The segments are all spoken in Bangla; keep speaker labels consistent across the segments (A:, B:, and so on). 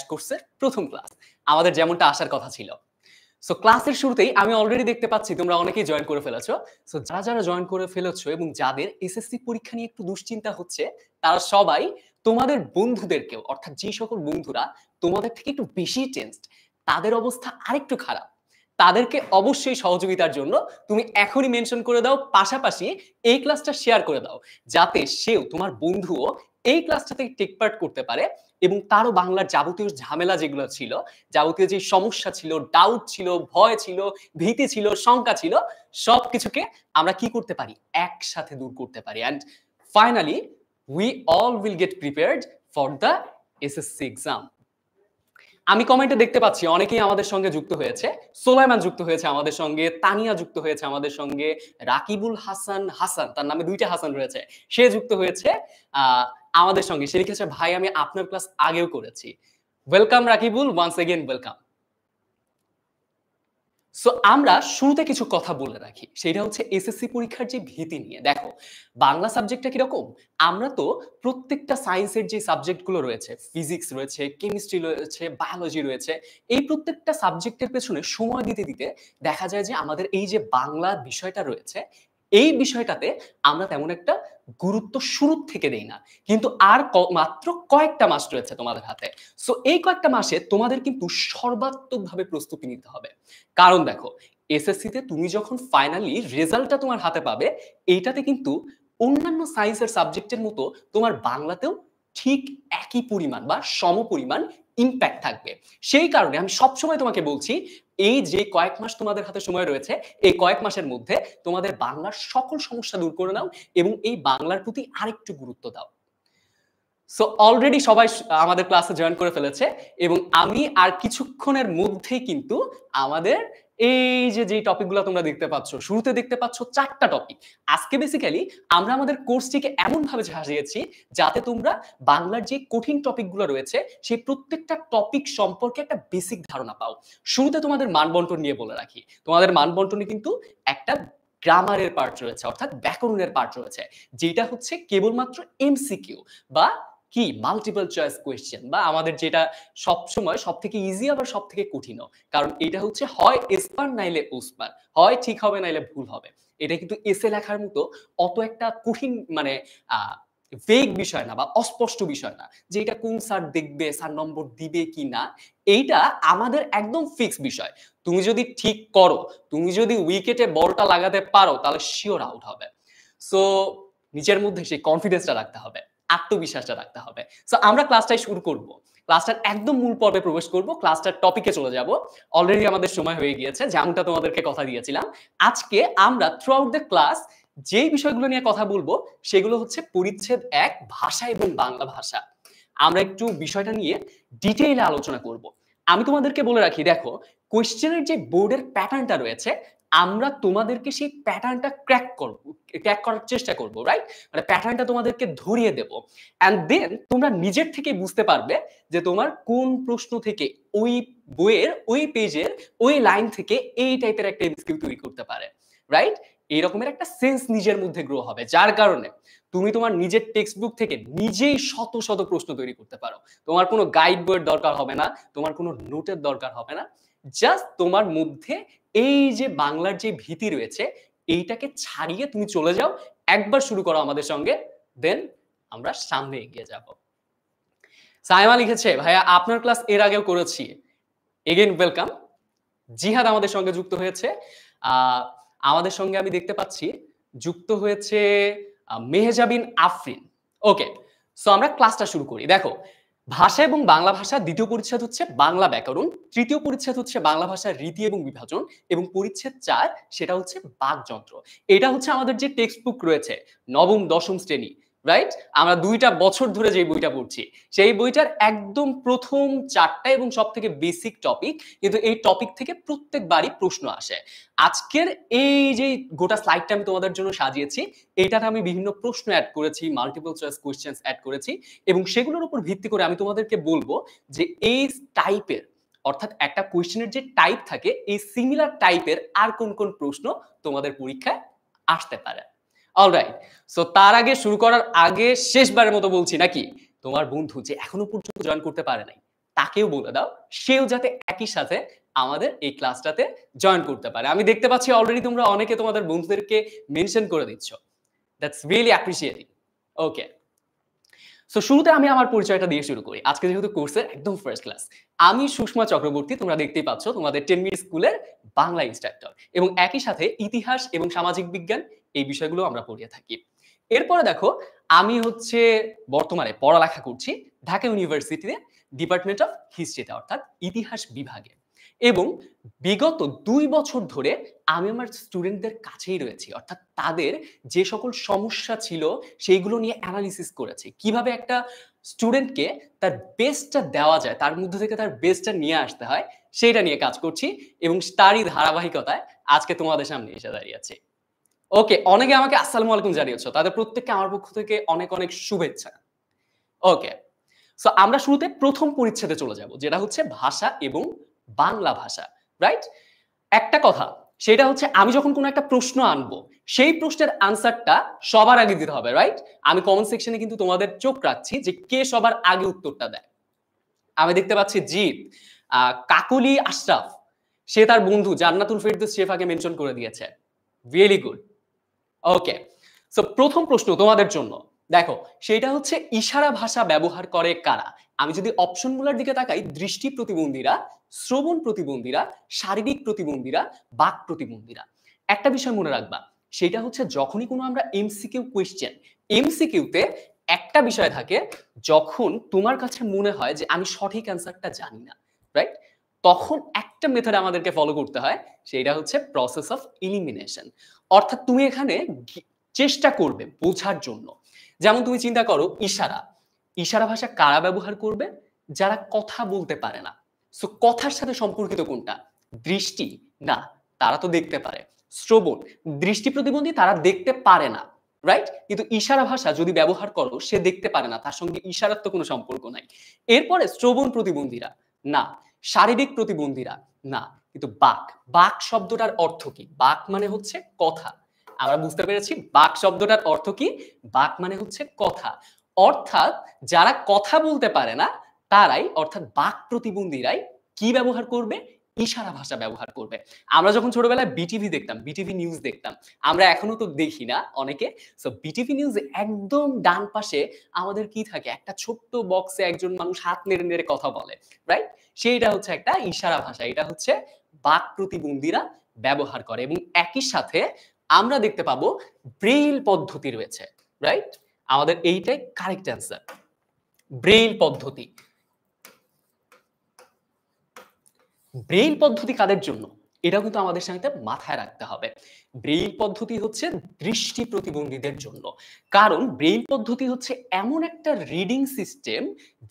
A: কোর্সের প্রথম ক্লাস, আমাদের যেমনটা আসার কথা ছিল। সো ক্লাসের শুরুতেই আমি অলরেডি দেখতে পাচ্ছি তোমরা অনেকেই জয়েন করে ফেলেছো। সো যারা যারা জয়েন করে ফেলেছো এবং যাদের এসএসসি পরীক্ষা নিয়ে একটু দুশ্চিন্তা হচ্ছে, তারা সবাই তোমাদের বন্ধুদেরকেও, অর্থাৎ যে সকল বন্ধুরা তোমাদের থেকে একটু বেশি টেন্সড, তাদের অবস্থা আরেকটু খারাপ, তাদেরকে অবশ্যই সহযোগিতার জন্য তুমি এখনই মেনশন করে দাও, পাশাপাশি এই ক্লাসটা শেয়ার করে দাও, যাতে সেও, তোমার বন্ধুও এই ক্লাসটাতে টেক পার্ট করতে পারে এবং তারও বাংলার যাবতীয় ঝামেলা যেগুলো ছিল, যাবতীয় যে সমস্যা ছিল, ডাউট ছিল, ভয় ছিল, ভীতি ছিল, শঙ্কা ছিল, সবকিছুকে আমরা কি করতে পারি, একসাথে দূর করতে পারি। And finally we all will get prepared for the SSC exam. আমি কমেন্টে দেখতে পাচ্ছি অনেকেই আমাদের সঙ্গে যুক্ত হয়েছে। সোলাইমান যুক্ত হয়েছে আমাদের সঙ্গে, তানিয়া যুক্ত হয়েছে আমাদের সঙ্গে, রাকিবুল হাসান, হাসান তার নামে দুইটা হাসান রয়েছে, সে যুক্ত হয়েছে আমাদের সঙ্গে। সে লিখেছে, ভাই আমি আপনার ক্লাস আগেও করেছি। Welcome Rakibul, once again welcome. So আমরা শুরুতে কিছু কথা বলে রাখি, সেটা হচ্ছে এসএসসি পরীক্ষার যে ভীতি নিয়ে। দেখো, বাংলা সাবজেক্টটা কিরকম, আমরা তো প্রত্যেকটা সায়েন্সের যে সাবজেক্টগুলো রয়েছে, ফিজিক্স রয়েছে, কেমিস্ট্রি রয়েছে, বায়োলজি রয়েছে, এই প্রত্যেকটা সাবজেক্টের পেছনে সময় দিতে দিতে দেখা যায় যে আমাদের এই যে বাংলা বিষয়টা রয়েছে, এই বিষয়টাতে আমরা তেমন একটা গুরুত্ব শুরুর থেকে দেই না। কিন্তু আর মাত্র কয়েকটা মাস রয়েছে তোমাদের হাতে। সো এই কয়েকটা মাসে তোমাদের কিন্তু সর্বাত্মকভাবে প্রস্তুতি নিতে হবে। কারণ দেখো, এসএসসিতে তুমি যখন ফাইনালি রেজাল্টটা তোমার হাতে পাবে, এইটাতে কিন্তু অন্যান্য সায়েন্সের সাবজেক্টের মতো তোমার বাংলাতেও ঠিক একই পরিমাণ বা সমপরিমাণ ইম্প্যাক্ট থাকবে। সেই কারণে আমি সবসময় তোমাকে বলছি, এই যে কয়েক মাস তোমাদের হাতে সময় রয়েছে, এই কয়েক মাসের মধ্যে তোমাদের বাংলার সকল সমস্যা দূর করে নাও এবং এই বাংলার প্রতি আরেকটু গুরুত্ব দাও। সো অলরেডি সবাই আমাদের ক্লাসে জয়েন করে ফেলেছে এবং আমি আর কিছুক্ষণের মধ্যেই কিন্তু আমাদের এই যে টপিকগুলো তোমরা দেখতে পাচ্ছ, শুরুতে দেখতে পাচ্ছ 4টা টপিক। আজকে বেসিক্যালি আমরা আমাদের কোর্সটিকে এমন ভাবে সাজিয়েছি যাতে তোমরা বাংলার যে কঠিন টপিকগুলো রয়েছে সেই প্রত্যেকটা টপিক সম্পর্কে একটা বেসিক ধারণা পাও। শুরুতে তোমাদের মানবন্টন নিয়ে বলে রাখি, তোমাদের মানবন্টনে কিন্তু একটা গ্রামারের পার্ট রয়েছে, অর্থাৎ ব্যাকরণের পার্ট রয়েছে, যেটা হচ্ছে কেবলমাত্র এমসিকিউ বা কি মাল্টিপল চয়েস কোয়েশ্চেন, বা আমাদের যেটা সবসময় সব থেকে ইজি আবার সব থেকে কঠিনও। কারণ এটা হচ্ছে হয় এসপার নাইলে ওসপার, হয় ঠিক হবে নাইলে ভুল হবে। এটা কিন্তু এসে লেখার মতো অত একটা কঠিন মানে ভেগ বিষয় না বা অস্পষ্ট বিষয় না যে এটা কোন স্যার দেখবে, স্যার নম্বর দিবে কি না। এইটা আমাদের একদম ফিক্স বিষয়। তুমি যদি ঠিক করো, তুমি যদি উইকেটে বলটা লাগাতে পারো, তাহলে শিওর আউট হবে। সো নিজের মধ্যে সেই কনফিডেন্সটা রাখতে হবে, আত্মবিশ্বাসটা রাখতে হবে। সো আমরা ক্লাসটাই শুরু করব, ক্লাসটার একদম মূল পর্বে প্রবেশ করব, ক্লাসটার টপিকে চলে যাব। অলরেডি আমাদের সময় হয়ে গিয়েছে, যেমনটা তোমাদেরকে কথা দিয়েছিলাম। আজকে আমরা থ্রু আউট দ্য ক্লাস যেই বিষয়গুলো নিয়ে কথা বলবো সেগুলো হচ্ছে পরিচ্ছেদ 1, ভাষা এবং বাংলা ভাষা। আমরা একটু বিষয়টা নিয়ে ডিটেইলে আলোচনা করব। আমি তোমাদেরকে বলে রাখি, দেখো, কোয়েশ্চেনের যে বোর্ডের প্যাটার্নটা রয়েছে, আমরা তোমাদেরকে সেই প্যাটার্নটা ক্র্যাক করার চেষ্টা করব, রাইট? মানে প্যাটার্নটা তোমাদেরকে ধরিয়ে দেব, এন্ড দেন তোমরা নিজের থেকে বুঝতে পারবে যে তোমার কোন প্রশ্ন থেকে ওই বইয়ের ওই পেজের ওই লাইন থেকে এই টাইপের একটা এমসিকিউ তৈরি করতে পারে, রাইট? এই রকমের একটা সেন্স নিজের মধ্যে গ্রো হবে, যার কারণে তুমি তোমার নিজের টেক্সট বুক থেকে নিজেই শত শত প্রশ্ন তৈরি করতে পারো। তোমার কোনো গাইড বইয়ের দরকার হবে না, তোমার কোনো নোটের দরকার হবে না। জাস্ট তোমার মধ্যে এই যে বাংলার যে ভীতি রয়েছে, এইটাকে ছাড়িয়ে তুমি চলে যাও, একবার শুরু করো আমাদের সঙ্গে, দেন আমরা সামনে এগিয়ে যাব। সাইমা লিখেছে, ভাইয়া আপনার ক্লাস এর আগেও করেছি, এগেইন ওয়েলকাম। জিহাদ আমাদের সঙ্গে যুক্ত হয়েছে। আমাদের সঙ্গে আমি দেখতে পাচ্ছি যুক্ত হয়েছে মেহজাবিন আফরিন। ওকে, সো আমরা ক্লাসটা শুরু করি। দেখো, ভাষা এবং বাংলা ভাষা দ্বিতীয় পরিচ্ছেদ হচ্ছে বাংলা ব্যাকরণ, তৃতীয় পরিচ্ছেদ হচ্ছে বাংলা ভাষার রীতি এবং বিভাজন, এবং পরিচ্ছেদ 4 সেটা হচ্ছে বাকযন্ত্র। এটা হচ্ছে আমাদের যে টেক্সট বুক রয়েছে নবম দশম শ্রেণী, রাইট? আমরা 2টা বছর ধরে যে বইটা পড়ছি, সেই বইটার একদম প্রথম 4টা এবং সবথেকে বেসিক টপিক, কিন্তু এই টপিক থেকে প্রত্যেকবারই প্রশ্ন আসে। আজকের এই যে গোটা স্লাইডটা আমি তোমাদের জন্য সাজিয়েছি, এইটাতে আমি বিভিন্ন প্রশ্ন অ্যাড করেছি, মাল্টিপল চয়েস কোয়েশ্চেন্স অ্যাড করেছি, এবং সেগুলোর উপর ভিত্তি করে আমি তোমাদেরকে বলবো যে এই টাইপের, অর্থাৎ একটা কোয়েশ্চেনের যে টাইপ থাকে, এই সিমিলার টাইপের আর কোন কোন প্রশ্ন তোমাদের পরীক্ষায় আসতে পারে। অলরাইট, সো তার আগে, শুরু করার আগে শেষবারের মতো বলছি, নাকি তোমার বন্ধু যে এখনো পর্যন্ত জয়েন করতে পারে নাই, তাকেও বলে দাও সেও যাতে একই সাথে আমাদের এই ক্লাসটাতে জয়েন করতে পারে। আমি দেখতে পাচ্ছি অলরেডি তোমরা অনেকে তোমাদের বন্ধুদেরকে মেনশন করে দিচ্ছ। That's really appreciating. Okay. So শুরুতে আমি আমার পরিচয়টা দিয়ে শুরু করি। আজকে যেহেতু কোর্সের একদম ফার্স্ট ক্লাস। আমি সুষমা চক্রবর্তী, তোমরা দেখতেই পাচ্ছ তোমাদের 10 মিনিট স্কুলের বাংলা ইনস্ট্রাক্টর এবং একই সাথে ইতিহাস এবং সামাজিক বিজ্ঞান এই বিষয়গুলো আমরা পড়িয়ে থাকি। এরপরে দেখো আমি হচ্ছে বর্তমানে পড়ালেখা করছি ঢাকা ইউনিভার্সিটিতে ডিপার্টমেন্ট অফ হিস্ট্রিতে অর্থাৎ ইতিহাস বিভাগে এবং বিগত ২ বছর ধরে আমি আমার স্টুডেন্টদের কাছেই রয়েছি। অর্থাৎ তাদের যে সকল সমস্যা ছিল সেইগুলো নিয়ে অ্যানালিসিস করেছি। কিভাবে একটা স্টুডেন্টকে তার বেস্টটা দেওয়া যায়, তার মধ্যে থেকে তার বেস্টটা নিয়ে আসতে হয়, সেইটা নিয়ে কাজ করছি এবং তারই ধারাবাহিকতায় আজকে তোমাদের সামনে এসে দাঁড়িয়েছি। ওকে, অনেকে আমাকে আসসালামু আলাইকুম জানিয়েছো। তাদের প্রত্যেককে আমার পক্ষ থেকে অনেক, অনেক শুভেচ্ছা। ওকে। সো আমরা শুরুতে প্রথম পরিচ্ছেদে চলে যাব, যেটা হচ্ছে ভাষা এবং বাংলা ভাষা। রাইট? একটা কথা, সেটা হচ্ছে আমি যখন কোনো একটা প্রশ্ন আনবো, সেই প্রশ্নের আনসারটা সবার আগে দিতে হবে। রাইট? আমি কমেন্ট সেকশনে কিন্তু তোমাদের চোখ রাখছি যে কে সবার আগে উত্তরটা দেয়। আমি দেখতে পাচ্ছি জিৎ, কাকলি আশরাফ, সে তার বন্ধু জান্নাতুল ফেরদৌস শেফাকে মেনশন করে দিয়েছে। Really good. ওকে। সো প্রথম প্রশ্ন তোমাদের জন্য। দেখো, সেটা হচ্ছে ইশারা ভাষা ব্যবহার করে কারা? আমি যদি অপশনগুলোর দিকে তাকাই, দৃষ্টি প্রতিবন্ধীরা, শ্রবণ প্রতিবন্ধীরা, শারীরিক প্রতিবন্ধীরা, বাক প্রতিবন্ধীরা। একটা বিষয় মনে রাখবা, সেটা হচ্ছে যখনই কোনো আমরা এমসিকিউ কোয়েশ্চেন, এমসিকিউতে একটা বিষয় থাকে, যখন তোমার কাছে মনে হয় যে আমি সঠিক অ্যান্সারটা জানি না, রাইট? তখন একটা মেথড আমাদেরকে ফলো করতে হয়, সেটা হচ্ছে প্রসেস অফ এলিমিনেশন। অর্থাৎ তুমি এখানে চেষ্টা করবে বোঝার জন্য। যেমন তুমি চিন্তা করো ইশারা, ইশারা ভাষা কারা ব্যবহার করবে? যারা কথা বলতে পারে না। সো কথার সাথে সম্পর্কিত কোনটা? দৃষ্টি? না, তারা তো দেখতে পারে। শ্রবণ, দৃষ্টি প্রতিবন্ধী, তারা দেখতে পারে না, রাইট? কিন্তু ইশারা ভাষা যদি ব্যবহার করো, সে দেখতে পারে না, তার সঙ্গে ইশারার তো কোনো সম্পর্ক নাই। এরপরে শ্রবণ প্রতিবন্ধীরা না, শারীরিক প্রতিবন্ধীরা না, কিন্তু বাক, বাক শব্দটার অর্থ কি? বাক মানে হচ্ছে কথা। আমরা বুঝতে পেরেছি বাক শব্দটার অর্থ কি? বাক মানে হচ্ছে কথা। অর্থাৎ যারা কথা বলতে পারে না তারাই, অর্থাৎ বাক প্রতিবন্ধীরাই কি ব্যবহার করবে? ইশারা ভাষা ব্যবহার করবে। আমরা যখন ছোটবেলায় বিটিভি দেখতাম, বিটিভি নিউজ দেখতাম, আমরা এখনো তো দেখি না অনেকে। সো বিটিভি নিউজে একদম ডান পাশে আমাদের কি থাকে? একটা ছোট্ট বক্সে একজন মানুষ হাত নেড়ে নেড়ে কথা বলে, রাইট? সেইটা হচ্ছে একটা ইশারা ভাষা। এটা হচ্ছে বাক প্রতিবন্ধীরা ব্যবহার করে এবং একই সাথে আমরা দেখতে পাবো ব্রেইল পদ্ধতি রয়েছে, রাইট? আমাদের এইটাই কারেক্ট অ্যান্সার। ব্রেইল পদ্ধতি। ব্রেইল পদ্ধতি কাদের জন্য? এটাও কিন্তু আমাদের সাথে মাথায় রাখতে হবে। ব্রেইল পদ্ধতি হচ্ছে দৃষ্টি প্রতিবন্ধীদের জন্য। কারণ ব্রেইল পদ্ধতি হচ্ছে এমন একটা রিডিং সিস্টেম,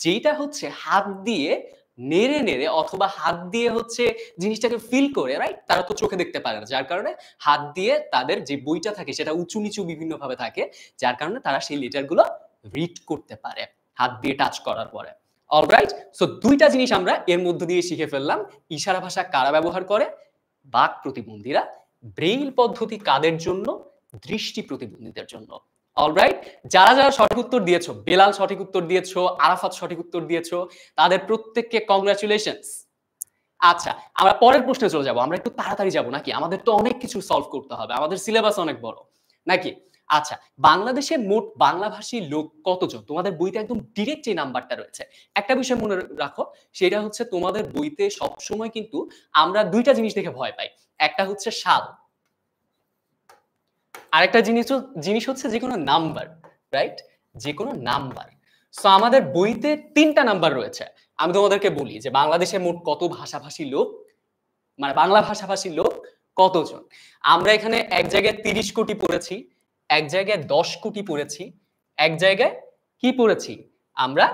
A: যেটা হচ্ছে হাত দিয়ে নেড়ে নেড়ে অথবা হাত দিয়ে হচ্ছে জিনিসটাকে ফিল করে, রাইট? তারা তো চোখে দেখতে পারে না, যার কারণে হাত দিয়ে তাদের যে বইটা থাকে সেটা উঁচু নিচু বিভিন্নভাবে থাকে, যার কারণে তারা সেই লেটারগুলো রিড করতে পারে হাত দিয়ে টাচ করার পরে। অলরাইট? সো দুইটা জিনিস আমরা এর মধ্য দিয়ে শিখে ফেললাম। ইশারা ভাষা কারা ব্যবহার করে? বাক প্রতিবন্ধীরা। ব্রেইল পদ্ধতি কাদের জন্য? দৃষ্টি প্রতিবন্ধীদের জন্য। অলরাইট? যারা, যারা সঠিক উত্তর দিয়েছো, বেলাল সঠিক উত্তর দিয়েছো, আরাফাত সঠিক উত্তর দিয়েছো, তাদের প্রত্যেককে কংগ্রাচুলেশনস। আচ্ছা, আমরা পরের প্রশ্নে চলে যাব। আমরা একটু তাড়াতাড়ি যাব নাকি? আমাদের তো অনেক কিছু সলভ করতে হবে। আমাদের সিলেবাস অনেক বড়। নাকি? আচ্ছা, বাংলাদেশে মোট বাংলাভাষী লোক কতজন? তোমাদের বইতে একদম ডিরেক্ট এই নাম্বারটা রয়েছে। একটা বিষয় মনে রাখো, সেটা হচ্ছে তোমাদের বইতে সবসময় কিন্তু আমরা ২ টা জিনিস দেখে ভয় পাই। একটা হচ্ছে সাল। আরেকটা জিনিস হচ্ছে যেকোনো নাম্বার, রাইট? যেকোনো নাম্বার। সো আমাদের বইতে ৩ টা নাম্বার রয়েছে। আমি তোমাদেরকে বলি যে বাংলাদেশে মোট কত ভাষাভাষী লোক, মানে বাংলা ভাষাভাষী লোক কতজন? আমরা এখানে এক জায়গায় ৩০ কোটি পড়েছি, এক জায়গায় ১০ কোটি পড়েছি, এক জায়গায় কি পড়েছি? আমরা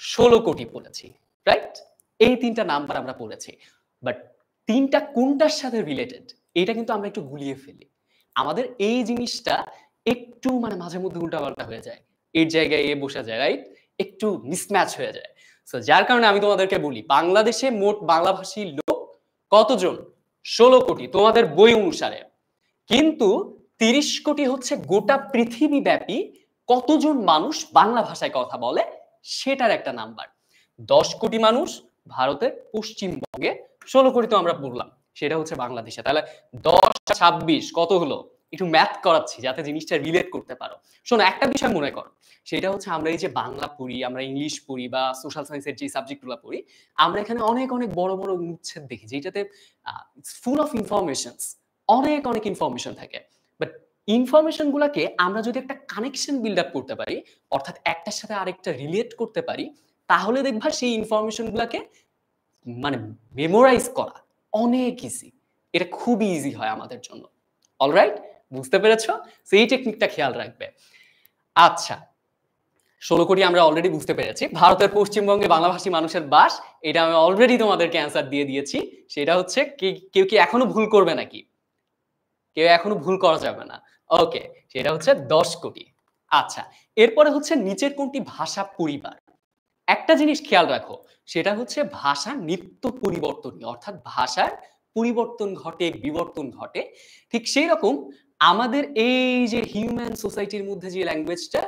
A: ১৬ কোটি পড়েছি, রাইট? এই ৩ টা নাম্বার আমরা পড়েছি। বাট ৩ টা কোনটার সাথে রিলেটেড? এটা কিন্তু আমরা একটু গুলিয়ে ফেলি। আমাদের এই জিনিসটা একটু মানে মাঝে মধ্যে উল্টাপাল্টা হয়ে যায়। এর জায়গায় এ বসে যায়, রাইট? একটু মিসম্যাচ হয়ে যায়। সো যার কারণে আমি তোমাদেরকে বলি, বাংলাদেশে মোট বাংলাভাষী লোক কতজন? ১৬ কোটি তোমাদের বই অনুসারে। কিন্তু ৩০ কোটি হচ্ছে গোটা পৃথিবীব্যাপী কতজন মানুষ বাংলা ভাষায় কথা বলে, সেটার একটা নাম্বার। 10 কোটি মানুষ ভারতের পশ্চিমবঙ্গে, 16 কোটি তো আমরা বললাম, সেটা হচ্ছে বাংলাদেশে। তাহলে 10 আর 26 কত হলো? একটু ম্যাথ করাচ্ছি যাতে জিনিসটা রিলেট করতে পারো। শোনো, একটা বিষয় মনে করো, সেটা হচ্ছে আমরা এই যে বাংলা পড়ি, আমরা ইংলিশ পড়ি বা সোশ্যাল সায়েন্সের যে সাবজেক্টগুলো পড়ি, আমরা এখানে অনেক অনেক বড় বড় অনুচ্ছেদ দেখি যেটাতে ফুল অফ ইনফরমেশনস, অনেক অনেক ইনফরমেশন থাকে। বাট ইনফরমেশন গুলাকে আমরা যদি একটা কানেকশন বিল্ড আপ করতে পারি, অর্থাৎ একটার সাথে আরেকটা রিলেট করতে পারি, তাহলে দেখবা সেই ইনফরমেশন গুলাকে মানে মেমোরাইজ করা অনেক ইজি। এটা খুবই ইজি হয় আমাদের জন্য। অলরাইট, বুঝতে পেরেছো? সেই টেকনিকটা খেয়াল রাখবে। আচ্ছা, 16 কোটি আমরা অলরেডি বুঝতে পেরেছি। ভারতের পশ্চিমবঙ্গে বাংলাভাষী মানুষের বাস, এটা আমি অলরেডি তোমাদেরকে অ্যান্সার দিয়ে দিয়েছি। সেটা হচ্ছে কেউ কি এখনো ভুল করবে নাকি? কেউ এখনো ভুল করা যাবে না। ওকে, সেটা হচ্ছে 10 কোটি। আচ্ছা, এরপরে হচ্ছে নিচের কোনটি ভাষা পরিবার? একটা জিনিস খেয়াল রাখো, সেটা হচ্ছে ভাষা নিত্য পরিবর্তনীয়, অর্থাৎ ভাষার পরিবর্তন ঘটে, বিবর্তন ঘটে। ঠিক সেই রকম আমাদের এই যে হিউম্যান সোসাইটির মধ্যে যে ল্যাঙ্গুয়েজটা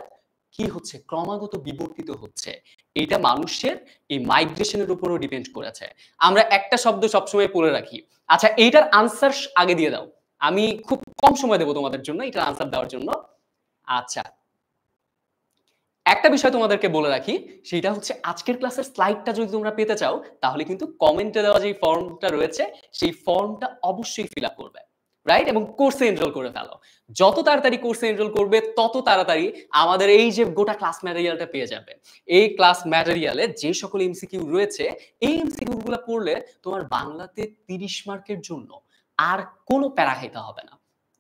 A: কি হচ্ছে, ক্রমাগত বিবর্তিত হচ্ছে। এটা মানুষের এই মাইগ্রেশনের উপরও ডিপেন্ড করেছে। আমরা একটা শব্দ সবসময় পড়ে রাখি। আচ্ছা, এইটার আনসার আগে দিয়ে দাও, আমি খুব কম সময় দেবো তোমাদের জন্য এটার আনসার দেওয়ার জন্য। আচ্ছা, একটা বিষয় তোমাদেরকে বলে রাখি, সেটা হচ্ছে আজকের ক্লাসের স্লাইডটা যদি তোমরা পেতে চাও, তাহলে কিন্তু কমেন্টে দেওয়া যে ফর্মটা রয়েছে, সেই ফর্মটা অবশ্যই ফিল আপ করবে, রাইট? এবং কোর্সে এনরোল করে ফেলো। যত তাড়াতাড়ি কোর্সে এনরোল করবে, তত তাড়াতাড়ি আমাদের এই যে গোটা ক্লাস ম্যাটেরিয়ালটা পেয়ে যাবে। এই ক্লাস ম্যাটেরিয়ালে যে সকল এমসিকিউ রয়েছে, এই এমসিকিউ গুলো পড়লে তোমার বাংলাতে 30 মার্কের জন্য আর কোনো প্যারা খাইতে হবে না।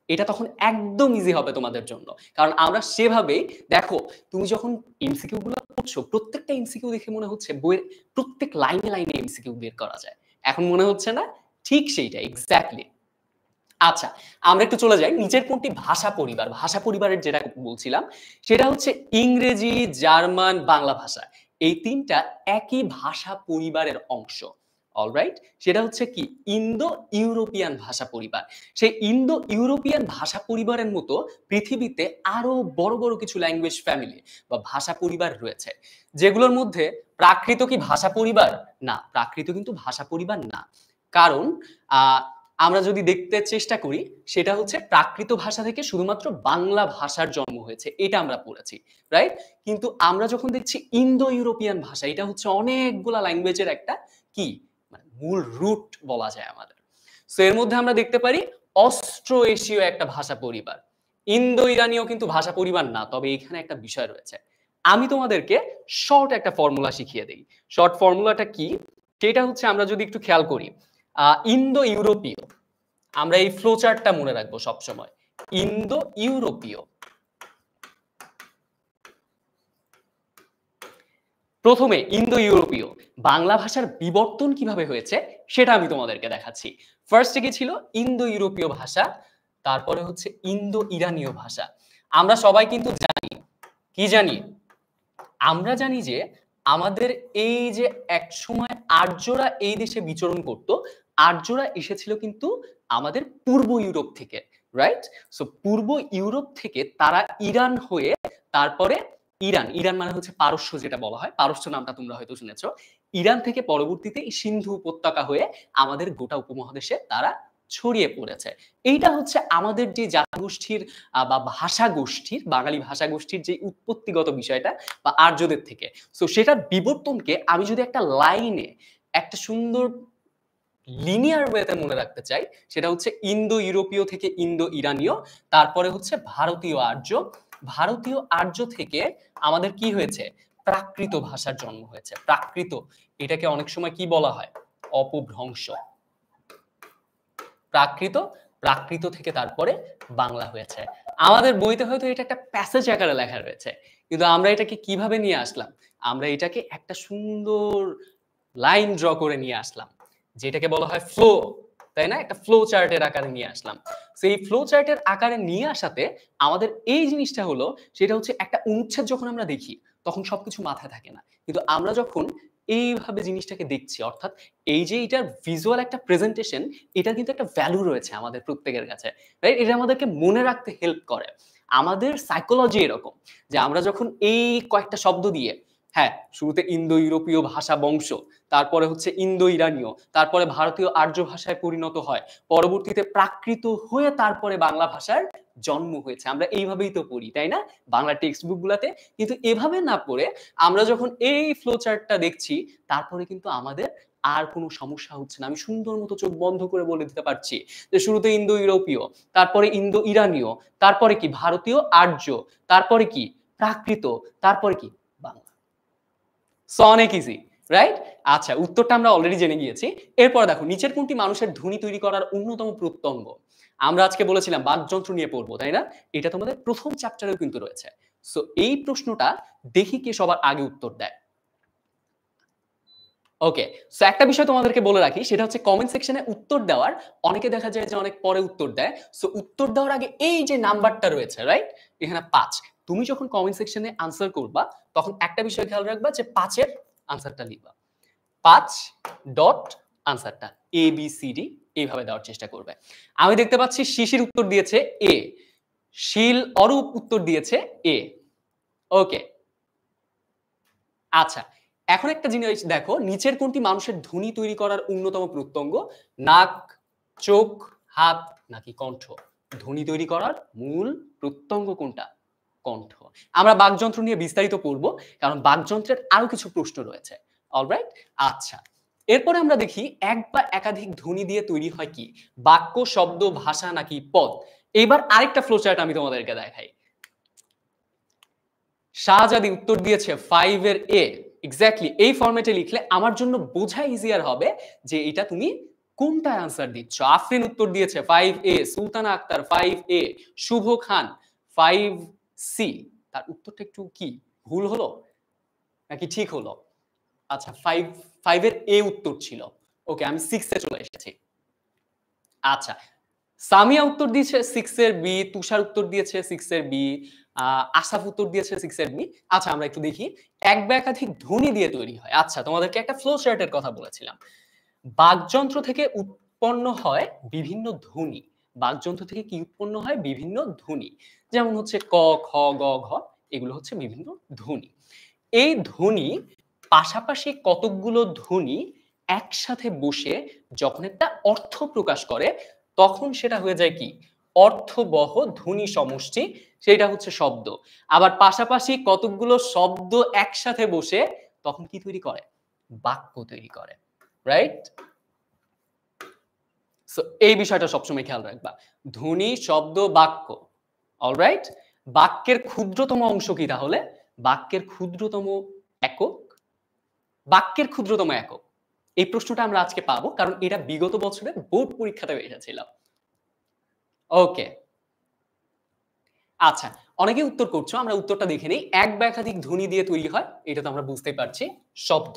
A: এটা তখন একদম ইজি হবে তোমাদের জন্য। কারণ আমরা সেভাবেই, দেখো, তুমি যখন এমসিকিউ গুলো পড়ছো, প্রত্যেকটা এমসিকিউ দেখে মনে হচ্ছে বইয়ের প্রত্যেক লাইনে লাইনে এমসিকিউ বের করা যায়। এখন মনে হচ্ছে না? ঠিক সেইটা, এক্স্যাক্টলি। আচ্ছা, আমরা একটু চলে যাই নিচের কোনটি ভাষা পরিবার। ভাষা পরিবারের যেটা বলছিলাম, সেটা হচ্ছে ইংরেজি, জার্মান, বাংলা ভাষা। এই তিনটা একই ভাষা পরিবারের অংশ। অলরাইট, সেটা হচ্ছে কি ইন্দো ইউরোপিয়ান ভাষা পরিবার। সেই ইন্দো ইউরোপিয়ান ভাষা পরিবারের মতো পৃথিবীতে আরো বড় বড় কিছু ল্যাঙ্গুয়েজ ফ্যামিলি বা ভাষা পরিবার রয়েছে, যেগুলোর মধ্যে প্রাকৃত কি ভাষা পরিবার? না, প্রাকৃত কিন্তু ভাষা পরিবার না। কারণ আমরা যদি দেখতে চেষ্টা করি, সেটা হচ্ছে প্রাকৃত ভাষা থেকে শুধুমাত্র বাংলা ভাষার জন্ম হয়েছে, এটা আমরা পড়েছি, রাইট? কিন্তু আমরা যখন দেখছি ইন্দো ইউরোপিয়ান ভাষা, এটা হচ্ছে অনেকগুলা ল্যাঙ্গুয়েজের একটা কি মানে মূল রুট বলা যায় আমাদের। সো এর মধ্যে আমরা দেখতে পারি অস্ট্রো এশীয় একটা ভাষা পরিবার। ইন্দো ইরানীয় কিন্তু ভাষা পরিবার না, তবে এখানে একটা বিষয় রয়েছে। আমি তোমাদেরকে শর্ট একটা ফর্মুলা শিখিয়ে দেই। শর্ট ফর্মুলাটা কি, সেটা হচ্ছে আমরা যদি একটু খেয়াল করি, ইন্দো ইউরোপীয়, আমরা এই ফ্লো চার্টটা মনে রাখবো সবসময়। ইন্দো ইউরোপীয়, প্রথমে ইন্দো ইউরোপীয় বাংলা ভাষার বিবর্তন কিভাবে হয়েছে সেটা আমি তোমাদেরকে দেখাচ্ছি। ফার্স্টে কি ছিল? ইন্দো ইউরোপীয় ভাষা, তারপরে হচ্ছে ইন্দো ইরানীয় ভাষা। আমরা সবাই কিন্তু জানি, কি জানি? আমরা জানি যে আমাদের এই যে এক সময় আর্যরা এই দেশে বিচরণ করত, আর্যরা এসেছিল কিন্তু আমাদের পূর্ব ইউরোপ থেকে, রাইট? সো পূর্ব ইউরোপ থেকে তারা ইরান হয়ে, তারপরে ইরান, ইরান মানে হচ্ছে পারস্য, যেটা বলা হয় পারস্য নামটা তোমরা হয়তো শুনেছো। ইরান থেকে পরবর্তীতে সিন্ধু উপত্যকা হয়ে আমাদের গোটা উপমহাদেশে তারা ছড়িয়ে পড়েছে। এইটা হচ্ছে আমাদের যে জাতিগোষ্ঠীর বা ভাষা গোষ্ঠীর, বাঙালি ভাষা গোষ্ঠীর যে উৎপত্তিগত বিষয়টা বা আর্যদের থেকে। সো সেটার বিবর্তনকে আমি যদি একটা লাইনে, একটা সুন্দর লিনিয়ার ওয়েতে মনে রাখতে চাই, সেটা হচ্ছে ইন্দো ইউরোপীয় থেকে ইন্দো ইরানীয়, তারপরে হচ্ছে ভারতীয় আর্য, ভারতীয় আর্য থেকে আমাদের কি হয়েছে? প্রাকৃত ভাষার জন্ম হয়েছে। প্রাকৃত, এটাকে অনেক সময় কি বলা হয়? অপভ্রংশ। প্রাকৃত, প্রাকৃত থেকে তারপরে বাংলা হয়েছে। আমাদের বইতে হয়তো এটা একটা প্যাসেজ আকারে লেখা রয়েছে, কিন্তু আমরা এটাকে কিভাবে নিয়ে আসলাম? আমরা এটাকে একটা সুন্দর লাইন ড্র করে নিয়ে আসলাম, যেটাকে বলা হয় ফ্লো, তাই না? একটা ফ্লো চার্টের আকারে নিয়ে আসলাম। সেই ফ্লো চার্টের আকারে নিয়ে আসাতে আমাদের এই জিনিসটা হলো, সেটা হচ্ছে একটা অনুচ্ছেদ যখন আমরা দেখি, তখন সবকিছু মাথায় থাকে না। কিন্তু আমরা যখন এইভাবে জিনিসটাকে দেখছি, অর্থাৎ এই যে এটার ভিজুয়াল একটা প্রেজেন্টেশন, এটার কিন্তু একটা ভ্যালু রয়েছে আমাদের প্রত্যেকের কাছে, রাইট? এটা আমাদেরকে মনে রাখতে হেল্প করে। আমাদের সাইকোলজি এরকম যে আমরা যখন এই কয়েকটা শব্দ দিয়ে, হ্যাঁ, শুরুতে ইন্দো ইউরোপীয় ভাষা বংশ, তারপরে হচ্ছে ইন্দো ইরানীয়, তারপরে ভারতীয় আর্য ভাষায় পরিণত হয়, পরবর্তীতে প্রাকৃত হয়ে তারপরে বাংলা ভাষার জন্ম হয়েছে। আমরা এইভাবেই তো পড়ি, তাই না? বাংলা টেক্সট বুক গুলাতে। কিন্তু এভাবে না পড়ে আমরা যখন এই ফ্লো চার্টটা দেখছি, তারপরে কিন্তু আমাদের আর কোনো সমস্যা হচ্ছে না। আমি সুন্দর মতো চোখ বন্ধ করে বলে দিতে পারছি যে শুরুতে ইন্দো ইউরোপীয়, তারপরে ইন্দো ইরানীয়, তারপরে কি ভারতীয় আর্য, তারপরে কি প্রাকৃত, তারপরে কি বাংলা। সো অনেক ইজি, রাইট? আচ্ছা, উত্তরটা আমরা অলরেডি জেনে গিয়েছি। এরপর দেখো নিচের কোনটি মানুষের ধ্বনি তৈরি করার অন্যতম প্রত্যঙ্গ? আমরা আজকে বলেছিলাম বাকযন্ত্র নিয়ে পড়বো, তাই না? এটা তোমাদের প্রথম চ্যাপ্টারেও কিন্তু রয়েছে। সো এই প্রশ্নটা দেখি কে সবার আগে উত্তর দেয়। ওকে, সো একটা বিষয় তোমাদেরকে বলে রাখি, সেটা হচ্ছে কমেন্ট সেকশনে উত্তর দেওয়ার অনেকে দেখা যায় যে অনেক পরে উত্তর দেয়। সো উত্তর দেওয়ার আগে এই যে নাম্বারটা রয়েছে, রাইট? এখানে ৫। তুমি যখন কমেন্ট সেকশনে আনসার করবা, তখন একটা বিষয় খেয়াল রাখবা যে ৫ এর আনসারটা লিখবা। ৫ ডট আনসারটা এ বি সি ডি এইভাবে দেওয়ার চেষ্টা করবে। আমি দেখতে পাচ্ছি শিশির উত্তর দিয়েছে এ, শিল অরূপ উত্তর দিয়েছে এ। ওকে, আচ্ছা, এখন একটা জিনিস দেখো, নিচের কোনটি মানুষের ধ্বনি তৈরি করার অন্যতম প্রত্যঙ্গ? নাক, চোখ, হাত নাকি কণ্ঠ? ধ্বনি তৈরি করার মূল প্রত্যঙ্গ কোনটা? কণ্ঠ। আমরা বাকযন্ত্র নিয়ে বিস্তারিত পড়ব, কারণ বাকযন্ত্রের আরো কিছু প্রশ্ন রয়েছে। অলরাইট? আচ্ছা, এরপরে আমরা দেখি এক বা একাধিক ধ্বনি দিয়ে তৈরি হয় কি? বাক্য, শব্দ, ভাষা নাকি পদ? এবার আরেকটা ফ্লোচার্ট আমি তোমাদেরকে দেখাই। শাহজাদি উত্তর দিয়েছে 5 এর এ। এক্স্যাক্টলি এই ফরম্যাটে লিখলে আমার জন্য বোঝা ইজিয়ার হবে যে এটা তুমি কোনটায় আনসার দিচ্ছ। আফরিন উত্তর দিয়েছে 5 এ, সুলতানা আক্তার 5 এ, শুভ খান 5 সি। তার উত্তরটা একটু কি ভুল হলো নাকি ঠিক হলো? আচ্ছা, 5 এর এ উত্তর ছিল। ওকে, আমি 6 এ চলে এসেছি। আচ্ছা, সামিয়া উত্তর দিয়েছে 6 এর বি, তুষার উত্তর দিয়েছে 6 এর বি, আসাফ উত্তর দিয়েছে 6 এর বি। আচ্ছা, আমরা একটু দেখি এক বা একাধিক ধ্বনি দিয়ে তৈরি হয়। আচ্ছা, তোমাদেরকে একটা ফ্লো চার্টের কথা বলেছিলাম। বাকযন্ত্র থেকে উৎপন্ন হয় বিভিন্ন ধ্বনি। বাকযন্ত্র থেকে কি উৎপন্ন হয়? বিভিন্ন ধ্বনি। যেমন হচ্ছে ক, খ, গ, ঘ, এগুলো হচ্ছে বিভিন্ন ধ্বনি। এই ধ্বনি পাশাপাশি কতকগুলো ধ্বনি একসাথে বসে যখন একটা অর্থ প্রকাশ করে, তখন সেটা হয়ে যায় কি? অর্থবহ ধ্বনি সমষ্টি, সেটা হচ্ছে শব্দ। আবার পাশাপাশি কতকগুলো শব্দ একসাথে বসে তখন কি তৈরি করে? বাক্য তৈরি করে, রাইট? সো এই বিষয়টা সবসময় খেয়াল রাখবা। ধ্বনি, শব্দ, বাক্য। অলরাইট? বাক্যের ক্ষুদ্রতম অংশ কি তাহলে? বাক্যের ক্ষুদ্রতম একক। বাক্যের ক্ষুদ্রতম একক। এই প্রশ্নটা আমরা আজকে পাবো, কারণ এটা বিগত বছরের বোর্ড পরীক্ষাতেও এসেছিল। ওকে, আচ্ছা, অনেকে উত্তর করছো, আমরা উত্তরটা দেখে নেই। এক বা একাধিক ধ্বনি দিয়ে তৈরি হয়, এটা তো আমরা বুঝতেই পারছি। শব্দ।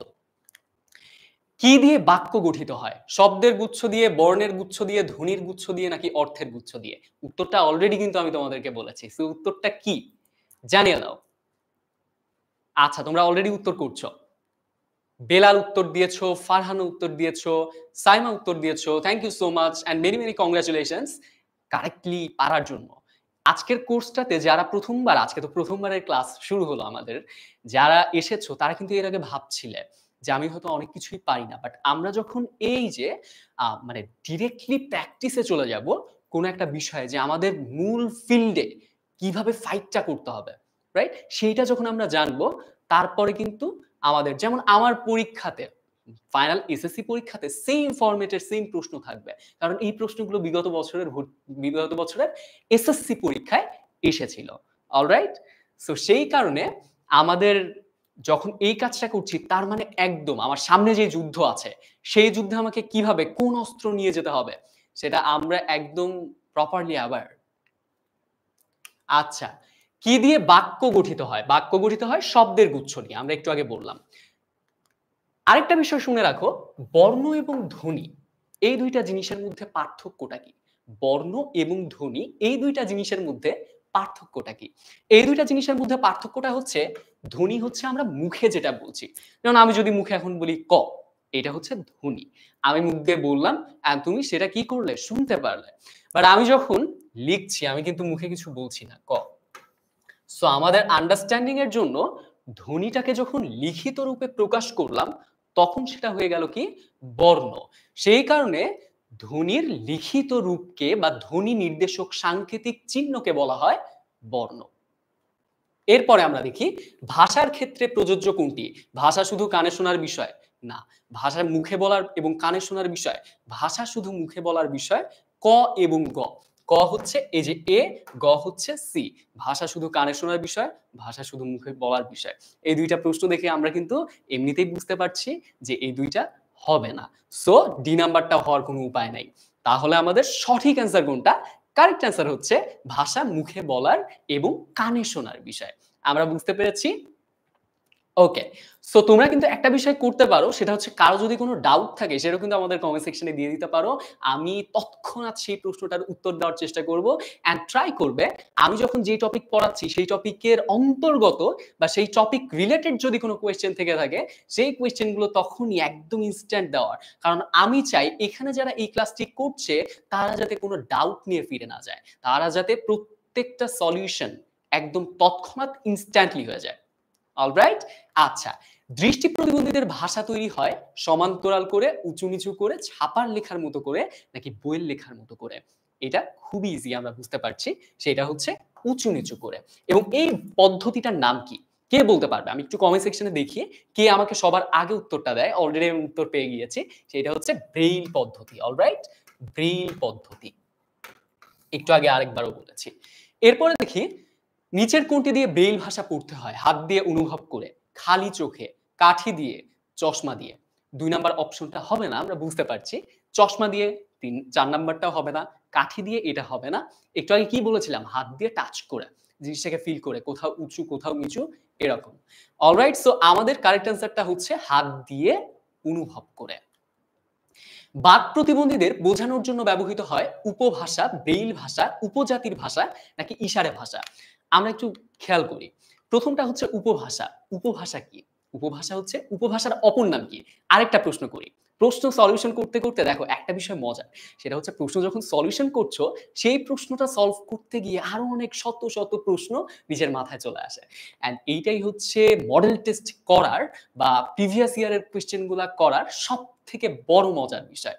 A: কি দিয়ে বাক্য গঠিত হয়? শব্দের গুচ্ছ দিয়ে, বর্ণের গুচ্ছ দিয়ে, ধ্বনির গুচ্ছ দিয়ে নাকি অর্থের গুচ্ছ দিয়ে? উত্তরটা অলরেডি কিন্তু আমি তোমাদেরকে বলেছি। সো উত্তরটা কি? জানিয়ে দাও। আচ্ছা, তোমরা অলরেডি উত্তর করছো। বেলাল উত্তর দিয়েছো, ফারহান উত্তর দিয়েছো, সাইমা উত্তর দিয়েছো। Thank you so much and many many congratulations correctly পারার জন্য। আজকের কোর্সটাতে যারা প্রথমবার, আজকে তো প্রথমবারের ক্লাস শুরু হলো আমাদের, যারা এসেছো তারা কিন্তু এর আগে ভাবছিলে যে আমি হয়তো অনেক কিছুই পারি না। বাট আমরা যখন এই যে মানে ডিরেক্টলি প্র্যাকটিসে চলে যাব কোন একটা বিষয়ে, যে আমাদের মূল ফিল্ডে কিভাবে ফাইটটা করতে হবে, রাইট? সেইটা যখন আমরা জানবো, তারপরে কিন্তু আমাদের, যেমন আমার পরীক্ষাতে, ফাইনাল এসএসসি পরীক্ষাতে সেম ফরম্যাটের সেম প্রশ্ন থাকবে, কারণ এই প্রশ্নগুলো বিগত বছরের এসএসসি পরীক্ষায় এসেছিল। অলরাইট? সো সেই কারণে আমাদের যখন এই কাজটা করছি, তার মানে একদম আমার সামনে যে যুদ্ধ আছে, সেই যুদ্ধে আমাকে কিভাবে কোন অস্ত্র নিয়ে যেতে হবে সেটা আমরা একদম প্রপারলি আবার। আচ্ছা, কি দিয়ে বাক্য গঠিত হয়? বাক্য গঠিত হয় শব্দের গুচ্ছ নিয়ে, আমরা একটু আগে বললাম। আরেকটা বিষয় শুনে রাখো, বর্ণ এবং ধ্বনি এই দুইটা জিনিসের মধ্যে পার্থক্যটা কি? বর্ণ এবং ধ্বনি এই দুইটা জিনিসের মধ্যে পার্থক্যটা কি? এই দুইটা জিনিসের মধ্যে পার্থক্যটা হচ্ছে, ধ্বনি হচ্ছে আমরা মুখে যেটা বলছি। যেমন আমি যদি মুখে এখন বলি ক, এটা হচ্ছে ধ্বনি। আমি মুখ দিয়ে বললাম and তুমি সেটা কি করলে? শুনতে পারলে। বাট আমি যখন লিখছি, আমি কিন্তু মুখে কিছু বলছি না, ক। সো আমাদের আন্ডারস্ট্যান্ডিং এর জন্য ধ্বনিটাকে যখন লিখিত রূপে প্রকাশ করলাম তখন সেটা হয়ে গেল কি বর্ণ। সেই কারণে ধ্বনির লিখিত রূপকে বা ধ্বনি নির্দেশক সাংকেতিক চিহ্নকে বলা হয় বর্ণ। এরপরে আমরা দেখি ভাষার ক্ষেত্রে প্রযোজ্য কোনটি? ভাষা শুধু কানে শোনার বিষয়? না। ভাষা মুখে বলার এবং কানে শোনার বিষয়? ভাষা শুধু মুখে বলার বিষয়। ক এবং গ। ক হচ্ছে এই যে এ, গ হচ্ছে সি। ভাষা শুধু কানে শোনার বিষয়, ভাষা শুধু মুখে বলার বিষয়। এই ২ টা প্রশ্ন দেখে আমরা কিন্তু এমনিতেই বুঝতে পারছি যে এই ২ টা হবে না। সো ডি নাম্বারটা হওয়ার কোনো উপায় নাই। তাহলে আমাদের সঠিক অ্যান্সার কোনটা? কারেক্ট অ্যান্সার হচ্ছে ভাষা মুখে বলার এবং কানে শোনার বিষয়। আমরা বুঝতে পেরেছি? ওকে। সো তোমরা কিন্তু একটা বিষয় করতে পারো, সেটা হচ্ছে কারো যদি কোনো ডাউট থাকে সেটাও কিন্তু আমাদের কমেন্ট সেকশনে দিয়ে দিতে পারো। আমি তৎক্ষণাৎ সেই প্রশ্নটার উত্তর দেওয়ার চেষ্টা করব অ্যান্ড ট্রাই করবে আমি যখন যেই টপিক পড়াচ্ছি সেই টপিকের অন্তর্গত বা সেই টপিক রিলেটেড যদি কোনো কোয়েশ্চেন থেকে থাকে, সেই কোয়েশ্চেন গুলো তখনই একদম ইনস্ট্যান্ট দেওয়ার। কারণ আমি চাই এখানে যারা এই ক্লাসটি করছে তারা যাতে কোনো ডাউট নিয়ে ফিরে না যায়। তারা যাতে প্রত্যেকটা সলিউশন একদম তৎক্ষণাৎ ইনস্ট্যান্টলি হয়ে যায়। অলরাইট? আচ্ছা। দৃষ্টি প্রতিবন্ধীদের ভাষা তৈরি হয় সমান্তরাল করে, উঁচু-নিচু করে, ছাপার লেখার মতো করে নাকি বইয়ের লেখার মতো করে? এটা খুবই ইজি আমরা বুঝতে পারছি। সেটা হচ্ছে উঁচু-নিচু করে। এবং এই পদ্ধতিটার নাম কি? কে বলতে পারবে? আমি একটু কমেন্ট সেকশনে দেখি কে আমাকে সবার আগে উত্তরটা দেয়। অলরেডি আমি উত্তর পেয়ে গিয়েছি। সেটা হচ্ছে ব্রেইল পদ্ধতি। অলরাইট? ব্রেইল পদ্ধতি। একটু আগে আরেকবারও বলেছি। এরপরে দেখি নিচের কোনটি দিয়ে ব্রেইল ভাষা পড়তে হয়? হাত দিয়ে অনুভব করে, খালি চোখে, কাঠি দিয়ে, চশমা দিয়ে। ২ নাম্বার অপশনটা হবে না আমরা বুঝতে পারছি। চশমা দিয়ে ৪ নাম্বারটাও হবে না। কাঠি দিয়ে এটা হবে না। একটু আগে কি বলেছিলাম? হাত দিয়ে টাচ করে, জিনিসটাকে ফিল করে, কোথাও উঁচু, কোথাও নিচু এরকম। অলরাইট? সো আমাদের কারেক্ট অ্যান্সারটা হচ্ছে হাত দিয়ে অনুভব করে। বাক প্রতিবন্ধীদের বোঝানোর জন্য ব্যবহৃত হয় উপভাষা, ব্রেইল ভাষা, উপজাতির ভাষা নাকি ইশারা ভাষা? আমরা একটু খেয়াল করি। ১ম টা হচ্ছে উপভাষা। উপভাষা কি? উপভাষা হচ্ছে উপভাষার অপর নাম কি? আরেকটা প্রশ্ন করি। প্রশ্ন সলিউশন করতে, করতে দেখো একটা বিষয় মজার। সেটা হচ্ছে প্রশ্ন যখন সলিউশন করছো, সেই প্রশ্নটা সলভ করতে গিয়ে আরো অনেক শত, শত প্রশ্ন নিজের মাথায় চলে আসে। অ্যান্ড এইটাই হচ্ছে মডেল টেস্ট করার বা প্রিভিয়াস ইয়ার এর কোয়েশ্চেন গুলা করার সবথেকে বড় মজার বিষয়।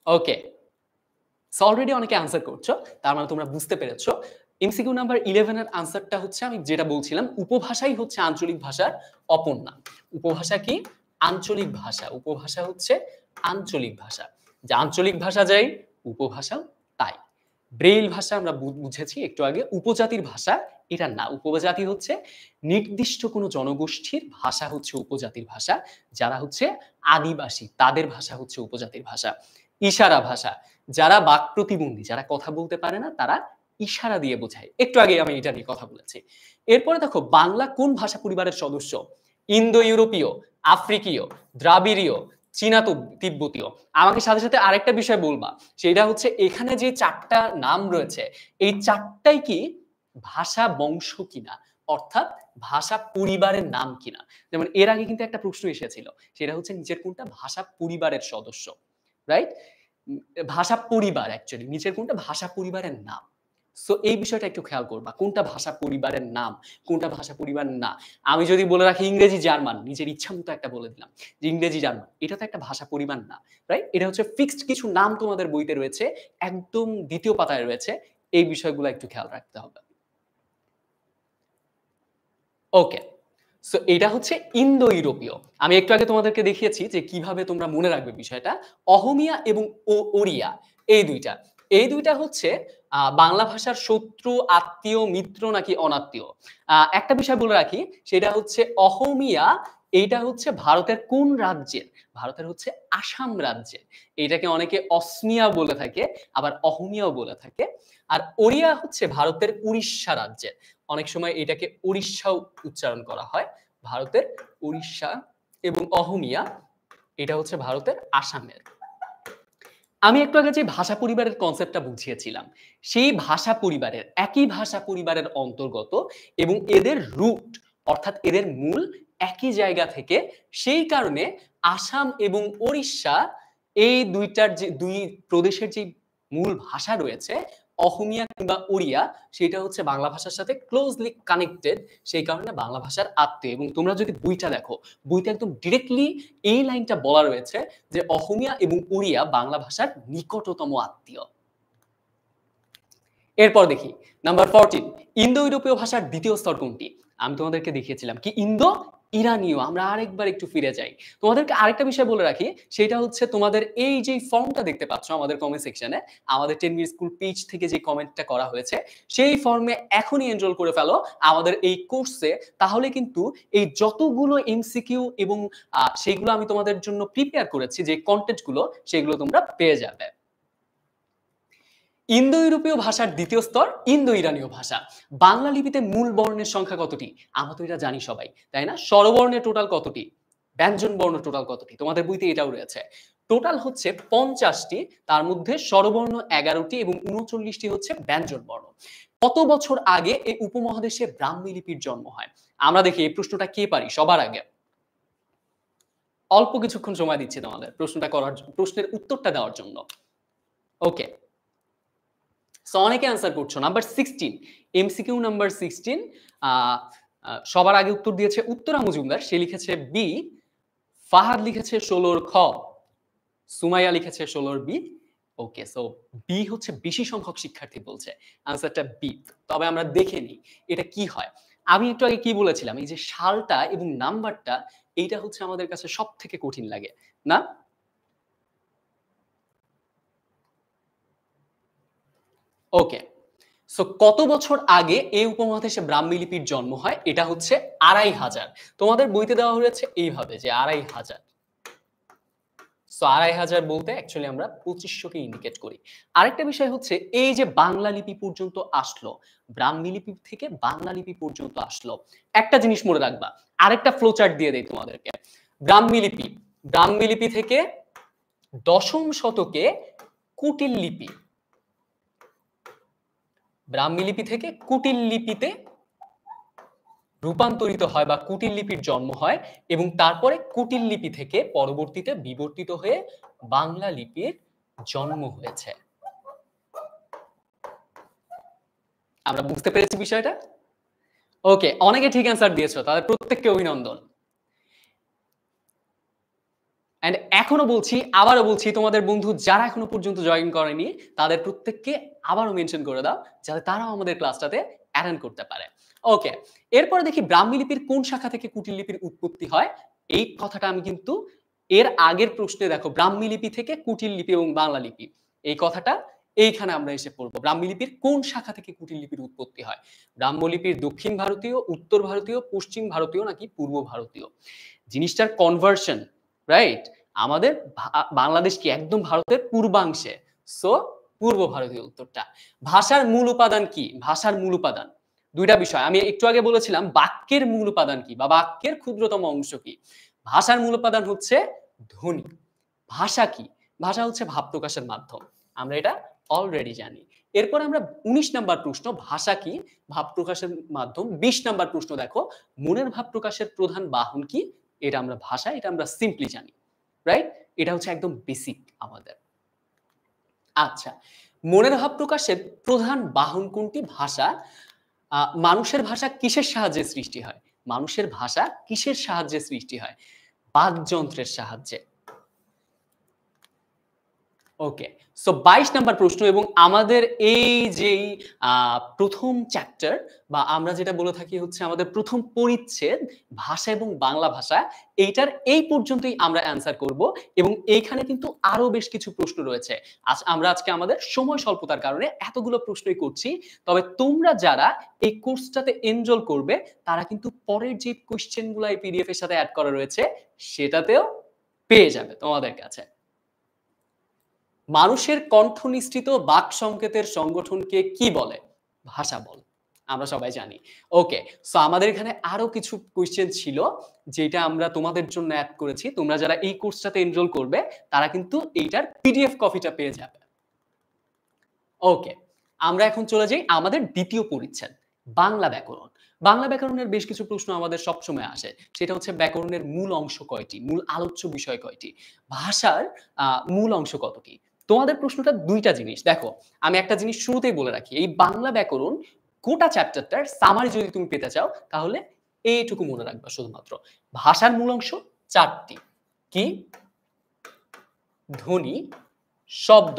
A: ওকে। সো অলরেডি অনেকে আনসার করছো। তার মানে তোমরা বুঝতে পেরেছো। এমসিকিউ নাম্বার 11 এর আনসারটা হচ্ছে আমি যেটা বলছিলাম, উপভাষাই হচ্ছে আঞ্চলিক ভাষার অপর নাম। উপভাষা কি? আঞ্চলিক ভাষা। উপভাষা হচ্ছে আঞ্চলিক ভাষা। যে আঞ্চলিক ভাষা যাই, উপভাষাও তাই। ব্রেইল ভাষা আমরা বুঝেছি একটু আগে। উপজাতির ভাষা এটা না। উপজাতি হচ্ছে নির্দিষ্ট কোনো জনগোষ্ঠীর ভাষা হচ্ছে উপজাতির ভাষা। যারা হচ্ছে আদিবাসী তাদের ভাষা হচ্ছে উপজাতির ভাষা। ইশারা ভাষা যারা বাক প্রতিবন্ধী, যারা কথা বলতে পারে না তারা ইশারা দিয়ে বোঝায়। একটু আগে আমি এটা নিয়ে কথা বলেছি। এরপরে দেখো বাংলা কোন ভাষা পরিবারের সদস্য? ইন্দো ইউরোপীয়, আফ্রিকীয়, দ্রাবিড়ীয়, চীনা তিব্বতীয়। আমাকে সাথে, সাথে আরেকটা বিষয় বলবা। সেটা হচ্ছে এখানে যে ৪ টা নাম রয়েছে, এই ৪ টাই কি ভাষা বংশ কিনা? অর্থাৎ ভাষা পরিবারের নাম কিনা? যেমন এর আগে কিন্তু একটা প্রশ্ন এসেছিল। সেটা হচ্ছে নিচের কোনটা ভাষা পরিবারের সদস্য? রাইট? উম ভাষা পরিবার অ্যাকচুয়ালি। নিচের কোনটা ভাষা পরিবারের নাম। সো এই বিষয়টা একটু খেয়াল করবা। কোনটা ভাষা পরিবারের নাম, কোনটা ভাষা পরিবার না। আমি যদি বলে রাখি ইংরেজি, জার্মান, নিজের ইচ্ছামত একটা বলে দিলাম যে ইংরেজি, জার্মান। এটা তো একটা ভাষা পরিবার না। রাইট? এটা হচ্ছে ফিক্সড কিছু নাম তোমাদের বইতে রয়েছে। একদম ২য় পাতায় রয়েছে। এই বিষয়গুলো একটু খেয়াল রাখতে হবে। ওকে। সো এটা হচ্ছে ইন্দো ইউরোপীয়। আমি একটু আগে তোমাদেরকে দেখিয়েছি যে কিভাবে তোমরা মনে রাখবে বিষয়টা। অহমিয়া এবং ওড়িয়া এই ২ টা। এই ২ টা হচ্ছে বাংলা ভাষার শত্রু, আত্মীয়, মিত্র নাকি অনাত্মীয়? একটা বিষয় বলে রাখি সেটা হচ্ছে অহমিয়া এইটা হচ্ছে ভারতের কোন রাজ্যের? ভারতের হচ্ছে আসাম রাজ্যের। এটাকে অনেকে অসমিয়া বলে থাকে, আবার অহমিয়াও বলে থাকে। আর ওড়িয়া হচ্ছে ভারতের উড়িষ্যা রাজ্যের। অনেক সময় এটাকে উড়িষ্যাও উচ্চারণ করা হয়। ভারতের উড়িষ্যা এবং অহমিয়া এটা হচ্ছে ভারতের আসামের। আমি একটু আগে যে ভাষা পরিবারের কনসেপ্টটা বুঝিয়েছিলাম, সেই ভাষা পরিবারের একই ভাষা পরিবারের অন্তর্গত এবং এদের রুট অর্থাৎ এদের মূল একই জায়গা থেকে, সেই কারণে আসাম এবং ওড়িষ্যা এই ২ টার যে ২ প্রদেশের যে মূল ভাষা রয়েছে, অহমিয়া কিংবা ওড়িয়া সেটা হচ্ছে বাংলা ভাষার সাথে ক্লোজলি কানেক্টেড, সেই কারণে বাংলা ভাষার আত্মীয়। এবং তোমরা যদি বইটা দেখো, বইতে একদম ডিরেক্টলি এই লাইনটা বলা রয়েছে যে অহমিয়া এবং ওড়িয়া বাংলা ভাষার নিকটতম আত্মীয়। এরপর দেখি নাম্বার 14, ইন্দো ইউরোপীয় ভাষার দ্বিতীয় স্তর কোনটি? আমি তোমাদেরকে দেখিয়েছিলাম কি ইন্দো ইরানীয়। আমরা আরেকবার একটু ফিরে যাই। তোমাদেরকে আরেকটা বিষয় বলে রাখি, সেটা হচ্ছে তোমাদের এই যে ফর্মটা দেখতে পাচ্ছ আমাদের কমেন্ট সেকশনে, আমাদের 10 মিনিট স্কুল পেজ থেকে যে কমেন্টটা করা হয়েছে, সেই ফর্মে এখনই এনরোল করে ফেলো আমাদের এই কোর্সে। তাহলে কিন্তু এই যতগুলো এমসিকিউ এবং সেগুলো আমি তোমাদের জন্য প্রিপেয়ার করেছি, যে কনটেন্ট গুলো, সেগুলো তোমরা পেয়ে যাবে। ইন্দো ইউরোপীয় ভাষার দ্বিতীয় স্তর ইন্দো ইরানীয় ভাষা। বাংলা লিপিতে মূল বর্ণের সংখ্যা কতটি? আমরা তো এটা জানি সবাই, তাই না? স্বরবর্ণের টোটাল কতটি? ব্যঞ্জন বর্ণ টোটাল কতটি? তোমাদের বইতে এটাও রয়েছে। টোটাল হচ্ছে 50টি, তার মধ্যে স্বরবর্ণ 11টি এবং 39টি হচ্ছে ব্যঞ্জন বর্ণ। কত বছর আগে এই উপমহাদেশে ব্রাহ্মী লিপির জন্ম হয়? আমরা দেখি এই প্রশ্নটা কে পারি সবার আগে। অল্প কিছুক্ষণ সময় দিচ্ছি তোমাদের প্রশ্নের উত্তরটা দেওয়ার জন্য। ওকে, সো অনেকে অ্যান্সার করছো। নাম্বার 16, এমসিকিউ নাম্বার 16, সবার আগে উত্তর দিয়েছে উত্তরা মজুমদার, সে লিখেছে বি। ফাহাদ লিখেছে 16 খ। সুমাইয়া লিখেছে 16 বি। ওকে, সো বি হচ্ছে বেশি সংখ্যক শিক্ষার্থী বলছে, আনসারটা বি। তবে আমরা দেখে নিই এটা কি হয়। আমি একটু আগে কি বলেছিলাম, এই যে সালটা এবং নাম্বারটা, এইটা হচ্ছে আমাদের কাছে সব থেকে কঠিন লাগে না? ওকে, সো কত বছর আগে এই উপমহাদেশে ব্রাহ্মী লিপির জন্ম হয়? এটা হচ্ছে 2500। তোমাদের বইতে দেওয়া হয়েছে এইভাবে যে 2500। সো 2500 বলতে অ্যাকচুয়ালি আমরা 2500 কে ইন্ডিকেট করি। আরেকটা বিষয় হচ্ছে এই যে বাংলা লিপি পর্যন্ত আসলো, ব্রাহ্মী লিপি থেকে বাংলা লিপি পর্যন্ত আসলো, একটা জিনিস মনে রাখবা। আরেকটা ফ্লো চার্ট দিয়ে দেই তোমাদেরকে। ব্রাহ্মী লিপি থেকে দশম শতকে কুটিল লিপি, ব্রাহ্মী লিপি থেকে কুটিল লিপিতে রূপান্তরিত হয় বা কুটিল লিপির জন্ম হয়, এবং তারপরে কুটিল লিপি থেকে পরবর্তীতে বিবর্তিত হয়ে বাংলা লিপির জন্ম হয়েছে। আমরা বুঝতে পেরেছি বিষয়টা? ওকে, অনেকে ঠিক অ্যান্সার দিয়েছো, তাদের প্রত্যেককে অভিনন্দন। এন্ড এখনো বলছি, আবারও বলছি, তোমাদের বন্ধু যারা এখনো পর্যন্ত জয়েন করেনি তাদের প্রত্যেককে আবারও মেনশন করে দাও, যাতে তারাও আমাদের ক্লাসটাতে অ্যাটেন্ড করতে পারে। ওকে, এরপরে দেখি ব্রাহ্মী লিপির কোন শাখা থেকে কুটিল লিপির উৎপত্তি হয়। এই কথাটা আমি কিন্তু এর আগের প্রশ্নে দেখো, ব্রাহ্মী লিপি থেকে কুটিল লিপি এবং বাংলা লিপি, এই কথাটা এইখানে আমরা এসে পড়বো। ব্রাহ্মী লিপির কোন শাখা থেকে কুটিল লিপির উৎপত্তি হয়? ব্রাহ্ম লিপির দক্ষিণ ভারতীয়, উত্তর ভারতীয়, পশ্চিম ভারতীয় নাকি পূর্ব ভারতীয়? জিনিসটার কনভার্সন, রাইট? আমাদের বাংলাদেশ কি একদম ভারতের পূর্বাংশে, সো পূর্ব ভারতীয় উত্তরটা। ভাষার মূল উপাদান কি? ভাষার মূল উপাদান দুইটা বিষয় আমি একটু আগে বলেছিলাম, বাক্যের মূল উপাদান কি বা বাক্যের ক্ষুদ্রতম অংশ কি? ভাষার মূল উপাদান হচ্ছে ধ্বনি। ভাষা কি? ভাষা হচ্ছে ভাব প্রকাশের মাধ্যম, আমরা এটা অলরেডি জানি। এরপর আমরা 19 নাম্বার প্রশ্ন, ভাষা কি, ভাব প্রকাশের মাধ্যম। 20 নাম্বার প্রশ্ন দেখো, মনের ভাব প্রকাশের প্রধান বাহন কি? এটা আমরা ভাষা, এটা আমরা সিম্পলি জানি, রাইট? এটা হচ্ছে একদম বেসিক আমাদের। আচ্ছা, মনের ভাব প্রকাশের প্রধান বাহন কোনটি? ভাষা। মানুষের ভাষা কিসের সাহায্যে সৃষ্টি হয়? মানুষের ভাষা কিসের সাহায্যে সৃষ্টি হয়? বাকযন্ত্রের সাহায্যে। ওকে, সো 22 নাম্বার প্রশ্ন, এবং আমাদের এই যেই প্রথম চ্যাপ্টার বা আমরা যেটা বলে থাকি হচ্ছে আমাদের প্রথম পরিচ্ছেদ, ভাষা এবং বাংলা ভাষা, এইটার এই পর্যন্তই আমরা অ্যান্সার করব। এবং এইখানে কিন্তু আরো বেশ কিছু প্রশ্ন রয়েছে। আমরা আজকে আমাদের সময় স্বল্পতার কারণে এতগুলো প্রশ্নই করছি। তবে তোমরা যারা এই কোর্সটাতে এনরোল করবে, তারা কিন্তু পরের যে কোয়েশ্চেন গুলো এই পিডিএফ এর সাথে অ্যাড করা রয়েছে, সেটাতেও পেয়ে যাবে তোমাদের কাছে। মানুষের কণ্ঠ নিঃসৃত বাক সংকেতের সংগঠনকে কি বলে? ভাষা বলে, আমরা সবাই জানি। ওকে, সো আমাদের এখানে আরো কিছু কোয়েশ্চেন ছিল, যেটা আমরা তোমাদের জন্য অ্যাড করেছি। তোমরা যারা এই কোর্সটাতে এনরোল করবে, তারা কিন্তু এইটার পিডিএফ কপিটা পেয়ে যাবে। ওকে, আমরা এখন চলে যাই আমাদের দ্বিতীয় পরিচ্ছেদ, বাংলা ব্যাকরণ। বাংলা ব্যাকরণের বেশ কিছু প্রশ্ন আমাদের সবসময় আসে, সেটা হচ্ছে ব্যাকরণের মূল অংশ কয়টি, মূল আলোচ্য বিষয় কয়টি, ভাষার মূল অংশ কতটি। তোমাদের প্রশ্নটা দুইটা জিনিস দেখো, আমি একটা জিনিস শুরুতেই বলে রাখি, এই বাংলা ব্যাকরণ গোটা চ্যাপ্টারটার সামারি যদি তুমি পেতে চাও তাহলে এইটুকু মনে রাখবা শুধুমাত্র। ভাষার মূল অংশ চারটি, কি? ধ্বনি, শব্দ,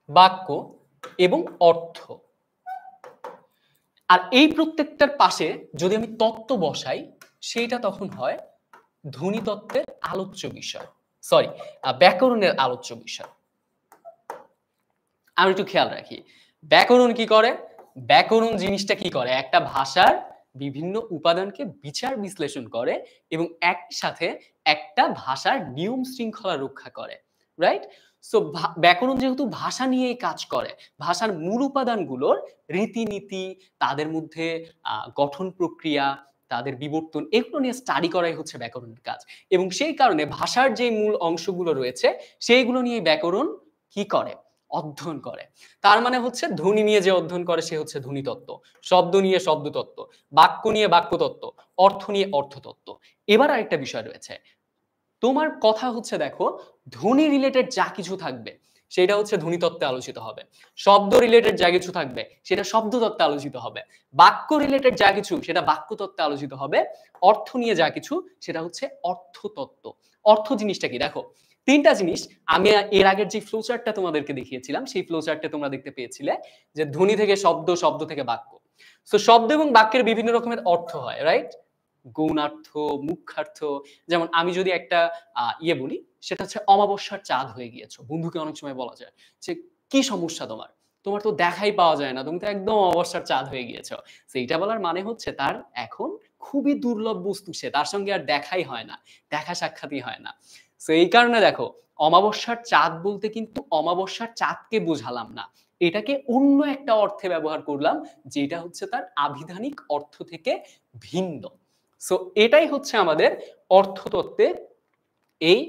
A: বাক্য এবং অর্থ। আর এই প্রত্যেকটার পাশে যদি আমি তত্ত্ব বসাই সেইটা তখন হয় ধ্বনি তত্ত্বের আলোচ্য বিষয়, সরি ব্যাকরণের আলোচ্য বিষয়। আমি একটু খেয়াল রাখি ব্যাকরণ কি করে। ব্যাকরণ জিনিসটা কি করে, একটা ভাষার বিভিন্ন উপাদানকে বিচার বিশ্লেষণ করে এবং একই সাথে একটা ভাষার নিয়ম শৃঙ্খলা রক্ষা করে, রাইট? সো ব্যাকরণ যেহেতু ভাষা নিয়েই কাজ করে, ভাষার মূল উপাদানগুলোর রীতিনীতি, তাদের মধ্যে গঠন প্রক্রিয়া, তাদের বিবর্তন, এগুলো নিয়ে স্টাডি করাই হচ্ছে ব্যাকরণের কাজ। এবং সেই কারণে ভাষার যে মূল অংশগুলো রয়েছে সেইগুলো নিয়ে ব্যাকরণ কি করে, অধ্যয়ন করে। তার মানে হচ্ছে ধ্বনি নিয়ে যে অধ্যয়ন করে সে হচ্ছে ধ্বনিতত্ত্ব, শব্দ নিয়ে শব্দতত্ত্ব, বাক্য নিয়ে বাক্যতত্ত্ব, অর্থ নিয়ে অর্থতত্ত্ব। এবার আরেকটা বিষয় রয়েছে, তোমার কথা হচ্ছে দেখো ধ্বনি রিলেটেড যা কিছু থাকবে সেটা হচ্ছে ধ্বনিতত্ত্বে আলোচিত হবে, শব্দ রিলেটেড যা কিছু থাকবে সেটা শব্দতত্ত্বে আলোচিত হবে, বাক্য রিলেটেড যা কিছু সেটা বাক্যতত্ত্বে আলোচিত হবে, অর্থ নিয়ে যা কিছু সেটা হচ্ছে অর্থতত্ত্ব। অর্থ জিনিসটা কি দেখো, তিনটা জিনিস আমি এর আগের যে ফ্লোচার্টটা তোমাদেরকে দেখিয়েছিলাম সেই ফ্লোচার্টে তোমরা দেখতে পেয়েছিলে যে ধ্বনি থেকে শব্দ, শব্দ থেকে বাক্য। সো শব্দ এবং বাক্যের বিভিন্ন রকমের অর্থ হয়, রাইট? গৌণার্থ, মুখ্যার্থ। যেমন আমি যদি একটা বলি সেটা হচ্ছে অমাবস্যার চাঁদ হয়ে গিয়েছো, বন্ধুকে অনেক সময় বলা যায় যে কি সমস্যা তোমার, তোমার তো দেখাই পাওয়া যায় না, তুমি তো একদম অমাবস্যার চাঁদ হয়ে গিয়েছো। সেইটা বলার মানে হচ্ছে তার এখন খুবই দুর্লভ বস্তু, সে তার সঙ্গে আর দেখাই হয় না, দেখা সাক্ষাৎই হয় না। সো এই কারণে দেখো অমাবস্যার চাঁদ বলতে কিন্তু অমাবস্যার চাঁদকে বোঝালাম না, এটাকে অন্য একটা অর্থে ব্যবহার করলাম যেটা হচ্ছে তার আভিধানিক অর্থ থেকে ভিন্ন। সো এটাই হচ্ছে আমাদের অর্থতত্ত্বের এই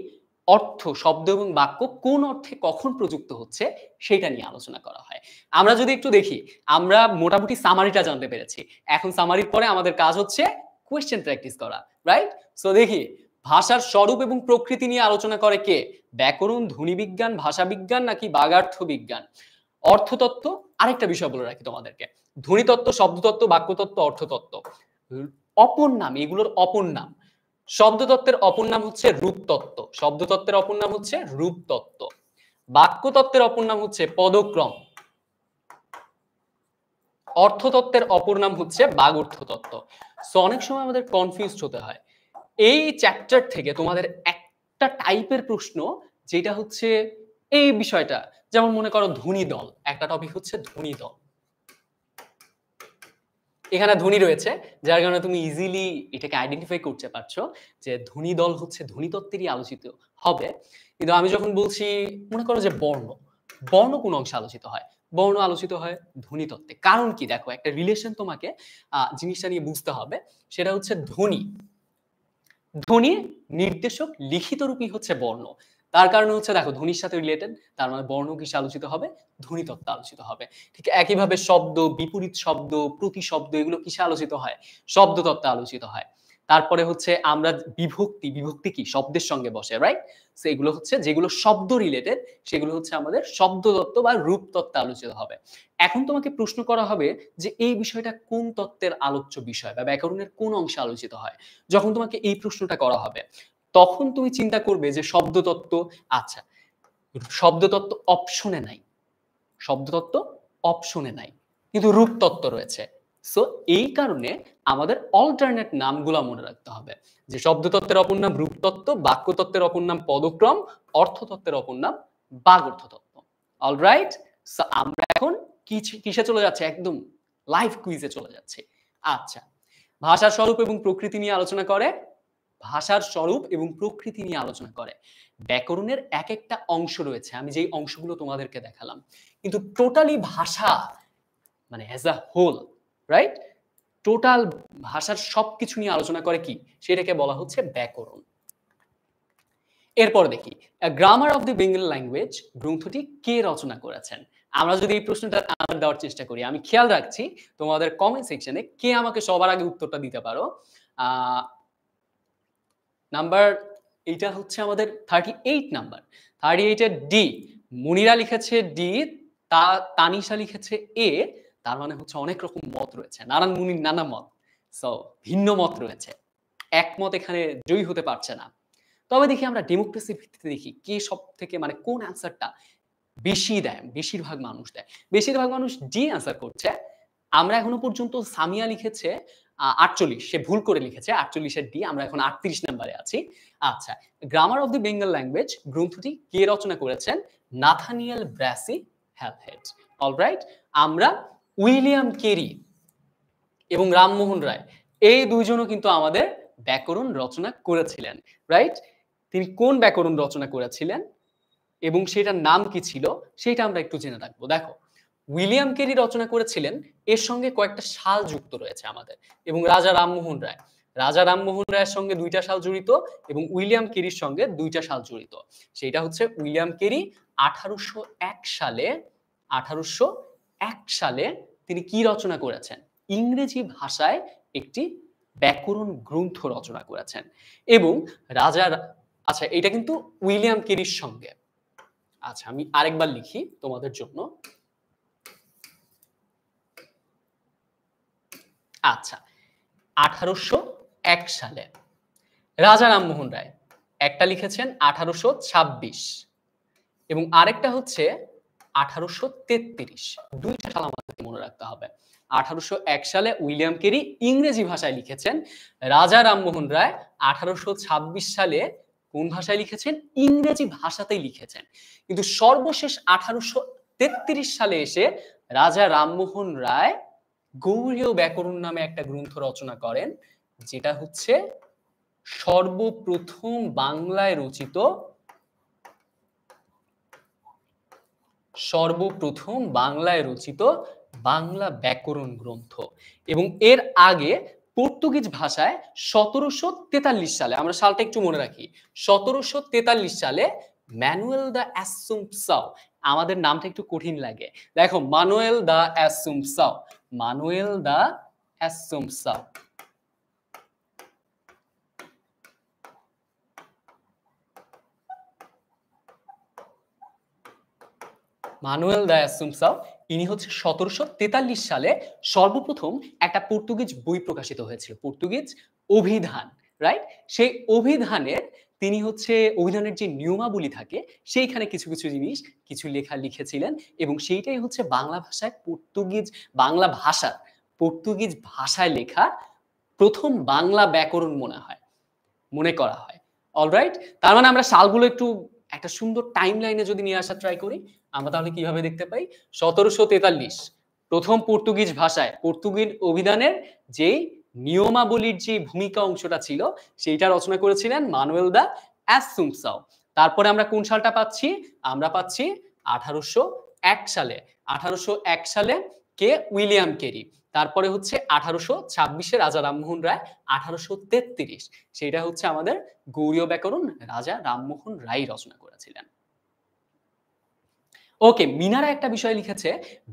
A: অর্থ, শব্দ এবং বাক্য কোন অর্থে কখন প্রযুক্ত হচ্ছে সেটা নিয়ে আলোচনা করা হয়। আমরা যদি একটু দেখি, আমরা মোটামুটি সামারিটা জানতে পেরেছি, এখন সামারির পরে আমাদের কাজ হচ্ছে কোয়েশ্চেন প্র্যাকটিস করা, রাইট? সো দেখি ভাষার স্বরূপ এবং প্রকৃতি নিয়ে আলোচনা করে কে? ব্যাকরণ, ধ্বনিবিজ্ঞান, ভাষাবিজ্ঞান নাকি বাগার্থ বিজ্ঞান? অর্থতত্ত্ব, আরেকটা বিষয় বলে রাখি তোমাদেরকে, ধ্বনিতত্ত্ব, শব্দতত্ত্ব, বাক্যতত্ত্ব, অর্থতত্ত্ব, অপর নাম, এগুলোর অপর নাম। শব্দতত্ত্বের অপর নাম হচ্ছে রূপতত্ত্ব, শব্দতত্ত্বের অপর নাম হচ্ছে রূপতত্ত্ব, বাক্যতত্ত্বের অপর নাম হচ্ছে পদক্রম, অর্থতত্ত্বের অপর নাম হচ্ছে বাগর্থতত্ত্ব। সো অনেক সময় আমাদের কনফিউজড হতে হয়। এই চ্যাপ্টার থেকে তোমাদের একটা টাইপের প্রশ্ন যেটা হচ্ছে এই বিষয়টা, যেমন মনে করো ধ্বনি দল, একটা টপিক হচ্ছে ধ্বনি দল, এখানে ধ্বনি রয়েছে যার কারণে তুমি ইজিলি এটাকে আইডেন্টিফাই করতে পারছো যে ধ্বনি দল হচ্ছে ধ্বনিতত্ত্বেরই আলোচিত হবে। কিন্তু আমি যখন বলছি মনে করো যে বর্ণ, বর্ণ কোন অংশে আলোচিত হয়? বর্ণ আলোচিত হয় ধ্বনিতত্ত্বে। কারণ কি দেখো, একটা রিলেশন তোমাকে জিনিসটা নিয়ে বুঝতে হবে, সেটা হচ্ছে ধ্বনি, ধ্বনির নির্দেশক লিখিত রূপই হচ্ছে বর্ণ। তার কারণে হচ্ছে দেখো ধ্বনির সাথে রিলেটেড, তার মানে বর্ণ কিসে আলোচিত হবে? ধ্বনিতত্ত্ব আলোচিত হবে। ঠিক একইভাবে শব্দ, বিপরীত শব্দ, প্রতিশব্দ, এগুলো কিসে আলোচিত হয়? শব্দতত্ত্বে আলোচিত হয়। তারপরে হচ্ছে আমরা বিভক্তি, বিভক্তি কি শব্দের সঙ্গে বসে, রাইট? সো এগুলো হচ্ছে যেগুলো শব্দ রিলেটেড সেগুলো হচ্ছে আমাদের শব্দতত্ত্ব বা রূপতত্ত্বে আলোচিত হবে। এখন তোমাকে প্রশ্ন করা হবে যে এই বিষয়টা কোন তত্ত্বের আলোচ্য বিষয় বা ব্যাকরণের কোন অংশে আলোচিত হয়? যখন তোমাকে এই প্রশ্নটা করা হবে তখন তুমি চিন্তা করবে যে শব্দতত্ত্ব, আচ্ছা শব্দতত্ত্ব অপশনে নাই, শব্দতত্ত্ব অপশনে নাই, কিন্তু রূপতত্ত্ব রয়েছে। সো এই কারণে আমাদের অল্টারনেট নামগুলা মনে রাখতে হবে যে শব্দতত্ত্বের অপর নাম রূপতত্ত্ব, বাক্যতত্ত্বের অপর নাম পদক্রম, অর্থতত্ত্বের অপর নাম বাগর্থতত্ত্ব। অলরাইট? সো আমরা এখন কিসে চলে যাচ্ছে, একদম লাইভ কুইজে চলে যাচ্ছে। আচ্ছা, ভাষার স্বরূপ এবং প্রকৃতি নিয়ে আলোচনা করে, ভাষার স্বরূপ এবং প্রকৃতি নিয়ে আলোচনা করে। ব্যাকরণের এক একটা অংশ রয়েছে, আমি যেই অংশগুলো তোমাদেরকে দেখালাম, কিন্তু টোটালি ভাষা মানে as a whole, right? Total ভাষার সবকিছু নিয়ে আলোচনা করে কি, সেটাকে বলা হচ্ছে ব্যাকরণ। এরপর দেখি grammar of the Bengal language গ্রন্থটি কে রচনা করেছেন? আমরা যদি এই প্রশ্নটার আনসার দেওয়ার চেষ্টা করি, আমি খেয়াল রাখছি তোমাদের কমেন্ট সেকশনে কে আমাকে সবার আগে উত্তরটা দিতে পারো। নাম্বার, এটা হচ্ছে আমাদের 38 নাম্বার, 38 এর ডি, মুনিরা লিখেছে ডি, তানিশা লিখেছে এ। তার মানে হচ্ছে অনেক রকম মত রয়েছে, নানান মুনির নানা মত। সো ভিন্ন মত রয়েছে, একমত এখানে জয়ী হতে পারছে না। তবে দেখি আমরা ডেমোক্রেসির ভিত্তিতে দেখি কে সব থেকে মানে কোন অ্যান্সারটা বেশি দেয়, বেশিরভাগ মানুষ দেয়। বেশিরভাগ মানুষ ডি অ্যান্সার করছে। আমরা এখনো পর্যন্ত সামিয়া লিখেছে ৪৮, সে ভুল করে লিখেছে ৪৮ এর ডি, আমরা এখন ৩৮ নম্বরে আছি। আচ্ছা, grammar of the Bengal language গ্রন্থটি কে রচনা করেছেন? Nathaniel Brassey Halhed. অলরাইট, আমরা উইলিয়াম কেরি এবং রামমোহন রায় এই দুইজনও কিন্তু আমাদের ব্যাকরণ রচনা করেছিলেন, রাইট? তিনি কোন ব্যাকরণ রচনা করেছিলেন এবং সেটার নাম কি ছিল সেটা আমরা একটু জেনে রাখবো। দেখো, উইলিয়াম কেরি রচনা করেছিলেন, এর সঙ্গে কয়েকটা সাল যুক্ত রয়েছে আমাদের, এবং রাজা রামমোহন রায়, রাজা রামমোহন রায়ের সঙ্গে ২টা সাল জড়িত এবং উইলিয়াম কেরির সঙ্গে ২টা সাল জড়িত। সেটা হচ্ছে উইলিয়াম কেরি ১৮০১ সালে ১৮০১ সালে তিনি কি রচনা করেছেন? ইংরেজি ভাষায় একটি ব্যাকরণ গ্রন্থ রচনা করেছেন। এবং রাজার, আচ্ছা এটা কিন্তু উইলিয়াম কেরির সঙ্গে। আচ্ছা, আমি আরেকবার লিখি তোমাদের জন্য। আচ্ছা, ১৮০১ সালে রাজা রামমোহন রায় একটা লিখেছেন ১৮২৬ এবং আরেকটা হচ্ছে ১৮৩৩। দুইটা সাল আমাদেরকে মনে রাখতে হবে। ১৮০১ সালে উইলিয়াম কেরি ইংরেজি ভাষায় লিখেছেন, রাজা রামমোহন রায় ১৮২৬ সালে কোন ভাষায় লিখেছেন? ইংরেজি ভাষাতেই লিখেছেন। কিন্তু সর্বশেষ ১৮৩৩ সালে এসে রাজা রামমোহন রায় গৌড়ীয় ব্যাকরণ নামে একটা গ্রন্থ রচনা করেন, যেটা হচ্ছে সর্বপ্রথম বাংলায় রচিত বাংলা ব্যাকরণ গ্রন্থ। এবং এর আগে পর্তুগিজ ভাষায় ১৭৪৩ সালে, আমরা সালটা একটু মনে রাখি, ১৭৪৩ সালে ম্যানুয়েল দা অ্যাসুম্পসাও, আমাদের নামটা একটু কঠিন লাগে, দেখো মানুয়েল দা অ্যাসুম্পসাও, মানুয়েল দা অ্যাসুম্পসাও মানুয়েল দা অ্যাসুম্পসাও ইনি হচ্ছে ১৭৪৩ সালে সর্বপ্রথম একটা পর্তুগিজ বই প্রকাশিত হয়েছিল, পর্তুগিজ অভিধান, রাইট? সেই অভিধানের তিনি হচ্ছে অভিধানের যে নিয়মাবলী থাকে সেইখানে কিছু কিছু জিনিস, কিছু লেখা লিখেছিলেন এবং সেইটাই হচ্ছে বাংলা ভাষায় পর্তুগিজ ভাষায় লেখা প্রথম বাংলা ব্যাকরণ মনে করা হয়। অলরাইট, তার মানে আমরা সালগুলো একটু একটা সুন্দর টাইম লাইনে যদি নিয়ে আসা ট্রাই করি, আমরা তাহলে কিভাবে দেখতে পাই? ১৭৪৩ প্রথম পর্তুগিজ ভাষায় পর্তুগিজ অভিধানের যেই নিয়মাবলীর যে ভূমিকা অংশটা ছিল সেইটা রচনা করেছিলেন মানুয়েল দা অ্যাসুম্পসাও। তারপরে আমরা কোন সালটা পাচ্ছি? আমরা পাচ্ছি ১৮০১ সালে। ১৮০১ সালে কে? William Carey. তারপরে হচ্ছে ১৮২৬ রাজা রামমোহন রায়, ১৮৩৩ সেটা হচ্ছে আমাদের গৌড়ীয় ব্যাকরণ রাজা রামমোহন রায় রচনা করেছিলেন। ওকে, মিনারা একটা বিষয় লিখেছে,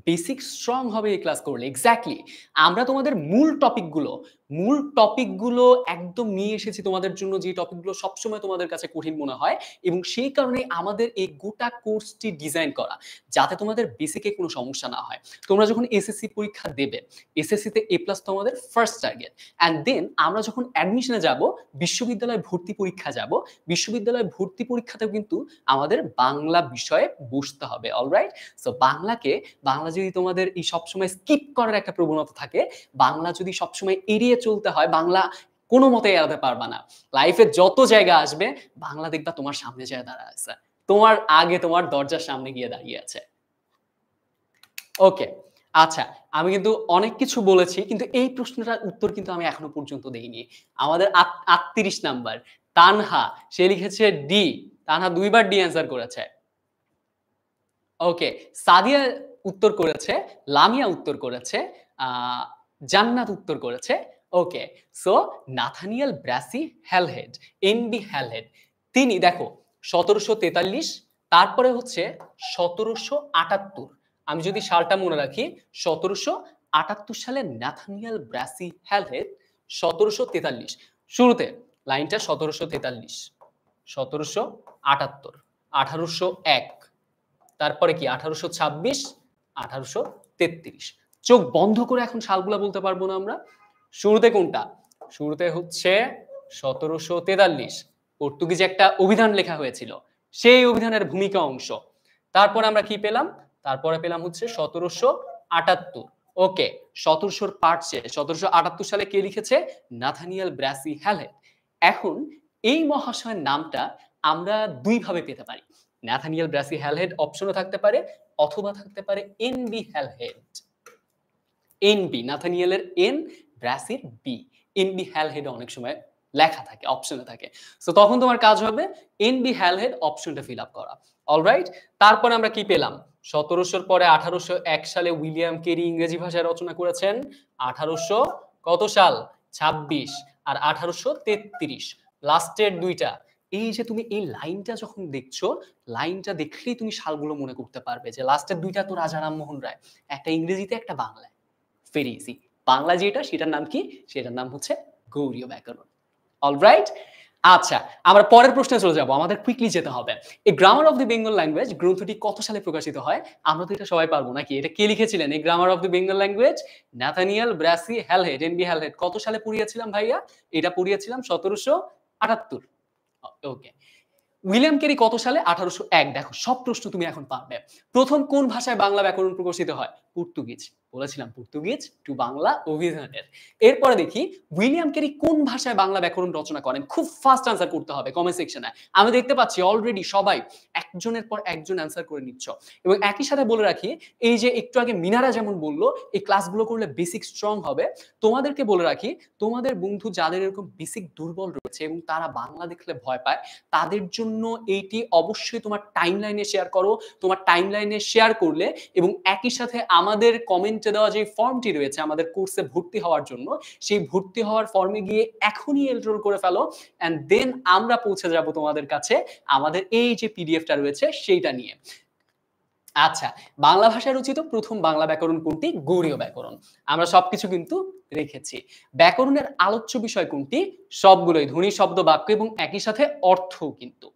A: বেসিক স্ট্রং হবে এই ক্লাস করলে। এক্স্যাক্টলি, আমরা তোমাদের মূল টপিকগুলো একদম নিয়ে এসেছি তোমাদের জন্য, যে টপিকগুলো সবসময় তোমাদের কাছে কঠিন মনে হয়, এবং সেই কারণে আমাদের এই গোটা কোর্সটি ডিজাইন করা, যাতে তোমাদের বেসিকে কোনো সমস্যা না হয়। তোমরা যখন এসএসসি পরীক্ষা দেবে, এসএসসিতে এ প্লাস তোমাদের ফার্স্ট টার্গেট, অ্যান্ড দেন আমরা যখন অ্যাডমিশনে যাব, বিশ্ববিদ্যালয়ে ভর্তি পরীক্ষা যাব, বিশ্ববিদ্যালয়ে ভর্তি পরীক্ষাতেও কিন্তু আমাদের বাংলা বিষয়ে বসতে হবে। অলরাইট, সো বাংলা যদি তোমাদের এই সবসময় স্কিপ করার একটা প্রবণতা থাকে, বাংলা যদি সবসময় এড়িয়ে চলতে হয়, বাংলা কোনো মতে এড়াতে পারবা না। লাইফে যত জায়গা আসবে, বাংলা দেখবা তোমার সামনে যায় দাঁড়ায় আছে, তোমার আগে তোমার দরজার সামনে গিয়ে দাঁড়িয়ে আছে। ওকে, আচ্ছা, আমি কিন্তু অনেক কিছু বলেছি, কিন্তু এই প্রশ্নটার উত্তর কিন্তু আমি এখনো পর্যন্ত দেইনি। আমাদের ৩৮ নাম্বার তানহা, সে লিখেছে ডি। তানহা ২ বার ডি অ্যান্সার করেছে। ওকে, সাদিয়া উত্তর করেছে, লামিয়া উত্তর করেছে, জান্নাত উত্তর করেছে। Okay, so Nathaniel Brassey Halhed, NB Halhed, তিনি দেখো ১৭৪৩, তারপরে হচ্ছে ১৭৭৮। আমি যদি সালটা মনে রাখি, ১৭৭৮ সালে নাথানিয়েল ব্রাসি হ্যালহেড, ১৭৪৩ শুরুতে লাইনটা ১৭৪৩, ১৭৭৮। 1801, তারপরে কি 1826, 1833। চোখ বন্ধ করে এখন সালগুলা বলতে পারবো না আমরা? শুরুতে কোনটা? শুরুতে হচ্ছে 1743, পর্তুগিজে একটা অভিধান লেখা হয়েছিল, সেই অভিধানের ভূমিকা অংশ। তারপর আমরা কি পেলাম? তারপরে পেলাম হচ্ছে 1778। ওকে, 1700 পার্ট শেষ। 1778 সালে কে লিখেছে? Nathaniel Brassey Halhed. এখন এই মহাশয়ের নামটা আমরা দুই ভাবে পেতে পারি। নাথানিয়েল ব্রাসি হ্যালহেড অপশনও থাকতে পারে, অথবা থাকতে পারে এনবি হ্যালহেড। এনবি, নাথানিয়েলের এন, ব্রাসির বি। এনবি হ্যালহেড অনেক সময় লেখা থাকে, অপশনে থাকে। সো তখন তোমার কাজ হবে এনবি হ্যালহেড অপশনটা ফিল আপ করা। অলরাইট, তারপর আমরা কি পেলাম? 1700 পরে 1801 সালে উইলিয়াম কেরি ইংরেজি ভাষায় রচনা করেছেন। 1800 কত সাল? 26 আর 1833, লাস্টের দুইটা। এই যে তুমি এই লাইনটা যখন দেখছো, লাইনটা দেখলেই তুমি সালগুলো মনে করতে পারবে যে লাস্টের দুইটা তো রাজা রামমোহন রায়, একটা ইংরেজিতে একটা বাংলায়। Very easy. বাংলা যেটা সেটার নাম কি? সেটার নাম হচ্ছে গৌড়ীয় ব্যাকরণ। অলরাইট, আচ্ছা আমরা পরের প্রশ্নে চলে যাব, আমাদের কুইকলি যেতে হবে। এই grammar of the Bengal language গ্রন্থটি কত সালে প্রকাশিত হয়? আমরা তো এটা সবাই পারবো নাকি? এটা কে লিখেছিলেন? এই grammar of the Bengal language Nathaniel Brassey Halhed, NB Halhed. কত সালে পড়িয়েছিলাম ভাইয়া? এটা পড়িয়েছিলাম 1778। ওকে। উইলিয়াম কেরি কত সালে? 1801। দেখো সব প্রশ্ন তুমি এখন পারবে। প্রথম কোন ভাষায় বাংলা ব্যাকরণ প্রকাশিত হয়? পর্তুগিজ। বলেছিলাম পর্তুগিজ টু বাংলা অভিধানের। এরপরে দেখি উইলিয়াম কেরি কোন ভাষায় বাংলা ব্যাকরণ রচনা করেন? খুব ফাস্ট আনসার করতে হবে কমেন্ট সেকশনে। আমি দেখতে পাচ্ছি অলরেডি সবাই একজনের পর একজন অ্যানসার করে নিচ্ছ। এবং একই সাথে বলে রাখি, এই যে একটু আগে মিনারা যেমন বললো এই ক্লাসগুলো করলে বেসিক স্ট্রং হবে, তোমাদেরকে বলে রাখি তোমাদের বন্ধু যাদের এরকম বেসিক দুর্বল রয়েছে এবং তারা বাংলা দেখলে ভয় পায়, তাদের জন্য এইটি অবশ্যই তোমার টাইমলাইনে শেয়ার করো। তোমার টাইমলাইনে শেয়ার করলে এবং একই সাথে আমাদের কমেন্টে দেওয়া যে ফর্মটি রয়েছে আমাদের কোর্সে ভর্তি হওয়ার জন্য, সেই ভর্তি হওয়ার ফর্মে গিয়ে এখনই এনরোল করে ফেলো, এন্ড দেন আমরা পৌঁছে যাব তোমাদের কাছে আমাদের এই যে পিডিএফটা রয়েছে সেইটা নিয়ে। আচ্ছা, বাংলা ভাষায় রচিত প্রথম বাংলা ব্যাকরণ কোনটি? গৌড়ীয় ব্যাকরণ। আমরা সবকিছু কিন্তু রেখেছি। ব্যাকরণের আলোচ্য বিষয় কোনটি? সবগুলোই, ধ্বনি, শব্দ, বাক্য এবং একই সাথে অর্থও কিন্তু।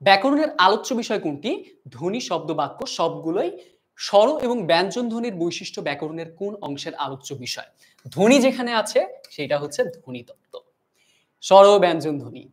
A: ব্যাকরণের আলোচ্য বিষয় কোনটি? ধ্বনি, শব্দ, বাক্য সবগুলোই। স্বর এবং ব্যঞ্জন ধ্বনির বৈশিষ্ট্য ব্যাকরণের কোন অংশের আলোচ্য বিষয়? ধ্বনি যেখানে আছে সেটা হচ্ছে ধ্বনিতত্ত্ব। স্বর ও ব্যঞ্জন ধ্বনি।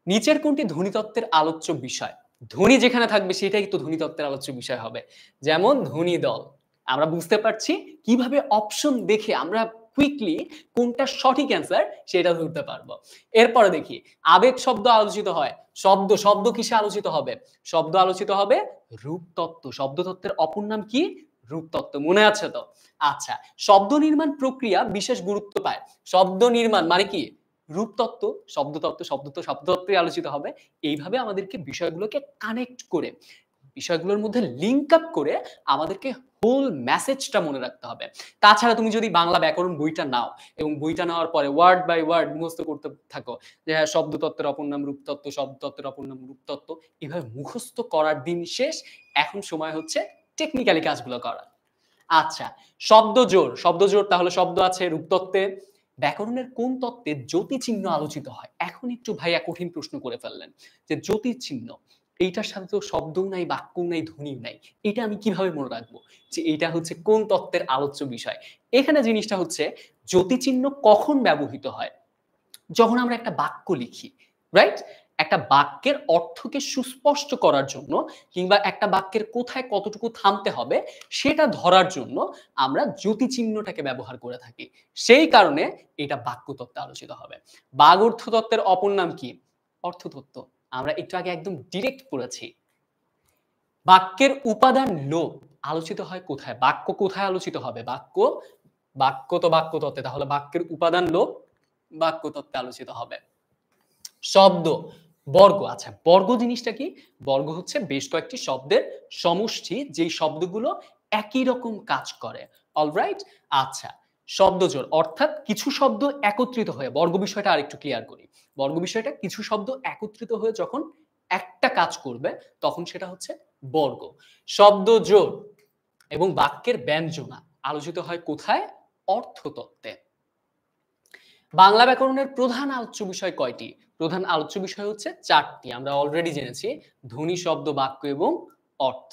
A: নিচের কোনটি ধ্বনিতত্ত্বের আলোচ্য বিষয়? ধ্বনি যেখানে থাকবে সেটাই তো ধ্বনিতত্ত্বের আলোচ্য বিষয় হবে। যেমন ধ্বনি দল। আমরা বুঝতে পারছি কিভাবে অপশন দেখে আমরা কুইকলি কোনটা সঠিক অ্যান্সার সেটা ধরতে পারবো। এরপরে দেখি আবেগ শব্দ আলোচিত হয়। শব্দ, শব্দ কিসে আলোচিত হবে? শব্দ আলোচিত হবে রূপতত্ত্ব। শব্দতত্ত্বের অপর নাম কি? রূপতত্ত্ব। মনে আছে তো? আচ্ছা, শব্দ নির্মাণ প্রক্রিয়া বিশেষ গুরুত্ব পায়। শব্দ নির্মাণ মানে কি? রূপতত্ত্ব, শব্দতত্ত্ব, শব্দতত্ত্বে আলোচিত হবে। এইভাবে আমাদেরকে বিষয়গুলোকে কানেক্ট করে, বিষয়গুলোর মধ্যে লিংক আপ করে আমাদেরকে হোল মেসেজটা মনে রাখতে হবে। তাছাড়া তুমি যদি বাংলা ব্যাকরণ বইটা নাও এবং বইটা নেওয়ার পরে ওয়ার্ড বাই ওয়ার্ড মুখস্থ করতে থাকো যে হ্যাঁ, শব্দতত্ত্বের অপর নাম রূপতত্ত্ব, শব্দতত্ত্বের অপর নাম রূপতত্ত্ব, এভাবে মুখস্থ করার দিন শেষ। এখন সময় হচ্ছে টেকনিক্যালি কাজগুলো করার। আচ্ছা, শব্দজোড়। শব্দজোড় তাহলে শব্দ আছে রূপতত্ত্বে। ব্যাকরণের কোন তত্ত্বে জ্যোতিচিহ্ন আলোচিত হয়? এখন একটু ভাইয়া কঠিন প্রশ্ন করে ফেললেন যে জ্যোতিচিহ্ন, এইটার সাথে তো শব্দও নাই, বাক্যও নাই, ধ্বনিও নাই। এটা আমি কিভাবে মনে রাখবো যে এইটা হচ্ছে কোন তত্ত্বের আলোচ্য বিষয়? এখানে জিনিসটা হচ্ছে জ্যোতিচিহ্ন কখন ব্যবহৃত হয়? যখন আমরা একটা বাক্য লিখি, রাইট? একটা বাক্যের অর্থকে সুস্পষ্ট করার জন্য কিংবা একটা বাক্যের কোথায় কতটুকু থামতে হবে সেটা ধরার জন্য আমরা জ্যোতিচিহ্নটাকে ব্যবহার করে থাকি। সেই কারণে এটা বাক্যতত্ত্বে আলোচিত হবে। বাগর্থ তত্ত্বের অপর নাম কি? অর্থতত্ত্ব। আমরা একটু আগে একদম ডিরেক্ট পড়েছি। বাক্যের উপাদান লোপ আলোচিত হয় কোথায়? বাক্য কোথায় আলোচিত হবে? বাক্য, বাক্য তো বাক্যতত্ত্বে, তাহলে বাক্যের উপাদান লোপ বাক্যতত্ত্বে আলোচিত হবে। শব্দ, বর্গ। আচ্ছা, বর্গ জিনিসটা কি? বর্গ হচ্ছে বেশ কয়েকটি শব্দের সমষ্টি যেই শব্দগুলো একই রকম কাজ করে। অলরাইট? আচ্ছা, শব্দজোড় অর্থাৎ কিছু শব্দ একত্রিত হয়ে, বর্গ বিষয়টা আরেকটু ক্লিয়ার করি। বর্গ বিষয়টা কিছু শব্দ একত্রিত হয়ে যখন একটা কাজ করবে তখন সেটা হচ্ছে বর্গ। শব্দজোড় এবং বাক্যের ব্যঞ্জনা আলোচিত হয় কোথায়? অর্থতত্ত্বে। বাংলা ব্যাকরণের প্রধান আলোচ্য বিষয় কয়টি? প্রধান আলোচ্য বিষয় হচ্ছে ৪ টি। আমরা অলরেডি জেনেছি ধ্বনি, শব্দ, বাক্য এবং অর্থ।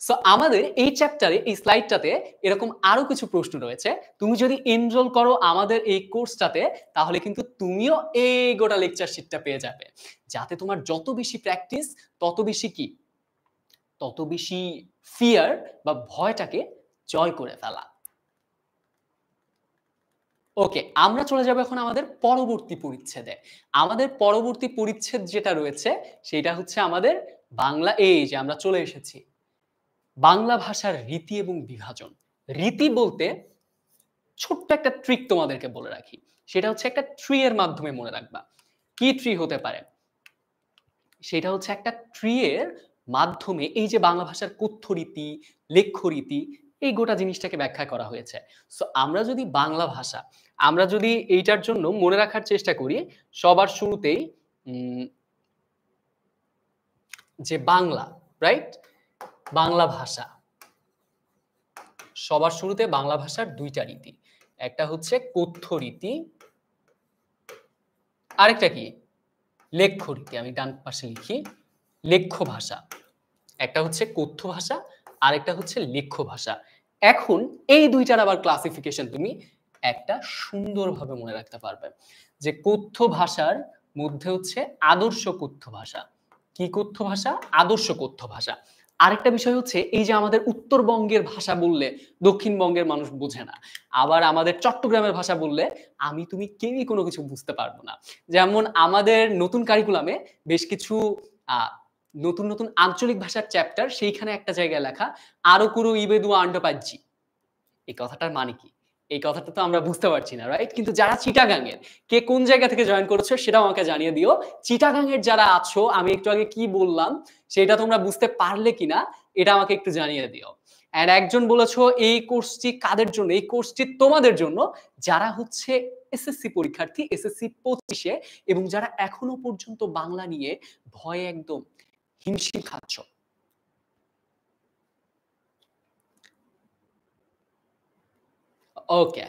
A: সো আমাদের এই চ্যাপ্টারে এই স্লাইডটাতে এরকম আরো কিছু প্রশ্ন রয়েছে। তুমি যদি এনরোল করো আমাদের এই কোর্সটাতে তাহলে কিন্তু তুমিও এই গোটা লেকচার শিটটা পেয়ে যাবে। যাতে তোমার যত বেশি প্র্যাকটিস তত বেশি কি? তত বেশি ফিয়ার বা ভয়টাকে জয় করে ফেলা। ওকে, আমরা চলে যাব এখন আমাদের পরবর্তী পরিচ্ছেদে। আমাদের পরবর্তী পরিচ্ছেদ যেটা রয়েছে সেটা হচ্ছে আমাদের বাংলা, এই যে আমরা চলে এসেছি। বাংলা ভাষার রীতি এবং বিভাজন। রীতি বলতে ছোট্ট একটা ট্রিক তোমাদেরকে বলে রাখি। সেটা হচ্ছে একটা ট্রি এর মাধ্যমে মনে রাখবা। কি ট্রি হতে পারে? সেটা হচ্ছে একটা ট্রি এর মাধ্যমে এই যে বাংলা ভাষার কথ্য রীতি, লেখ্য রীতি এই গোটা জিনিসটাকে ব্যাখ্যা করা হয়েছে। সো আমরা যদি বাংলা ভাষা, আমরা যদি এইটার জন্য মনে রাখার চেষ্টা করি সবার শুরুতেই উম যে বাংলা, রাইট? বাংলা ভাষা। সবার শুরুতে বাংলা ভাষার ২ টা রীতি। একটা হচ্ছে কথ্য রীতি, আরেকটা কি? লেখ্য রীতি। আমি ডান পাশে লিখি লেখ্য ভাষা। একটা হচ্ছে কথ্য ভাষা, আরেকটা হচ্ছে লেখ্য ভাষা। এখন এই ২ টার আবার ক্লাসিফিকেশন তুমি একটা সুন্দরভাবে মনে রাখতে পারবে। যে কথ্য ভাষার মধ্যে হচ্ছে আদর্শ কথ্য ভাষা। কি কথ্য ভাষা? আদর্শ কথ্য ভাষা। আরেকটা বিষয় হচ্ছে এই যে আমাদের উত্তরবঙ্গের ভাষা বললে দক্ষিণবঙ্গের মানুষ বোঝে না। আবার আমাদের চট্টগ্রামের ভাষা বললে আমি তুমি কেউই কোনো কিছু বুঝতে পারবো না। যেমন আমাদের নতুন কারিকুলামে বেশ কিছু আ নতুন আঞ্চলিক ভাষার চ্যাপ্টার, সেইখানে একটা জায়গায় লেখা আরকুরু ইবেদু আন্ডপাজ্জি। এই কথাটার মানে কি? এই কথাটা তো আমরা বুঝতে পারছি না, রাইট? কিন্তু যারা চিটাগাং এর, কে কোন জায়গা থেকে জয়েন করেছো সেটাও আমাকে জানিয়ে দিও। চিটাগাং এর যারা আছো, আমি একটু আগে কি বললাম সেটা তোমরা বুঝতে পারলে কিনা এটা আমাকে একটু জানিয়ে দিও। অ্যান্ড একজন বলেছো এই কোর্সটি কাদের জন্য? এই কোর্সটি তোমাদের জন্য যারা হচ্ছে এসএসসি পরীক্ষার্থী, এসএসসি ২৫ এ এবং যারা এখনো পর্যন্ত বাংলা নিয়ে ভয়ে একদম হিমশিম খাচ্ছ। ওকে।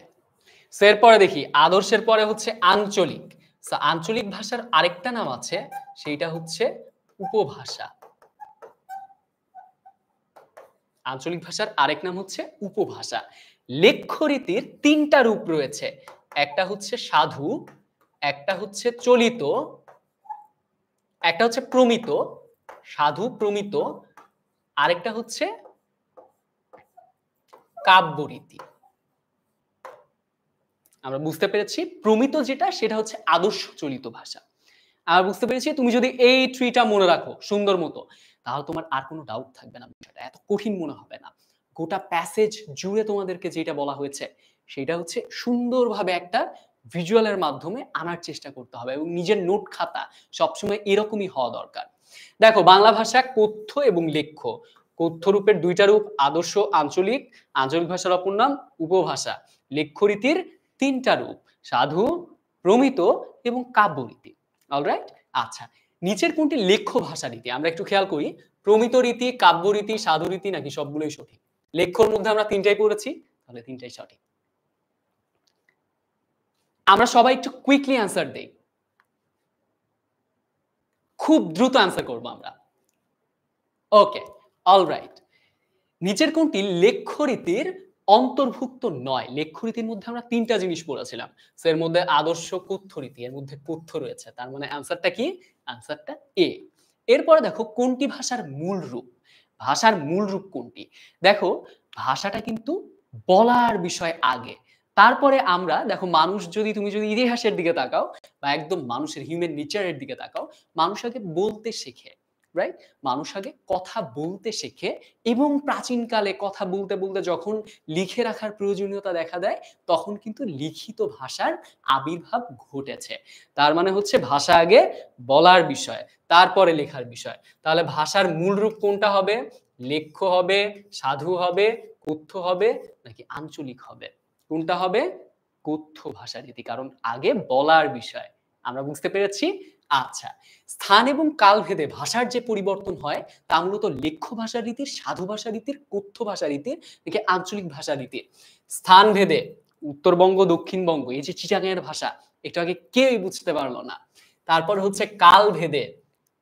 A: সো এরপরে দেখি আদর্শের পরে হচ্ছে আঞ্চলিক। সো আঞ্চলিক ভাষার আরেকটা নাম আছে, সেইটা হচ্ছে উপভাষা। আঞ্চলিক ভাষার আরেক নাম হচ্ছে উপভাষা। লেখ্যরীতির ৩ টা রূপ রয়েছে। একটা হচ্ছে সাধু, একটা হচ্ছে চলিত, একটা হচ্ছে প্রমিত, সাধু, প্রমিত, আরেকটা হচ্ছে কাব্যরীতি। আমরা বুঝতে পেরেছি প্রমিত যেটা সেটা হচ্ছে আদর্শ চলিত ভাষা। আমরা বুঝতে পেরেছি তুমি যদি এই ট্রিটা মনে রাখো সুন্দর মতো তাহলে তোমার আর কোনো ডাউট থাকবে না, বিষয়টা এত কঠিন মনে হবে না। গোটা প্যাসেজ জুড়ে তোমাদেরকে যেটা বলা হয়েছে সেটা হচ্ছে সুন্দরভাবে একটা ভিজুয়ালের মাধ্যমে আনার চেষ্টা করতে হবে এবং নিজের নোট খাতা সবসময় এরকমই হওয়া দরকার। দেখো বাংলা ভাষা কথ্য এবং লেখ্য। কথ্য রূপের ২ টা রূপ আদর্শ, আঞ্চলিক। আঞ্চলিক ভাষার অপর নাম উপভাষা। লেখ্য রীতির ৩ টা রূপ সাধু, প্রমিত এবং কাব্যরীতি। অলরাইট? আচ্ছা, নিচের কোনটি লেখ্য ভাষা রীতি? আমরা একটু খেয়াল করি। প্রমিত রীতি, কাব্য রীতি, সাধু রীতি নাকি সবগুলোই সঠিক? লেখ্যর মধ্যে আমরা ৩ টাই পড়েছি, তাহলে ৩ টাই সঠিক। আমরা সবাই একটু কুইকলি অ্যান্সার দেই। খুব দ্রুত অ্যান্সার করব আমরা। ওকে, অলরাইট। নিচের কোনটি লেখ্য রীতির অন্তর্ভুক্ত নয়? লেখ্য রীতির মধ্যে আমরা ৩ টা জিনিস পড়েছিলাম। সো এর মধ্যে আদর্শ কথ্য রীতি, এর মধ্যে কথ্য রয়েছে। তার মানে অ্যান্সারটা কি? অ্যান্সারটা এ। এরপরে দেখো কোনটি ভাষার মূল রূপ? ভাষার মূল রূপ কোনটি? দেখো ভাষাটা কিন্তু বলার বিষয় আগে। তারপরে আমরা দেখো মানুষ যদি তুমি যদি ইতিহাসের দিকে তাকাও বা একদম মানুষের হিউম্যান নেচার এর দিকে তাকাও, মানুষ আগে বলতে শেখে। রাইট? মানুষ আগে কথা বলতে শেখে এবং প্রাচীনকালে কথা বলতে যখন লিখে রাখার প্রয়োজনীয়তা দেখা দেয়, তখন কিন্তু লিখিত ভাষার আবির্ভাব ঘটেছে। তার মানে হচ্ছে ভাষা আগে বলার বিষয়, তারপরে লেখার বিষয়। তাহলে ভাষার মূল রূপ কোনটা হবে? লেখ্য হবে, সাধু হবে, কথ্য হবে নাকি আঞ্চলিক হবে? কোনটা হবে? কথ্য ভাষা রীতি। কারণ আগে বলার বিষয়। আমরা বুঝতে পেরেছি? আচ্ছা। স্থান এবং কালভেদে ভাষার যে পরিবর্তন হয় তা মূলত লেখ্য ভাষা রীতির, সাধু ভাষা রীতির, কথ্য ভাষা রীতির থেকে আঞ্চলিক ভাষা রীতির। স্থানভেদে উত্তরবঙ্গ, দক্ষিণবঙ্গ এই যে চিটাগাংয়ের ভাষা একটু আগে কেউই বুঝতে পারলো না। তারপর হচ্ছে কাল ভেদে,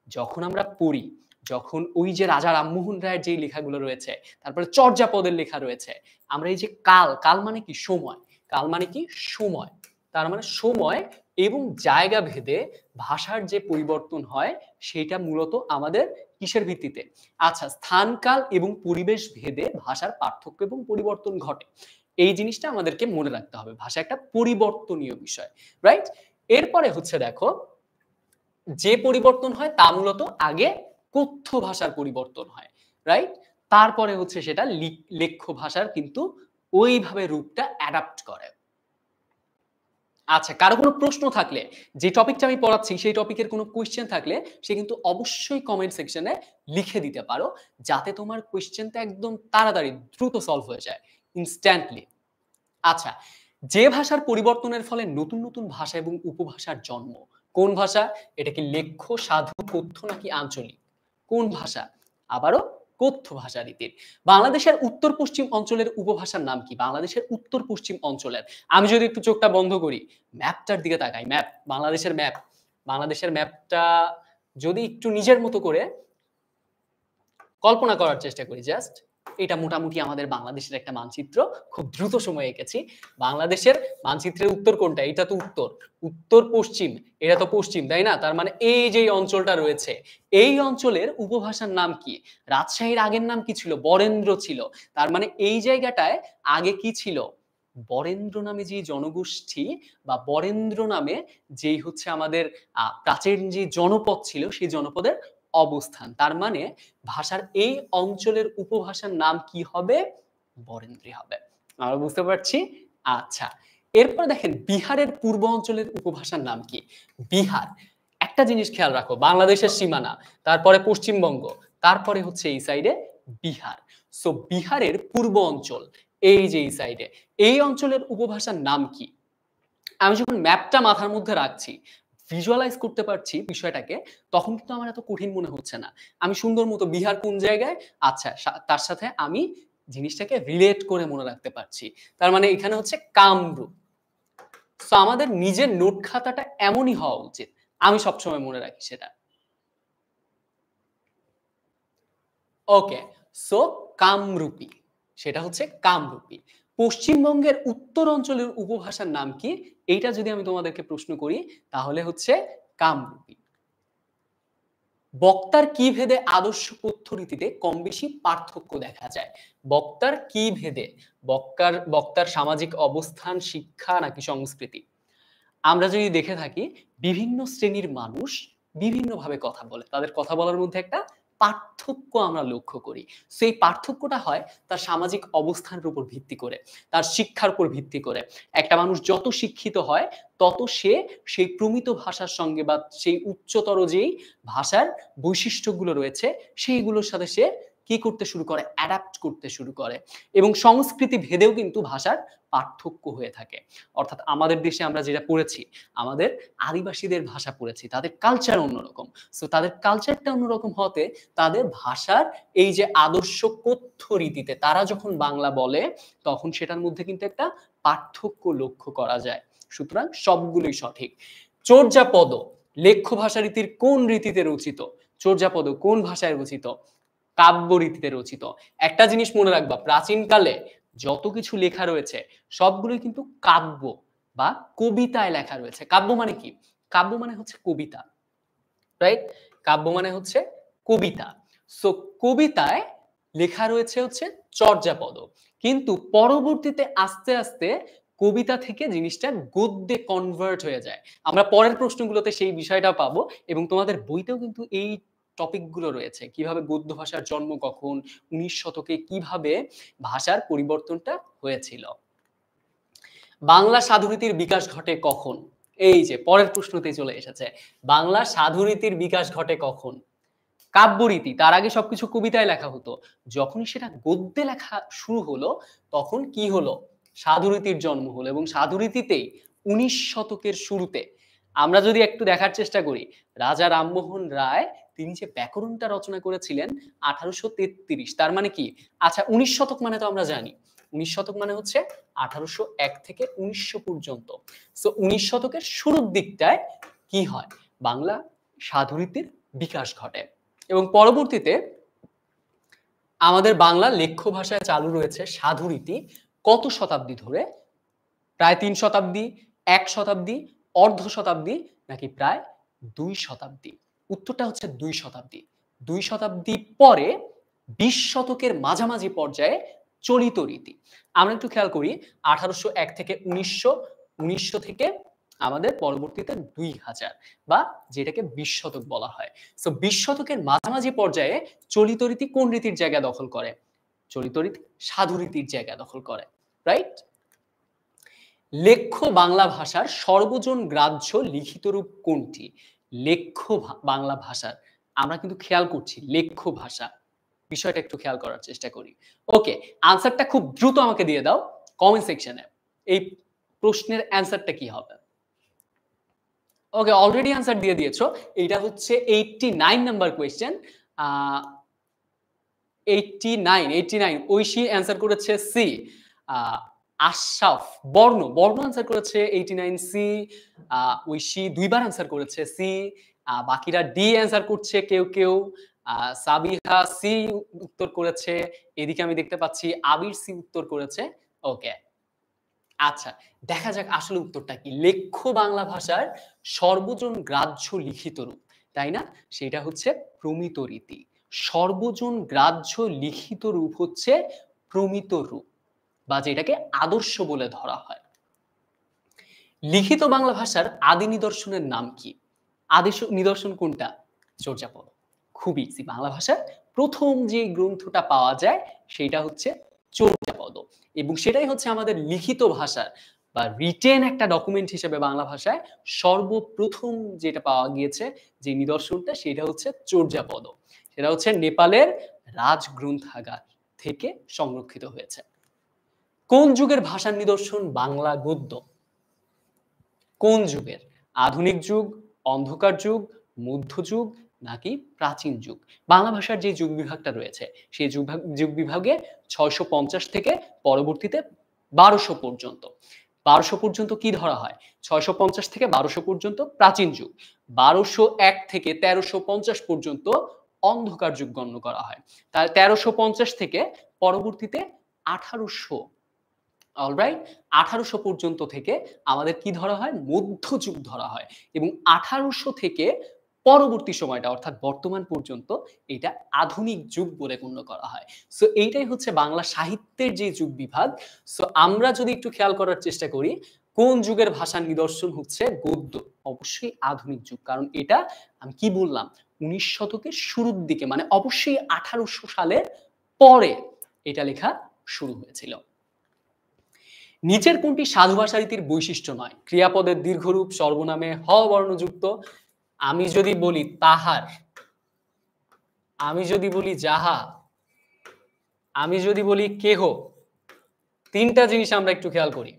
A: যখন আমরা পড়ি, যখন ওই যে রাজা রামমোহন রায়ের যেই লেখাগুলো রয়েছে, তারপরে চর্যাপদের লেখা রয়েছে, আমরা এই যে কাল, কাল মানে কি? সময়। কাল মানে কি? সময়। তার মানে সময় এবং জায়গা ভেদে ভাষার যে পরিবর্তন হয় সেটা মূলত আমাদের কিসের ভিত্তিতে? আচ্ছা, স্থান, কাল এবং পরিবেশ ভেদে ভাষার পার্থক্য এবং পরিবর্তন ঘটে। এই জিনিসটা আমাদেরকে মনে রাখতে হবে। ভাষা একটা পরিবর্তনীয় বিষয়। রাইট? এরপরে হচ্ছে দেখো, যে পরিবর্তন হয় তা মূলত আগে কথ্য ভাষার পরিবর্তন হয়। রাইট? তারপরে হচ্ছে সেটা লেখ্য ভাষার কিন্তু ওইভাবে রূপটা অ্যাডাপ্ট করে। আচ্ছা, কারো কোনো প্রশ্ন থাকলে, যে টপিকটা আমি পড়াচ্ছি সেই টপিকের কোনো কোয়েশ্চেন থাকলে সে কিন্তু অবশ্যই কমেন্ট সেকশনে লিখে দিতে পারো, যাতে তোমার কোয়েশ্চেনটা একদম তাড়াতাড়ি দ্রুত সলভ হয়ে যায়, ইনস্ট্যান্টলি। আচ্ছা, যে ভাষার পরিবর্তনের ফলে নতুন, নতুন ভাষা এবং উপভাষার জন্ম। কোন ভাষা? এটা কি লেখ্য, সাধু, কথ্য নাকি আঞ্চলিক? কোন ভাষা? আবারও কথ্য ভাষা রীতির। বাংলাদেশের উত্তর-পশ্চিম অঞ্চলের উপভাষার নাম কি? বাংলাদেশের উত্তর-পশ্চিম অঞ্চলের। আমি যদি একটু চোখটা বন্ধ করি, ম্যাপটার দিকে তাকাই, ম্যাপ, বাংলাদেশের ম্যাপ। বাংলাদেশের ম্যাপটা যদি একটু নিজের মতো করে কল্পনা করার চেষ্টা করি জাস্ট, এটা মোটামুটি আমাদের বাংলাদেশের একটা মানচিত্র। খুব দ্রুত সময়ে এঁকেছি। বাংলাদেশের মানচিত্রের উত্তর কোনটা? এটা তো উত্তর। উত্তর পশ্চিম, এটা তো পশ্চিম, তাই না? তার মানে এই যে অঞ্চলটা রয়েছে, এই অঞ্চলের উপভাষার নাম কি? রাজশাহীর আগের নাম কি ছিল? বরেন্দ্র ছিল। তার মানে এই জায়গাটায় আগে কি ছিল? বরেন্দ্র নামে যে জনগোষ্ঠী বা বরেন্দ্র নামে যেই হচ্ছে আমাদের প্রাচীন যে জনপদ ছিল, সেই জনপদের অবস্থান। তার মানে ভাষার এই অঞ্চলের উপভাষার নাম কি হবে? বরেন্দ্রী হবে। আমরা বুঝতে পারছি? আচ্ছা। এরপর দেখেন বিহারের পূর্ব অঞ্চলের উপভাষার নাম কি? বিহার। একটা জিনিস খেয়াল রাখো, বাংলাদেশের সীমানা, তারপরে পশ্চিমবঙ্গ, তারপরে হচ্ছে এই সাইডে বিহার। সো বিহারের পূর্ব অঞ্চল, এই যে এই সাইডে, এই অঞ্চলের উপভাষার নাম কি? আমি যখন ম্যাপটা মাথার মধ্যে রাখছি, ভিজুয়ালাইজ করতে পারছি বিষয়টাকে, তখন কিন্তু আমার এত কঠিন মনে হচ্ছে না। আমি সুন্দর মতো বিহার কোন জায়গায়, আচ্ছা তার সাথে আমি জিনিসটাকে রিলেট করে মনে রাখতে পারছি। তার মানে এখানে হচ্ছে কামরূপ। সো আমাদের নিজের নোট খাতাটা এমনই হওয়া উচিত। আমি সবসময় মনে রাখি সেটা। ওকে, সো কামরূপী, সেটা হচ্ছে কামরূপী। পশ্চিমবঙ্গের উত্তর অঞ্চলের উপভাষার নাম কি? এইটা যদি আমি তোমাদেরকে প্রশ্ন করি, তাহলে হচ্ছে কামরূপী। বক্তার কি ভেদে আদর্শ কথ্য রীতিতে কম বেশি পার্থক্য দেখা যায়? বক্তার কি ভেদে? বক্তার সামাজিক অবস্থান, শিক্ষা নাকি সংস্কৃতি? আমরা যদি দেখে থাকি, বিভিন্ন শ্রেণীর মানুষ বিভিন্নভাবে কথা বলে। তাদের কথা বলার মধ্যে একটা পার্থক্য আমরা লক্ষ্য করি। সো এই পার্থক্যটা হয় তার সামাজিক অবস্থানের উপর ভিত্তি করে, তার শিক্ষার উপর ভিত্তি করে। একটা মানুষ যত শিক্ষিত হয়, তত সে সেই প্রমিত ভাষার সঙ্গে বা সেই উচ্চতর যেই ভাষার বৈশিষ্ট্যগুলো রয়েছে, সেইগুলোর সাথে সে কি করতে শুরু করে? অ্যাডাপ্ট করতে শুরু করে। এবং সংস্কৃতি ভেদেও কিন্তু ভাষার পার্থক্য হয়ে থাকে। অর্থাৎ আমাদের দেশে আমরা যেটা পড়েছি, আমাদের আদিবাসীদের ভাষা পড়েছি, তাদের কালচার অন্যরকম। সো তাদের কালচারটা অন্যরকম হতে তাদের ভাষার এই যে আদর্শ কথ্য রীতিতে তারা যখন বাংলা বলে, তখন সেটার মধ্যে কিন্তু একটা পার্থক্য লক্ষ্য করা যায়। সুতরাং সবগুলোই সঠিক। চর্যাপদ লেখ্য ভাষা রীতির কোন রীতিতে রচিত? চর্যাপদ কোন ভাষায় রচিত? কাব্য রীতিতে রচিত। একটা জিনিস মনে রাখবা, প্রাচীনকালে যত কিছু লেখা রয়েছে সবগুলোই কিন্তু কাব্য বা কবিতায় লেখা রয়েছে। কাব্য মানে কি? কাব্য মানে হচ্ছে কবিতা, রাইট? কাব্য মানে হচ্ছে কবিতা। সো কবিতায় লেখা রয়েছে হচ্ছে চর্যাপদ। কিন্তু পরবর্তীতে আস্তে, আস্তে কবিতা থেকে জিনিসটা গদ্যে কনভার্ট হয়ে যায়। আমরা পরের প্রশ্নগুলোতে সেই বিষয়টা পাবো এবং তোমাদের বইতেও কিন্তু এই টপিক গুলো রয়েছে। কিভাবে গদ্য ভাষার জন্ম কখন, ১৯ শতকে কিভাবে ভাষার পরিবর্তনটা হয়েছিল। বাংলা সাধুরীতির বিকাশ ঘটে কখন? এই যে পরের প্রশ্নতেই চলে এসেছে। বাংলা সাধুরীতির বিকাশ ঘটে কখন? কাব্যরীতি, তার আগে সবকিছু কবিতায় লেখা হতো। যখনই সেটা গদ্যে লেখা শুরু হলো, তখন কি হলো? সাধুরীতির জন্ম হলো এবং সাধুরীতিতেই ১৯ শতকের শুরুতে আমরা যদি একটু দেখার চেষ্টা করি, রাজা রামমোহন রায় তিনি যে ব্যাকরণটা রচনা করেছিলেন ১৮৩৩, তার মানে কি? আচ্ছা, ১৯ শতক মানে তো আমরা জানি। 19 শতক মানে হচ্ছে 1801 থেকে 1900 পর্যন্ত। সো 19 শতকের শুরুর দিকটায় কি হয়, বাংলা সাধুরীতির বিকাশ ঘটে এবং পরবর্তীতে আমাদের বাংলা লেখ্য ভাষায় চালু রয়েছে সাধুরীতি কত শতাব্দী ধরে? প্রায় 3 শতাব্দী, 1 শতাব্দী, অর্ধ শতাব্দী নাকি প্রায় 2 শতাব্দী? উত্তরটা হচ্ছে 2 শতাব্দী। 2 শতাব্দী পরে 20 শতকের মাঝামাঝি পর্যায়ে চলিত রীতি। আমরা একটু খেয়াল করি 1801 থেকে 1900, 1900 থেকে আমাদের পরবর্তীতে 2000 বা যেটাকে 20 শতক বলা হয়। সো 20 শতকের মাঝামাঝি পর্যায়ে চলিত রীতি কোন রীতির জায়গা দখল করে? চলিত রীতি সাধুরীতির জায়গা দখল করে। রাইট? লেখ্য বাংলা ভাষার সর্বজন গ্রাহ্য লিখিত রূপ কোনটি? লেখ্য বাংলা ভাষার, আমরা কিন্তু খেয়াল করছি লেখ্য ভাষা, বিষয়টা একটু খেয়াল করার চেষ্টা করি। ওকে, আনসারটা খুব দ্রুত আমাকে দিয়ে দাও কমেন্ট সেকশনে। এই প্রশ্নের অ্যান্সারটা কি হবে? ওকে, অলরেডি আনসার দিয়ে দিয়েছো। এটা হচ্ছে 89 নাম্বার কোয়েশ্চেন। 89 ঐশী অ্যান্সার করেছে সি। আশরাফ বর্ণ অ্যান্সার করেছে 89 সি। ঐশী দুইবার অ্যান্সার করেছে সি। বাকিরা ডি অ্যান্সার করছে কেউ। সাবিহা সি উত্তর করেছে। এদিকে আমি দেখতে পাচ্ছি আবির সি উত্তর করেছে। ওকে, আচ্ছা, দেখা যাক আসলে উত্তরটা কি। লেখ্য বাংলা ভাষার সর্বজন গ্রাহ্য লিখিত রূপ, তাই না? সেটা হচ্ছে প্রমিত রীতি। সর্বজন গ্রাহ্য লিখিত রূপ হচ্ছে প্রমিত রূপ বা যেটাকে আদর্শ বলে ধরা হয়। লিখিত বাংলা ভাষার আদি নিদর্শনের নাম কি? আদি নিদর্শন কোনটা? চর্যাপদ। খুব ইজি। বাংলা ভাষার প্রথম যে গ্রন্থটা পাওয়া যায় সেটা হচ্ছে চর্যাপদ এবং সেটাই হচ্ছে আমাদের লিখিত ভাষার বা রিটেন একটা ডকুমেন্ট হিসেবে বাংলা ভাষায় সর্বপ্রথম যেটা পাওয়া গিয়েছে যে নিদর্শনটা সেটা হচ্ছে চর্যাপদ। সেটা হচ্ছে নেপালের রাজগ্রন্থাগার থেকে সংরক্ষিত হয়েছে। কোন যুগের ভাষার নিদর্শন বাংলা গদ্য? কোন যুগের? আধুনিক যুগ, অন্ধকার যুগ, মধ্যযুগ নাকি প্রাচীন যুগ? বাংলা ভাষার যে যুগ বিভাগটা রয়েছে সেই যুগ বিভাগে 650 থেকে পরবর্তীতে 1200 পর্যন্ত। 1200 পর্যন্ত কি ধরা হয়? 650 থেকে 1200 পর্যন্ত প্রাচীন যুগ, 1201 থেকে 1350 পর্যন্ত অন্ধকার যুগ গণ্য করা হয়। তার 1350 থেকে পরবর্তীতে 1800, অলরাইট, 1800 পর্যন্ত থেকে আমাদের কি ধরা হয়? মধ্যযুগ ধরা হয় এবং 1800 থেকে পরবর্তী সময়টা অর্থাৎ বর্তমান পর্যন্ত এটা আধুনিক যুগ বলে গণ্য করা হয়। সো এইটাই হচ্ছে বাংলা সাহিত্যের যে যুগ বিভাগ। সো আমরা যদি একটু খেয়াল করার চেষ্টা করি কোন যুগের ভাষার নিদর্শন হচ্ছে গদ্য, অবশ্যই আধুনিক যুগ। কারণ এটা আমি কি বললাম 19 শতকের শুরুর দিকে, মানে অবশ্যই 1800 সালের পরে এটা লেখা শুরু হয়েছিল। নিচের কোনটি সাধু ভাষা রীতির বৈশিষ্ট্য নয়? ক্রিয়াপদের দীর্ঘরূপ, সর্বনামে হ বর্ণযুক্ত। আমি যদি বলি তাহার, আমি যদি বলি যাহা, আমি যদি বলি কেহ, তিনটা জিনিস আমরা একটু খেয়াল করি।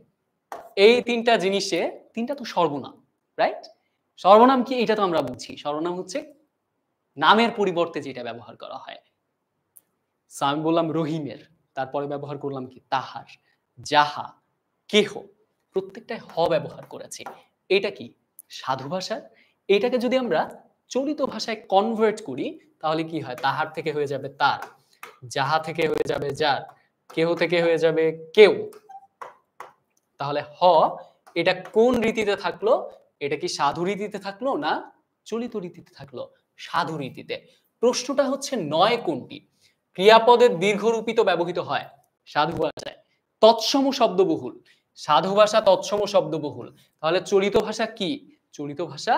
A: এই তিনটা জিনিসে তিনটা তো সর্বনাম, রাইট? সর্বনাম কি এটা তো আমরা বুঝছি। সর্বনাম হচ্ছে নামের পরিবর্তে যেটা ব্যবহার করা হয়। সো আমি বললাম রহিমের, তারপরে ব্যবহার করলাম কি তাহার, যাহা, কেহ, প্রত্যেকটায় হ ব্যবহার করেছি। এটা কি সাধু ভাষার? এটাকে যদি আমরা চলিত ভাষায় কনভার্ট করি তাহলে কি হয়? তাহার থেকে হয়ে যাবে তার, যাহা থেকে হয়ে যাবে যার, কেহ থেকে হয়ে যাবে কেউ। তাহলে হ এটা কোন রীতিতে থাকলো? এটা কি সাধু রীতিতে থাকলো না চলিত রীতিতে থাকলো? সাধু রীতিতে। প্রশ্নটা হচ্ছে নয় কোনটি? ক্রিয়াপদের দীর্ঘরূপিত ব্যবহৃত হয় সাধু ভাষায়, তৎসম শব্দবহুল। সাধু ভাষা তৎসম শব্দবহুল, তাহলে চলিত ভাষা কি? চলিত ভাষা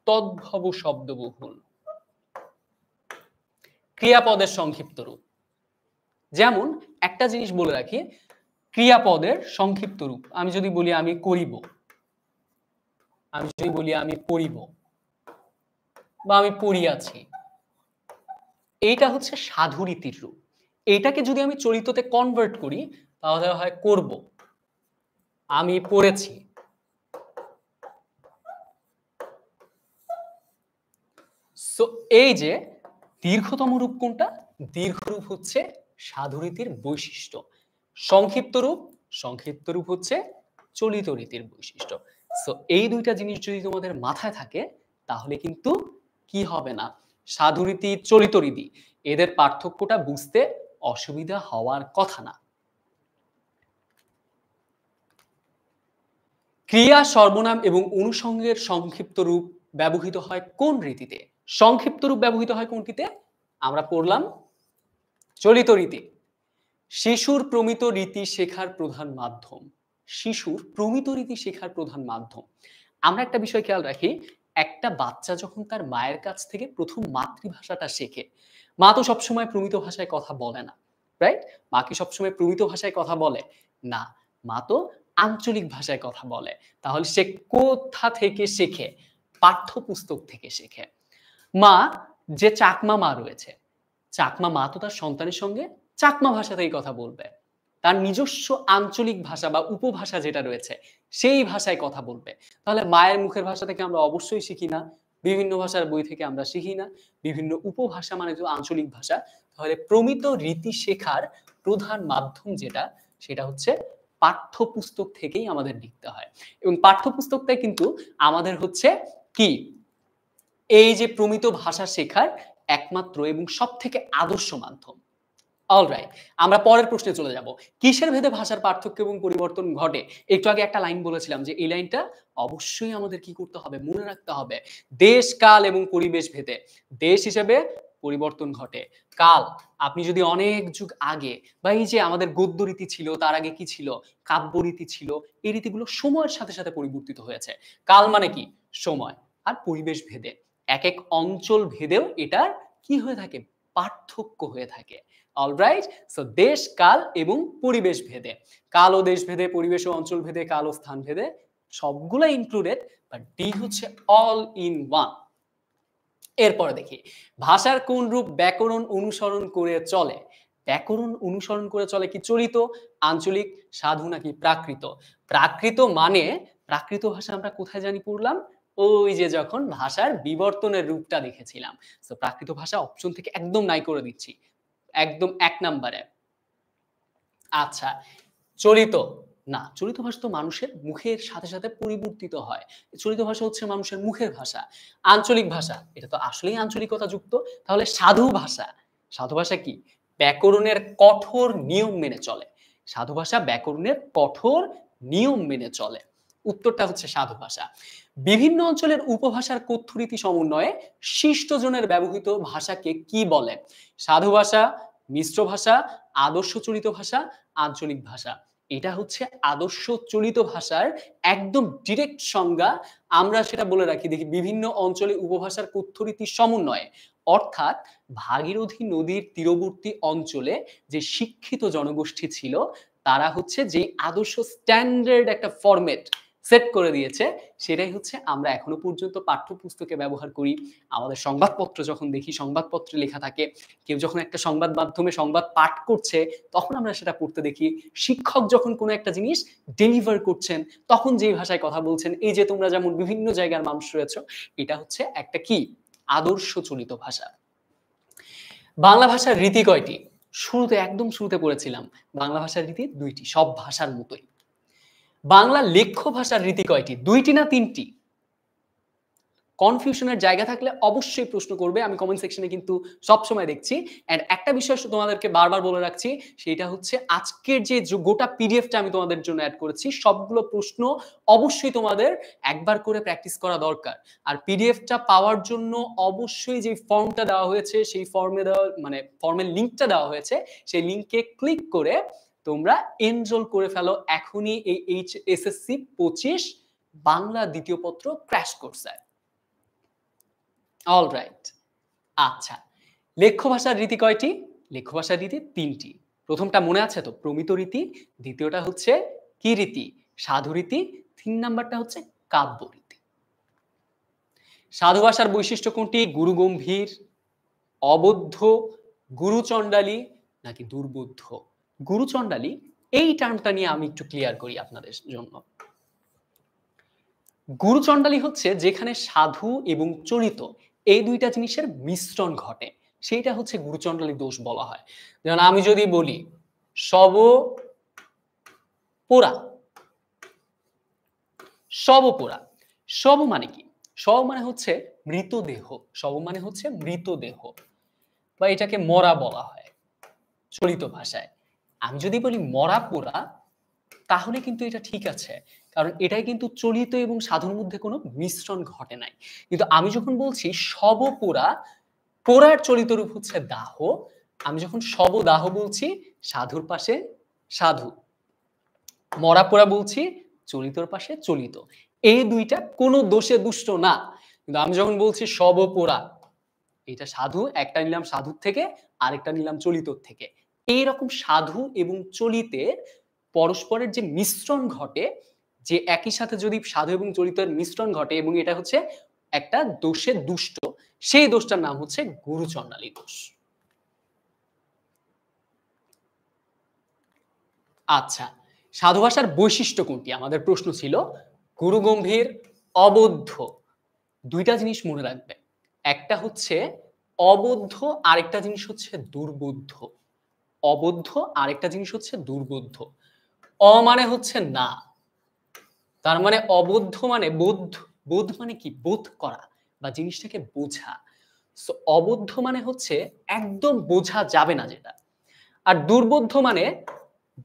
A: তদ্ভব শব্দবহুল। ক্রিয়াপদের সংক্ষিপ্ত রূপ, যেমন একটা জিনিস বলে রাখি, ক্রিয়াপদের সংক্ষিপ্ত রূপ আমি যদি বলি আমি করিব, আমি যদি বলি আমি পড়িব বা আমি পড়িয়াছি, এইটা হচ্ছে সাধু রীতির রূপ। এইটাকে যদি আমি চলিততে কনভার্ট করি তাহলে হয় করব, আমি পড়েছি। সো এই যে দীর্ঘতম রূপ কোনটা? দীর্ঘ রূপ হচ্ছে সাধু রীতির বৈশিষ্ট্য। সংক্ষিপ্ত রূপ, সংক্ষিপ্ত রূপ হচ্ছে চলিত রীতির বৈশিষ্ট্য। সো এই দুইটা জিনিস যদি তোমাদের মাথায় থাকে তাহলে কিন্তু কি হবে না, সাধুরীতি, চলিত রীতি এদের পার্থক্যটা বুঝতে অসুবিধা হওয়ার কথা না। ক্রিয়া, সর্বনাম এবং অনুষঙ্গের সংক্ষিপ্ত রূপ ব্যবহৃত হয় কোন রীতিতে? সংক্ষিপ্ত রূপ ব্যবহৃত হয় কোনটিতে? আমরা পড়লাম চলিত রীতি। শিশুর প্রমিত রীতি শেখার প্রধান মাধ্যম। শিশুর প্রমিত রীতি শেখার প্রধান মাধ্যম। আমরা একটা বিষয় খেয়াল রাখি, একটা বাচ্চা যখন তার মায়ের কাছ থেকে প্রথম মাতৃভাষাটা শেখে, মা তো সবসময় প্রমিত ভাষায় কথা বলে না, রাইট? মা কি সবসময় প্রমিত ভাষায় কথা বলে? না, মা তো আঞ্চলিক ভাষায় কথা বলে। তাহলে সে কোথা থেকে শেখে? পাঠ্যপুস্তক থেকে শেখে। মা, যে চাকমা মা রয়েছে, চাকমা মা তো তার সন্তানের সঙ্গে চাকমা ভাষাতেই কথা বলবে। তার নিজস্ব আঞ্চলিক ভাষা বা উপভাষা যেটা রয়েছে সেই ভাষায় কথা বলবে। তাহলে মায়ের মুখের ভাষা থেকে আমরা অবশ্যই শিখি না, বিভিন্ন ভাষার বই থেকে আমরা শিখি না, বিভিন্ন উপভাষা মানে তো আঞ্চলিক ভাষা। তাহলে প্রমিত রীতি শেখার প্রধান মাধ্যম যেটা, সেটা হচ্ছে পাঠ্যপুস্তক থেকেই আমাদের লিখতে হয়। এবং পাঠ্যপুস্তকটাই কিন্তু আমাদের হচ্ছে কি, এই যে প্রমিত ভাষা শেখার একমাত্র এবং সবথেকে আদর্শ মাধ্যম। অলরাইট, আমরা পরের প্রশ্নে চলে যাব। কিসের ভেদে ভাষার পার্থক্য এবং পরিবর্তন ঘটে? একটু আগে একটা লাইন বলেছিলাম যে এই লাইনটা অবশ্যই আমাদের কি করতে হবে? মনে রাখতে হবে। দেশ, কাল এবং পরিবেশ ভেদে দেশ হিসেবে পরিবর্তন ঘটে। কাল, আপনি যদি অনেক যুগ আগে বা এই যে আমাদের গদ্য রীতি ছিল, তার আগে কি ছিল? কাব্য রীতি ছিল। এই রীতিগুলো সময়ের সাথে সাথে পরিবর্তিত হয়েছে। কাল মানে কি? সময়। আর পরিবেশ ভেদে এক এক অঞ্চল ভেদেও এটার কি হয়ে থাকে? পার্থক্য হয়ে থাকে। অলরাইট, সো দেশ, কাল এবং পরিবেশ ভেদে, কাল ও দেশ ভেদে, পরিবেশ ও অঞ্চল ভেদে, কাল ও স্থান ভেদে, সবগুলো ইনক্লুডেড, বাট ডি হচ্ছে অল ইন ওয়ান। এরপরে দেখি, ভাষার কোন রূপ ব্যাকরণ অনুসরণ করে চলে? ব্যাকরণ অনুসরণ করে চলে কি চলিত, আঞ্চলিক, সাধু নাকি প্রাকৃত? প্রাকৃত মানে, প্রাকৃত ভাষা আমরা কোথায় জানি পড়লাম? ওই যে যখন ভাষার বিবর্তনের রূপটা দেখেছিলাম। সো প্রাকৃত ভাষা অপশন থেকে একদম নাই করে দিচ্ছি, একদম ১ নাম্বারে। আচ্ছা, চলিত না, চলিত ভাষা তো মানুষের মুখের সাথে সাথে পরিবর্তিত হয়। চলিত ভাষা হচ্ছে মানুষের মুখের ভাষা। আঞ্চলিক ভাষা, এটা তো আসলেই আঞ্চলিকতা যুক্ত। তাহলে সাধু ভাষা, সাধু ভাষা কি? ব্যাকরণের কঠোর নিয়ম মেনে চলে। সাধু ভাষা ব্যাকরণের কঠোর নিয়ম মেনে চলে। উত্তরটা হচ্ছে সাধু ভাষা। বিভিন্ন অঞ্চলের উপভাষার কথ্যরীতি সমন্বয়ে শিষ্টজনের ব্যবহৃত ভাষাকে কি বলে? সাধু ভাষা, মিশ্র ভাষা, আদর্শ চলিত ভাষা, আঞ্চলিক ভাষা। এটা হচ্ছে আদর্শ চলিত ভাষার একদম ডিরেক্ট সংজ্ঞা। আমরা সেটা বলে রাখি, দেখি বিভিন্ন অঞ্চলে উপভাষার কথ্যরীতির সমন্বয়ে, অর্থাৎ ভাগীরথী নদীর তীরবর্তী অঞ্চলে যে শিক্ষিত জনগোষ্ঠী ছিল তারা হচ্ছে যে আদর্শ স্ট্যান্ডার্ড একটা ফরম্যাট সেট করে দিয়েছে, সেটাই হচ্ছে আমরা এখনো পর্যন্ত পাঠ্যপুস্তকে ব্যবহার করি। আমাদের সংবাদপত্র যখন দেখি, সংবাদপত্রে লেখা থাকে, কেউ যখন একটা সংবাদ মাধ্যমে সংবাদ পাঠ করছে তখন আমরা সেটা পড়তে দেখি। শিক্ষক যখন কোনো একটা জিনিস ডেলিভার করছেন তখন যেই ভাষায় কথা বলছেন, এই যে তোমরা যেমন বিভিন্ন জায়গার মানুষ রয়েছে, এটা হচ্ছে একটা কি? আদর্শ চলিত ভাষা। বাংলা ভাষার রীতি কয়টি? শুরুতে, একদম শুরুতে পড়েছিলাম, বাংলা ভাষার রীতি ২টি, সব ভাষার মতোই। বাংলা লেখ্য ভাষার রীতি কয়টি? ২টি না ৩টি? কনফিউশনের জায়গা থাকলে অবশ্যই প্রশ্ন করবে, আমি কমেন্ট সেকশনে কিন্তু সবসময় দেখছি। অ্যান্ড একটা বিষয় তোমাদেরকে বারবার বলে রাখছি, সেটা হচ্ছে আজকের যে গোটা পিডিএফটা আমি তোমাদের জন্য অ্যাড করেছি, সবগুলো প্রশ্ন অবশ্যই তোমাদের একবার করে প্র্যাকটিস করা দরকার। আর পিডিএফটা পাওয়ার জন্য অবশ্যই যে ফর্মটা দেওয়া হয়েছে, সেই ফর্মে দেওয়া মানে ফর্মের লিঙ্কটা দেওয়া হয়েছে, সেই লিঙ্কে ক্লিক করে তোমরা এনরোল করে ফেলো এখনই এই এইচএসসি ২৫ বাংলা দ্বিতীয় পত্র ক্র্যাশ কোর্সে। অলরাইট, আচ্ছা, লেখ্য ভাষার রীতি কয়টি? লেখ্য ভাষার রীতি ৩টি। প্রথমটা মনে আছে তো? প্রমিত রীতি। দ্বিতীয়টা হচ্ছে কি রীতি? সাধু রীতি। ৩ নাম্বারটা হচ্ছে কাব্য রীতি। সাধু ভাষার বৈশিষ্ট্য কোনটি? গুরুগম্ভীর, অবদ্ধ, গুরুচণ্ডালী নাকি দুর্বোধ্য? গুরুচণ্ডালী, এই টার্মটা নিয়ে আমি একটু ক্লিয়ার করি আপনাদের জন্য। গুরুচণ্ডালী হচ্ছে যেখানে সাধু এবং চলিত এই দুইটা জিনিসের মিশ্রণ ঘটে, সেইটা হচ্ছে গুরুচণ্ডালী দোষ বলা হয়। যেমন আমি যদি বলি, শব পোড়া, শব পোড়া। শব মানে কি? শব মানে হচ্ছে মৃতদেহ। শব মানে হচ্ছে মৃতদেহ বা এটাকে মরা বলা হয় চলিত ভাষায়। আমি যদি বলি মরা পোড়া তাহলে কিন্তু এটা ঠিক আছে। কারণ এটাই কিন্তু চলিত এবং সাধুর মধ্যে কোনো মিশ্রণ ঘটে নাই। কিন্তু আমি যখন বলছি শবপোড়া, পোড়ার চলিত রূপ হচ্ছে দাহ। আমি যখন শবদাহ বলছি সাধুর পাশে সাধু। মরা পোড়া বলছি চলিতর পাশে চলিত। এই ২ টা কোনো দোষে দুষ্ট না। কিন্তু আমি যখন বলছি শবপোড়া, এটা সাধু, একটা নিলাম সাধুর থেকে, আরেকটা নিলাম চলিতর থেকে। এইরকম সাধু এবং চলিতের পরস্পরের যে মিশ্রণ ঘটে, যে একই সাথে যদি সাধু এবং চলিতের মিশ্রণ ঘটে এবং এটা হচ্ছে একটা দোষে দুষ্ট, সেই দোষটার নাম হচ্ছে গুরুচণ্ডালী দোষ। আচ্ছা, সাধু ভাষার বৈশিষ্ট্য কোনটি? আমাদের প্রশ্ন ছিল গুরুগম্ভীর, অবদ্ধ। ২ টা জিনিস মনে রাখবে। একটা হচ্ছে অবদ্ধ, আরেকটা জিনিস হচ্ছে দুর্বোধ্য। অবদ্ধ, আরেকটা জিনিস হচ্ছে দুর্বোধ্য। মানে হচ্ছে না। তার মানে অবদ্ধ মানে বোধ, বোধ মানে কি? বোধ করা বা জিনিসটাকে বোঝা। সো অবদ্ধ মানে হচ্ছে একদম বোঝা যাবে না যেটা। আর দুর্বোধ্য মানে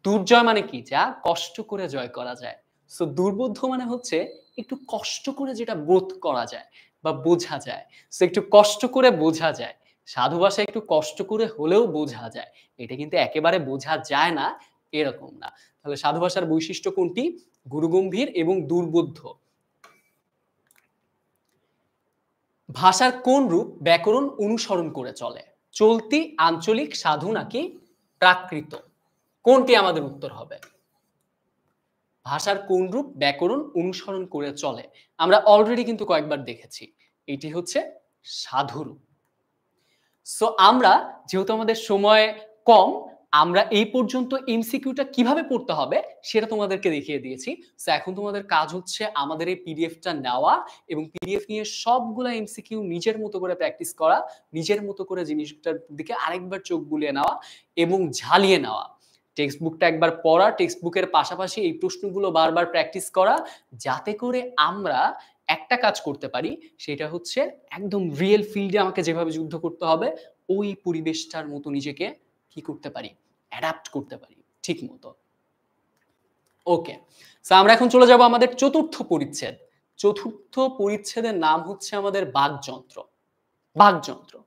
A: দুর্জয় মানে কি? যা কষ্ট করে জয় করা যায়। সো দুর্বোধ্য মানে হচ্ছে একটু কষ্ট করে যেটা বোধ করা যায় বা বোঝা যায়। সো একটু কষ্ট করে বোঝা যায়। সাধু ভাষায় একটু কষ্ট করে হলেও বোঝা যায়। এটা কিন্তু একেবারে বোঝা যায় না, এরকম না। তাহলে সাধু ভাষার বৈশিষ্ট্য কোনটি? গুরুগম্ভীর এবং দুর্বোধ্য। ভাষার কোন রূপ ব্যাকরণ অনুসরণ করে চলে? চলতি, আঞ্চলিক, সাধু নাকি প্রাকৃত? কোনটি আমাদের উত্তর হবে? ভাষার কোন রূপ ব্যাকরণ অনুসরণ করে চলে? আমরা অলরেডি কিন্তু কয়েকবার দেখেছি। এটি হচ্ছে সাধু রূপ। সো আমরা যেহেতু আমাদের সময় কম, আমরা এই পর্যন্ত এমসিকিউটা কিভাবে পড়তে হবে সেটা তোমাদেরকে দেখিয়ে দিয়েছি। সো এখন তোমাদের কাজ হচ্ছে আমাদের এই পিডিএফটা নেওয়া এবং পিডিএফ নিয়ে সবগুলা এমসিকিউ নিজের মতো করে প্র্যাকটিস করা, নিজের মতো করে জিনিসটার দিকে আরেকবার চোখ বুলিয়ে নেওয়া এবং ঝালিয়ে নেওয়া। টেক্সট বুকটা একবার পড়া, টেক্সট বুকের পাশাপাশি এই প্রশ্নগুলো বারবার প্র্যাকটিস করা, যাতে করে আমরা একটা কাজ করতে পারি, সেটা হচ্ছে একদম রিয়েল ফিল্ডে আমাকে যেভাবে যুদ্ধ করতে হবে, ওই পরিবেশটার মতো নিজেকে কি করতে পারি? অ্যাডাপ্ট করতে পারি ঠিক মতো। ওকে। সো আমরা এখন চলে যাব আমাদের চতুর্থ পরিচ্ছেদ। চতুর্থ পরিচ্ছেদের নাম হচ্ছে আমাদের বাকযন্ত্র। বাকযন্ত্র।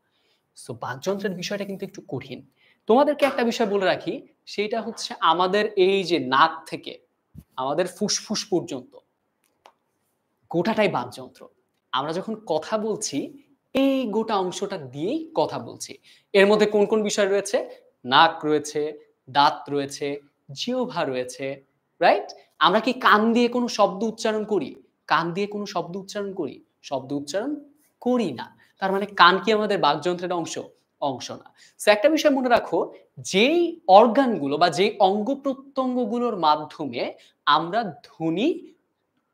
A: সো বাকযন্ত্রের বিষয়টা কিন্তু একটু কঠিন। তোমাদেরকে একটা বিষয় বলে রাখি, সেইটা হচ্ছে আমাদের এই যে নাক থেকে আমাদের ফুসফুস পর্যন্ত গোটাটাই বাকযন্ত্র। আমরা যখন কথা বলছি, এই গোটা অংশটা দিয়েই কথা বলছি। এর মধ্যে কোন, কোন বিষয় রয়েছে? নাক রয়েছে, দাঁত রয়েছে, জিহ্বা রয়েছে, রাইট? আমরা কি কান দিয়ে কোনো শব্দ উচ্চারণ করি? কান দিয়ে কোনো শব্দ উচ্চারণ করি? শব্দ উচ্চারণ করি না। তার মানে কান কি আমাদের বাকযন্ত্রের অংশ? অংশ না। সো একটা বিষয় মনে রাখো, যেই অর্গানগুলো বা যেই অঙ্গ-প্রত্যঙ্গগুলোর মাধ্যমে আমরা ধ্বনি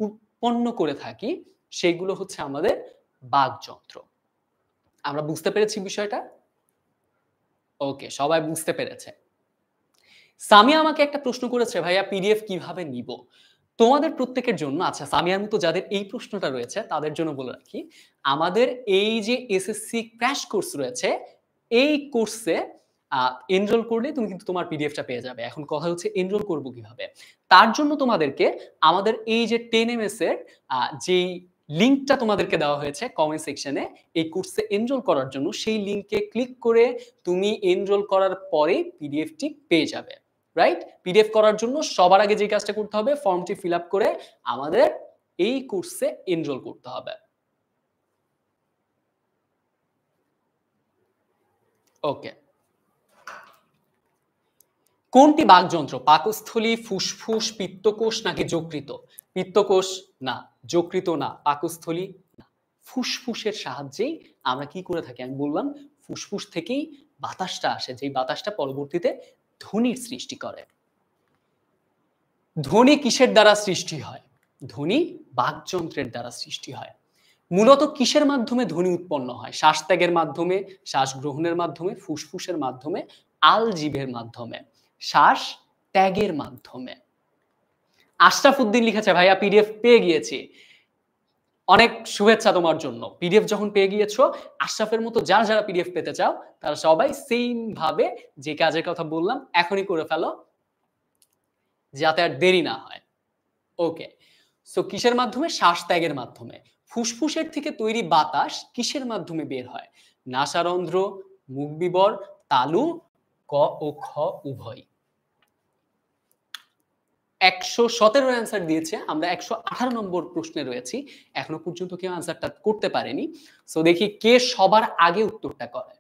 A: উৎপন্ন করে থাকি, সেগুলো হচ্ছে আমাদের বাকযন্ত্র। আমরা বুঝতে পেরেছি বিষয়টা? ওকে, সবাই বুঝতে পেরেছে। সামিয়া আমাকে একটা প্রশ্ন করেছে, "ভাইয়া পিডিএফ কিভাবে নিবো?" তোমাদের প্রত্যেকের জন্য, আচ্ছা সামিয়ার মতো যাদের এই প্রশ্নটা রয়েছে তাদের জন্য বলে রাখি, আমাদের এই যে এসএসসি ক্র্যাশ কোর্স রয়েছে, এই কোর্সে আ এনরোল করলেই তুমি কিন্তু তোমার পিডিএফটা পেয়ে যাবে। এখন কথা হচ্ছে এনরোল করব কিভাবে? তার জন্য তোমাদেরকে আমাদের এই যে 10 এমএস এর যেই লিংকটা তোমাদেরকে দেওয়া হয়েছে কমেন্ট সেকশনে, এই কোর্সে এনরোল করার জন্য সেই লিংকে ক্লিক করে তুমি এনরোল করার পরে পিডিএফটি পেয়ে যাবে। রাইট? পিডিএফ করার জন্য সবার আগে যে কাজটা করতে হবে, ফর্মটি ফিল আপ করে আমাদের এই কোর্সে এনরোল করতে হবে। ওকে। কোনটি বাকযন্ত্র? পাকস্থলী, ফুসফুস, পিত্তকোষ নাকি যকৃত? পিত্তকোষ না, যকৃত না, পাকস্থলী না। ফুসফুসের সাহায্যেই আমরা কি করে থাকি? আমি বললাম ফুসফুস থেকেই বাতাসটা আসে, যেই বাতাসটা পরবর্তীতে ধ্বনির সৃষ্টি করে। ধ্বনি কিসের দ্বারা সৃষ্টি হয়? ধ্বনি বাকযন্ত্রের দ্বারা সৃষ্টি হয়। মূলত কিসের মাধ্যমে ধ্বনি উৎপন্ন হয়? শ্বাসত্যাগের মাধ্যমে, শ্বাস গ্রহণের মাধ্যমে, ফুসফুসের মাধ্যমে, আলজিভের মাধ্যমে। শ্বাস ত্যাগের মাধ্যমে। আশরাফ উদ্দিন লিখেছে ভাইয়া পিডিএফ পেয়ে গিয়েছি। অনেক শুভেচ্ছা তোমার জন্য। পিডিএফ যখন পেয়ে গিয়েছো, আশরাফের মতো যারা, যারা পিডিএফ পেতে চাও, তারা সবাই সেইম ভাবে যে কাজের কথা বললাম এখনই করে ফেলো, যাতে আর দেরি না হয়। ওকে। সো কিসের মাধ্যমে? শ্বাস ত্যাগের মাধ্যমে। ফুসফুসের থেকে তৈরি বাতাস কিসের মাধ্যমে বের হয়? নাসারন্ধ্র, মুখবিবর, তালু, ক ও খ উভয়। ১১৭ অ্যান্সার দিয়েছে। আমরা ১১৮ নম্বর প্রশ্নে রয়েছি। এখনো পর্যন্ত কেউ অ্যান্সারটা করতে পারেনি। সো দেখি কে সবার আগে উত্তরটা করে।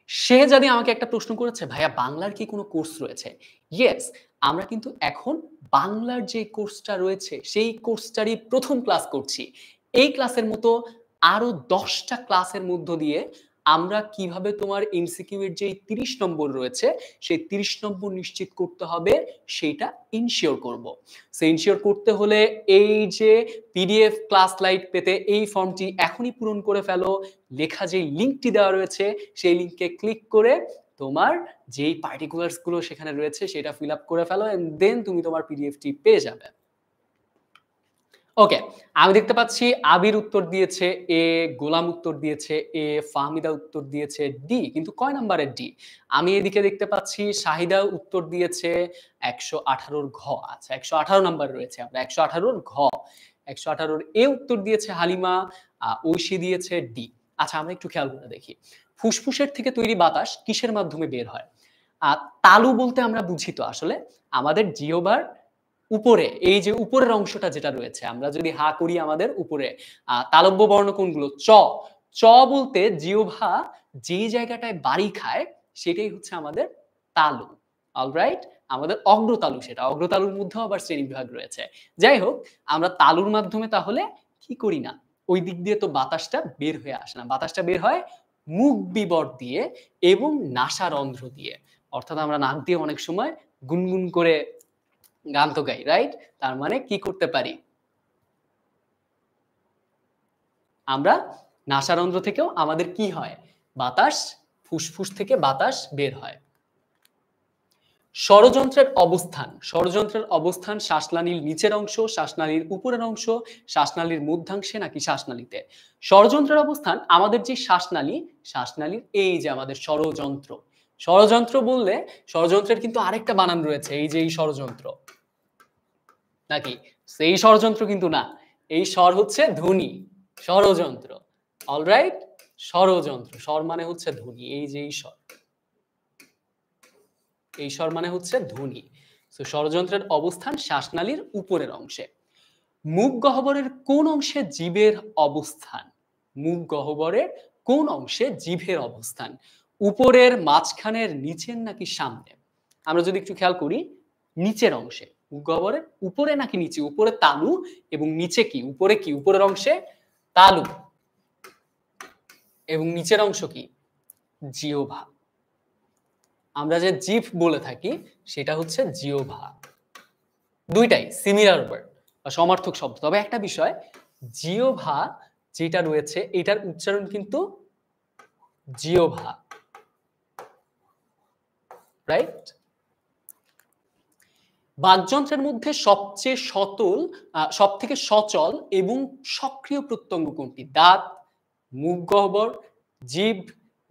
A: শেহজাদি আমাকে একটা প্রশ্ন করেছে, "ভাইয়া বাংলার কি কোনো কোর্স রয়েছে?" ইয়েস, আমরা কিন্তু এখন বাংলার যে কোর্সটা রয়েছে, সেই কোর্সটারই ১ম ক্লাস করছি। এই ক্লাসের মতো আরো ১০ টা ক্লাসের মধ্য দিয়ে আমরা কিভাবে তোমার এমসিকিউ এর যেই ৩০ নম্বর রয়েছে, সেই ৩০ নম্বর নিশ্চিত করতে হবে, সেইটা ইনশিওর করব। সো ইনশিওর করতে হলে এই যে পিডিএফ ক্লাস লাইট পেতে এই ফর্মটি এখনই পূরণ করে ফেলো। লেখা যেই লিঙ্কটি দেওয়া রয়েছে সেই লিঙ্কে ক্লিক করে তোমার যেই পার্টিকুলারস গুলো সেখানে রয়েছে সেটা ফিল আপ করে ফেলো এন্ড দেন তুমি তোমার পিডিএফটি পেয়ে যাবে। ওকে, আমি দেখতে পাচ্ছি আবির উত্তর দিয়েছে এ, গোলাম উত্তর দিয়েছে এ, ফাহমিদা উত্তর দিয়েছে ডি, কিন্তু কয় নাম্বারের ডি? আমি এদিকে দেখতে পাচ্ছি শাহিদা উত্তর দিয়েছে ১১৮ র ঘ। আচ্ছা ১১৮ নাম্বার রয়েছে, আমরা ১১৮ র ঘ। ১১৮ র এ উত্তর দিয়েছে হালিমা, ঐশী দিয়েছে ডি। আচ্ছা আমরা একটু খেয়াল করে দেখি। ফুসফুসের থেকে তৈরি বাতাস কিসের মাধ্যমে বের হয়? আ তালু বলতে আমরা বুঝি তো আসলে আমাদের জিহ্বার উপরে, এই যে উপরের অংশটা যেটা রয়েছে, আমরা যদি হা করি আমাদের উপরে, তালব্য বর্ণ কোনগুলো? চ। চ বলতে জিহ্বা যেই জায়গাটায় বাড়ি খায় সেটাই হচ্ছে আমাদের তালু। অলরাইট? আমাদের অগ্রতালু সেটা। অগ্রতালুর মধ্যেও আবার শ্রেণীবিভাগ রয়েছে। যাই হোক, আমরা তালুর মাধ্যমে তাহলে কি করি না? ওই দিক দিয়ে তো বাতাসটা বের হয়ে আসে না। বাতাসটা বের হয় মুখবিবর দিয়ে এবং নাসারন্ধ্র দিয়ে। অর্থাৎ আমরা নাক দিয়ে অনেক সময় গুনগুন করে গান তো গাই, রাইট? তার মানে কি করতে পারি? আমরা নাসারন্ধ্র থেকেও আমাদের কি হয়? বাতাস, ফুসফুস থেকে বাতাস বের হয়। ষড়যন্ত্রের অবস্থান। ষড়যন্ত্রের অবস্থান শ্বাসনালীর নিচের অংশ, শ্বাসনালীর উপরের অংশ, শ্বাসনালীর মধ্যাংশে নাকি শ্বাসনালীতে? ষড়যন্ত্রের অবস্থান আমাদের যে শ্বাসনালী, শ্বাসনালীর এই যে আমাদের ষড়যন্ত্র। ষড়যন্ত্র বললে ষড়যন্ত্রের কিন্তু আরেকটা বানান রয়েছে, এই যে এই ষড়যন্ত্র। নাকি? সেই ষড়যন্ত্র কিন্তু না। এই স্বর হচ্ছে ধ্বনি। ষড়যন্ত্র। অলরাইট? ষড়যন্ত্র। স্বর মানে হচ্ছে ধ্বনি। এই যে এই স্বর। এই স্বর মানে হচ্ছে ধ্বনি। সো ষড়যন্ত্রের অবস্থান শ্বাসনালীর উপরের অংশে। মুখ গহ্বরের কোন অংশে জীবের অবস্থান? মুখ গহ্বরের কোন অংশে জিভের অবস্থান? উপরের, মাঝখানের, নিচের নাকি সামনে? আমরা যদি একটু খেয়াল করি, নিচের অংশে। মুখ গহ্বরের উপরে নাকি নিচে? উপরে তালু এবং নিচে কি? উপরে কি? উপরের অংশে তালু এবং নিচের অংশ কি? জিহ্বা। আমরা যে জিভ বলে থাকি সেটা হচ্ছে জিহ্বা। দুইটাই সিমিলার ওয়ার্ড বা সমার্থক শব্দ। তবে একটা বিষয়, জিহ্বা যেটা রয়েছে এটার উচ্চারণ কিন্তু জিহ্বা। রাইট? বাকযন্ত্রের মধ্যে সবচেয়ে সবথেকে সচল এবং সক্রিয় প্রত্যঙ্গ কোনটি? দাঁত, মুখ গহ্বর, জিভ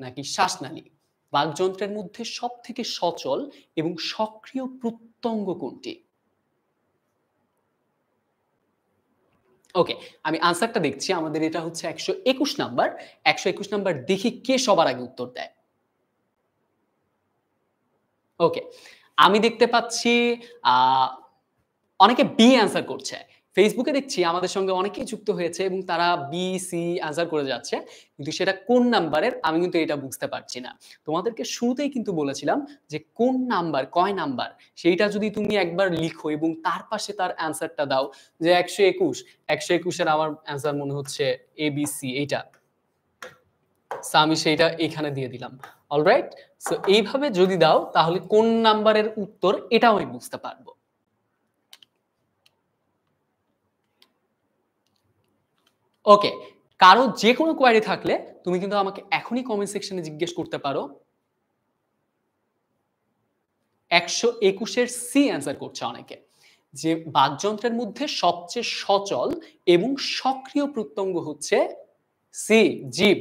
A: নাকি শ্বাসনালী? বাকযন্ত্রের মধ্যে সবথেকে সচল এবং সক্রিয় প্রত্যঙ্গ কোনটি? ওকে, আমি আনসারটা দেখছি। আমাদের এটা হচ্ছে ১২১ নাম্বার। ১২১ নাম্বার দেখি কে সবার আগে উত্তর দেয়। ওকে। আমি দেখতে পাচ্ছি আ অনেকে বি অ্যান্সার করছে। ফেসবুকে দেখছি আমাদের সঙ্গে অনেকেই যুক্ত হয়েছে এবং তারা বি, সি অ্যান্সার করে যাচ্ছে। কিন্তু সেটা কোন নাম্বারের আমি কিন্তু এটা বুঝতে পারছি না। তোমাদেরকে শুরুতেই কিন্তু বলেছিলাম যে কোন নাম্বার, কয় নাম্বার সেইটা যদি তুমি একবার লিখো এবং তার পাশে তার অ্যান্সারটা দাও যে ১২১, ১২১ এর আমার অ্যান্সার মনে হচ্ছে এ, বি, সি এইটা। সো আমি সেইটা এখানে দিয়ে দিলাম। অলরাইট? সো এইভাবে যদি দাও তাহলে কোন নাম্বারের উত্তর এটাও আমি বুঝতে পারব। ওকে, কারো যে কোনো কোয়েরি থাকলে তুমি কিন্তু আমাকে এখনই কমেন্ট সেকশনে জিজ্ঞেস করতে পারো। ১২১ এর সি অ্যান্সার করছে অনেকে। যে বাকযন্ত্রের মধ্যে সবচেয়ে সচল এবং সক্রিয় প্রত্যঙ্গ হচ্ছে সি, জিভ।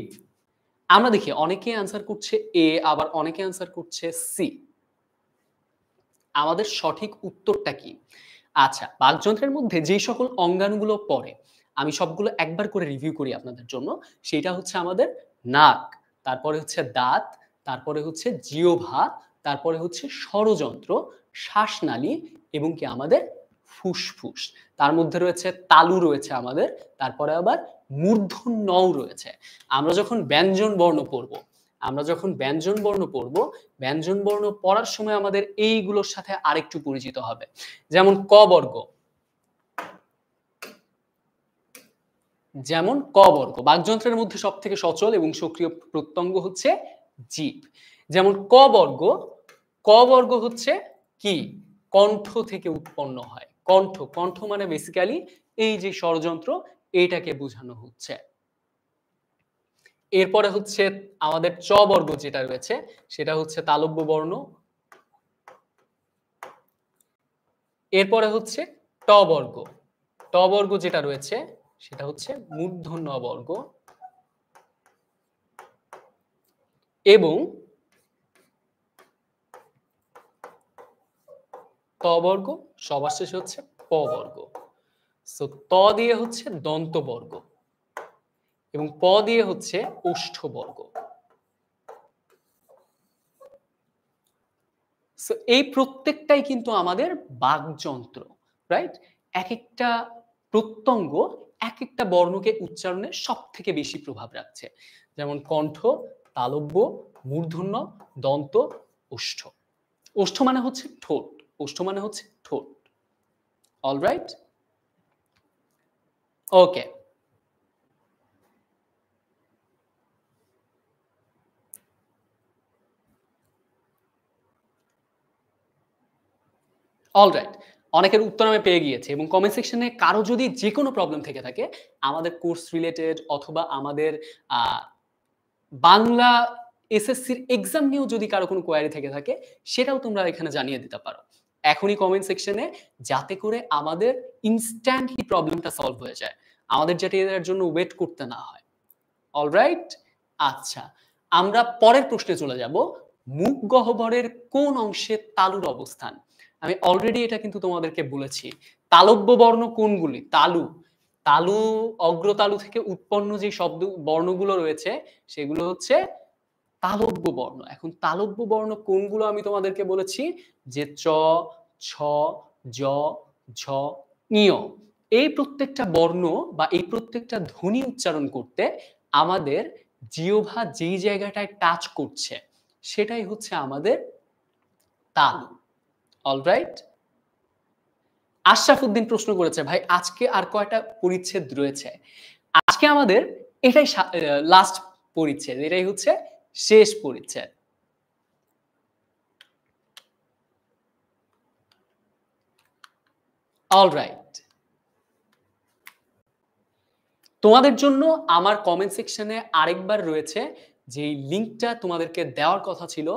A: আমরা দেখি অনেকে অ্যান্সার করছে এ, আবার অনেকে অ্যান্সার করছে সি। আমাদের সঠিক উত্তরটা কি? আচ্ছা, বাকযন্ত্রের মধ্যে যেই সকল অঙ্গাণুগুলো পড়ে, আমি সবগুলো একবার করে রিভিউ করি আপনাদের জন্য। সেটা হচ্ছে আমাদের নাক, তারপরে হচ্ছে দাঁত, তারপরে হচ্ছে জিহ্বা, তারপরে হচ্ছে স্বরযন্ত্র, শ্বাসনালী এবং কি আমাদের ফুসফুস। তার মধ্যে রয়েছে তালু রয়েছে আমাদের, তারপরে আবার মূর্ধন্যও রয়েছে। আমরা যখন ব্যঞ্জন বর্ণ পড়ব, ব্যঞ্জন বর্ণ পড়ার সময় আমাদের এইগুলোর সাথে আরেকটু পরিচিত হবে। যেমন ক বর্গ, বাকযন্ত্রের মধ্যে সবথেকে সচল এবং সক্রিয় প্রত্যঙ্গ হচ্ছে জিভ। যেমন ক বর্গ হচ্ছে কি? কণ্ঠ থেকে উৎপন্ন হয়। কণ্ঠ মানে বেসিক্যালি এই যে স্বরযন্ত্র, এইটাকে বোঝানো হচ্ছে। এরপরে হচ্ছে আমাদের চ বর্গ যেটা রয়েছে সেটা হচ্ছে তালব্য বর্ণ। এরপরে হচ্ছে ট বর্গ যেটা রয়েছে সেটা হচ্ছে মূর্ধন্য বর্গ এবং ত বর্গ, সবার শেষে হচ্ছে প বর্গ। সো ত দিয়ে হচ্ছে দন্ত বর্গ এবং প দিয়ে হচ্ছে ওষ্ঠ বর্গ। সো এই প্রত্যেকটাই কিন্তু আমাদের বাকযন্ত্র, রাইট? এক একটা প্রত্যঙ্গ এক একটা বর্ণকে উচ্চারণে সবথেকে বেশি প্রভাব রাখছে। যেমন কণ্ঠ, তালব্য, মূর্ধন্য, দন্ত, ওষ্ঠ। ওষ্ঠ মানে হচ্ছে ঠোঁট। অলরাইট? ওকে। অলরাইট। অনেকের উত্তর আমি পেয়ে গিয়েছি এবং কমেন্ট সেকশনে কারো যদি যেকোনো প্রবলেম থেকে থাকে, আমাদের কোর্স রিলেটেড অথবা আমাদের আ বাংলা এসএসসির এক্সাম নিয়েও যদি কারো কোনো কোয়েরি থেকে থাকে, সেটাও তোমরা এখানে জানিয়ে দিতে পারো। এখনই কমেন্ট সেকশনে, যাতে করে আমাদের ইনস্ট্যান্টলি প্রবলেমটা সলভ হয়ে যায়। আমাদের যাতে এটার জন্য ওয়েট করতে না হয়। অলরাইট? আচ্ছা। আমরা পরের প্রশ্নে চলে যাব। মুখ গহ্বরের কোন অংশে তালুর অবস্থান? আমি অলরেডি এটা কিন্তু তোমাদেরকে বলেছি। তালব্য বর্ণ কোনগুলি? তালু, অগ্রতালু থেকে উৎপন্ন যে বর্ণগুলো রয়েছে সেগুলো হচ্ছে তালব্য বর্ণ। এখন তালব্য বর্ণ কোনগুলো আমি তোমাদেরকে বলেছি যে চ, ছ, জ, ঝ, ঞ। এই প্রত্যেকটা বর্ণ বা এই প্রত্যেকটা ধ্বনি উচ্চারণ করতে আমাদের জিহ্বা যেই জায়গাটায় টাচ করছে সেটাই হচ্ছে আমাদের তালু। অলরাইট? আশরাফ উদ্দিন প্রশ্ন করেছে, ভাই আজকে আর কয়টা পরিচ্ছেদ রয়েছে? আজকে আমাদের এটাই লাস্ট পরিচ্ছেদ, এটাই হচ্ছে শেষ পরিচ্ছেদ। অলরাইট। তোমাদের জন্য আমার কমেন্ট সেকশনে আরেকবার রয়েছে যেই লিংকটা তোমাদেরকে দেওয়ার কথা ছিল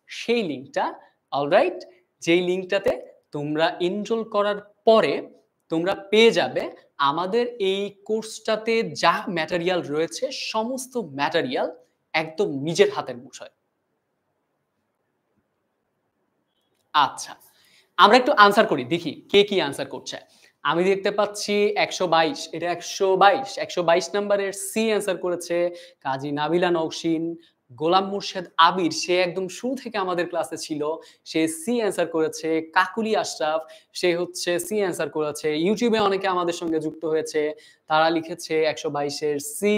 A: সেই লিংকটা। অলরাইট? যেই লিংকটাতে তোমরা এনরোল করার পরে তোমরা পেয়ে যাবে আমাদের এই কোর্সটাতে যা ম্যাটেরিয়াল রয়েছে সমস্ত ম্যাটেরিয়াল একদম নিজের হাতের মুঠোয়। আচ্ছা, আমরা একটু আনসার করি, দেখি কে কি আনসার করছে। আমি দেখতে পাচ্ছি ১২২, এটা ১২২ নাম্বারের সি অ্যান্সার করেছে কাজী নাবিলা নওশিন। গোলাম মুর্শেদ আবির, সে একদম শুরু থেকে আমাদের ক্লাসে ছিল, সে সি অ্যান্সার করেছে। কাকুলি আশরাফ, সে হচ্ছে সি অ্যান্সার করেছে। ইউটিউবে অনেকে আমাদের সঙ্গে যুক্ত হয়েছে, তারা লিখেছে ১২২ এর সি।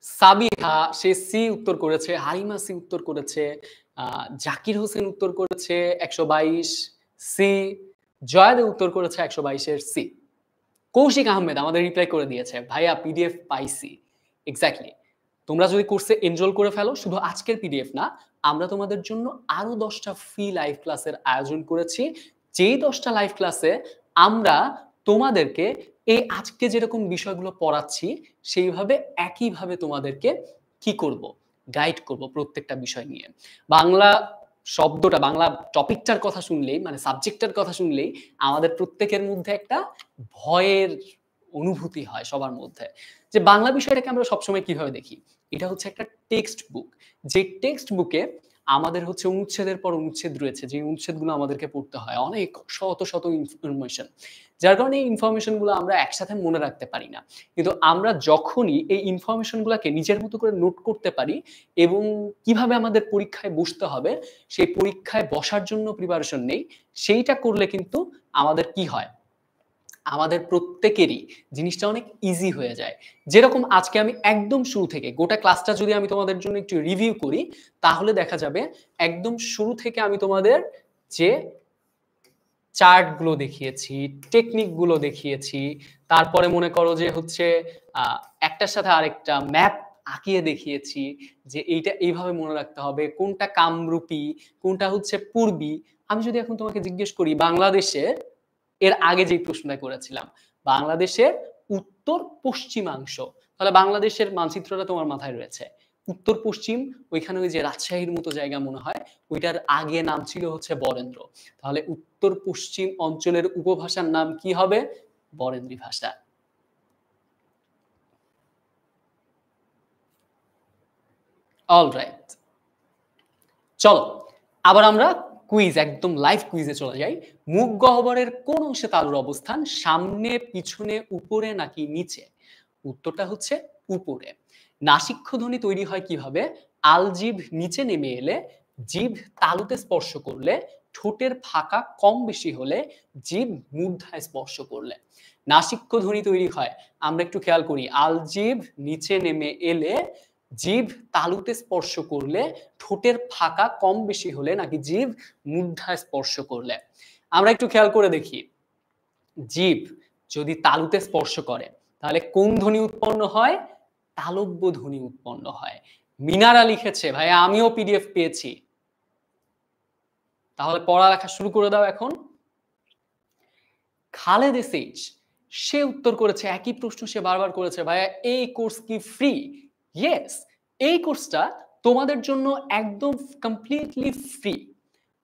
A: সাবিহা, সে সি উত্তর করেছে। হালিমা সি উত্তর করেছে। জাকির হোসেন উত্তর করেছে ১২২ সি। জয়াদে উত্তর করেছে ১২২ এর সি। কৌশিক আহমেদ আমাদের রিপ্লাই করে দিয়েছে, ভাইয়া পিডিএফ পাইছি। এক্স্যাক্টলি। তোমরা যদি কোর্সে এনরোল করে ফেলো, শুধু আজকের পিডিএফ না, আমরা তোমাদের জন্য আরো ১০টা ফ্রি লাইভ ক্লাসের আয়োজন করেছি। যেই ১০টা লাইভ ক্লাসে আমরা তোমাদেরকে এই আজকে যেরকম বিষয়গুলো পড়াচ্ছি সেইভাবে একইভাবে তোমাদেরকে কি করব? গাইড করব প্রত্যেকটা বিষয় নিয়ে। বাংলা শব্দটা, বাংলা টপিকটার কথা শুনলেই মানে সাবজেক্টটার কথা শুনলেই আমাদের প্রত্যেকের মধ্যে একটা ভয়ের অনুভূতি হয় সবার মধ্যে। যে বাংলা বিষয়টাকে আমরা সবসময় কিভাবে দেখি? এটা হচ্ছে একটা টেক্সট বুক। যে টেক্সট বুকে আমাদের হচ্ছে অনুচ্ছেদের পর অনুচ্ছেদ রয়েছে। যে অনুচ্ছেদগুলো আমাদেরকে পড়তে হয়। অনেক শত, শত ইনফরমেশন। যার কারণে এই ইনফরমেশন গুলো আমরা একসাথে মনে রাখতে পারি না। কিন্তু আমরা যখনই এই ইনফরমেশন গুলাকে নিজের মতো করে নোট করতে পারি এবং কিভাবে আমাদের পরীক্ষায় বসতে হবে, সেই পরীক্ষায় বসার জন্য প্রিপারেশন নেই, সেইটা করলে কিন্তু আমাদের কি হয়? আমাদের প্রত্যেকেরই জিনিসটা অনেক ইজি হয়ে যায়। যেরকম আজকে আমি একদম শুরু থেকে গোটা ক্লাসটা যদি আমি তোমাদের জন্য একটু রিভিউ করি, তাহলে দেখা যাবে একদম শুরু থেকে আমি তোমাদের যে চার্ট গুলো দেখিয়েছি, টেকনিক গুলো দেখিয়েছি, তারপরে মনে করো যে হচ্ছে একটার সাথে আরেকটা ম্যাপ আঁকিয়ে দেখিয়েছি যে এইটা এইভাবে মনে রাখতে হবে, কোনটা কামরূপী, কোনটা হচ্ছে পূর্বী। আমি যদি এখন তোমাকে জিজ্ঞেস করি বাংলাদেশের এর আগে যেই প্রশ্নটা করেছিলাম, বাংলাদেশের উত্তর পশ্চিমাংশ, তাহলে বাংলাদেশের মানচিত্রটা তোমার মাথায় রয়েছে। উত্তর পশ্চিম ওইখানে ওই যে রাজশাহীর মতো জায়গা মনে হয়, ওইটার আগে নাম ছিল হচ্ছে বরেন্দ্র। তাহলে উত্তর পশ্চিম অঞ্চলের উপভাষার নাম কি হবে? বরেন্দ্রী ভাষা। অলরাইট, চলো আবার আমরা কুইজ, একদম লাইভ কুইজে চলে যাই। মুখ গহ্বরের কোন অংশে তালুর অবস্থান? সামনে, পিছনে, উপরে নাকি নিচে? উত্তরটা হচ্ছে উপরে। নাসিক্য ধ্বনি তৈরি হয় কিভাবে? আলজিভ নিচে নেমে এলে, জিভ তালুতে স্পর্শ করলে, ঠোঁটের ফাঁকা কম বেশি হলে, জিভ মূর্ধায় স্পর্শ করলে। নাসিক্য ধ্বনি তৈরি হয়, আমরা একটু খেয়াল করি, আলজিভ নিচে নেমে এলে, জিভ তালুতে স্পর্শ করলে, ঠোঁটের ফাঁকা কম বেশি হলে নাকি জিভ মূর্ধায় স্পর্শ করলে। আমরা একটু খেয়াল করে দেখি, জিভ যদি তালুতে স্পর্শ করে তাহলে কোন ধ্বনি উৎপন্ন হয়? তালব্য ধ্বনি উৎপন্ন হয়। মিনারা লিখেছে ভাইয়া আমিও পিডিএফ পেয়েছি। তাহলে পড়ালেখা শুরু করে দাও এখন। খালেদ এসএইচ সে উত্তর করেছে, একই প্রশ্ন সে বারবার করেছে, ভাইয়া এই কোর্স কি ফ্রি? ইয়েস, এই কোর্সটা তোমাদের জন্য একদম কমপ্লিটলি ফ্রি।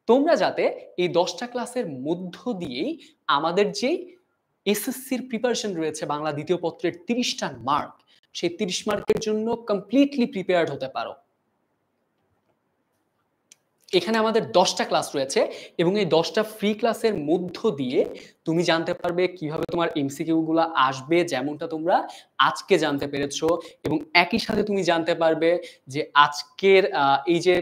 A: তোমরা যাতে এই 10টা ক্লাসের মধ্য দিয়েই আমাদের যে এসএসসির প্রিপারেশন রয়েছে বাংলা দ্বিতীয় পত্রের 30টা মার্ক, সেই 30 মার্কের জন্য কমপ্লিটলি প্রিপেয়ার্ড হতে পারো। এখানে আমাদের 10টা ক্লাস রয়েছে এবং এই 10টা ফ্রি ক্লাসের মধ্য দিয়ে তুমি জানতে পারবে কিভাবে তোমার এমসিকিউ গুলো আসবে, যেমনটা তোমরা আজকে জানতে পেরেছো, এবং একই সাথে তুমি জানতে পারবে যে আজকের এই যে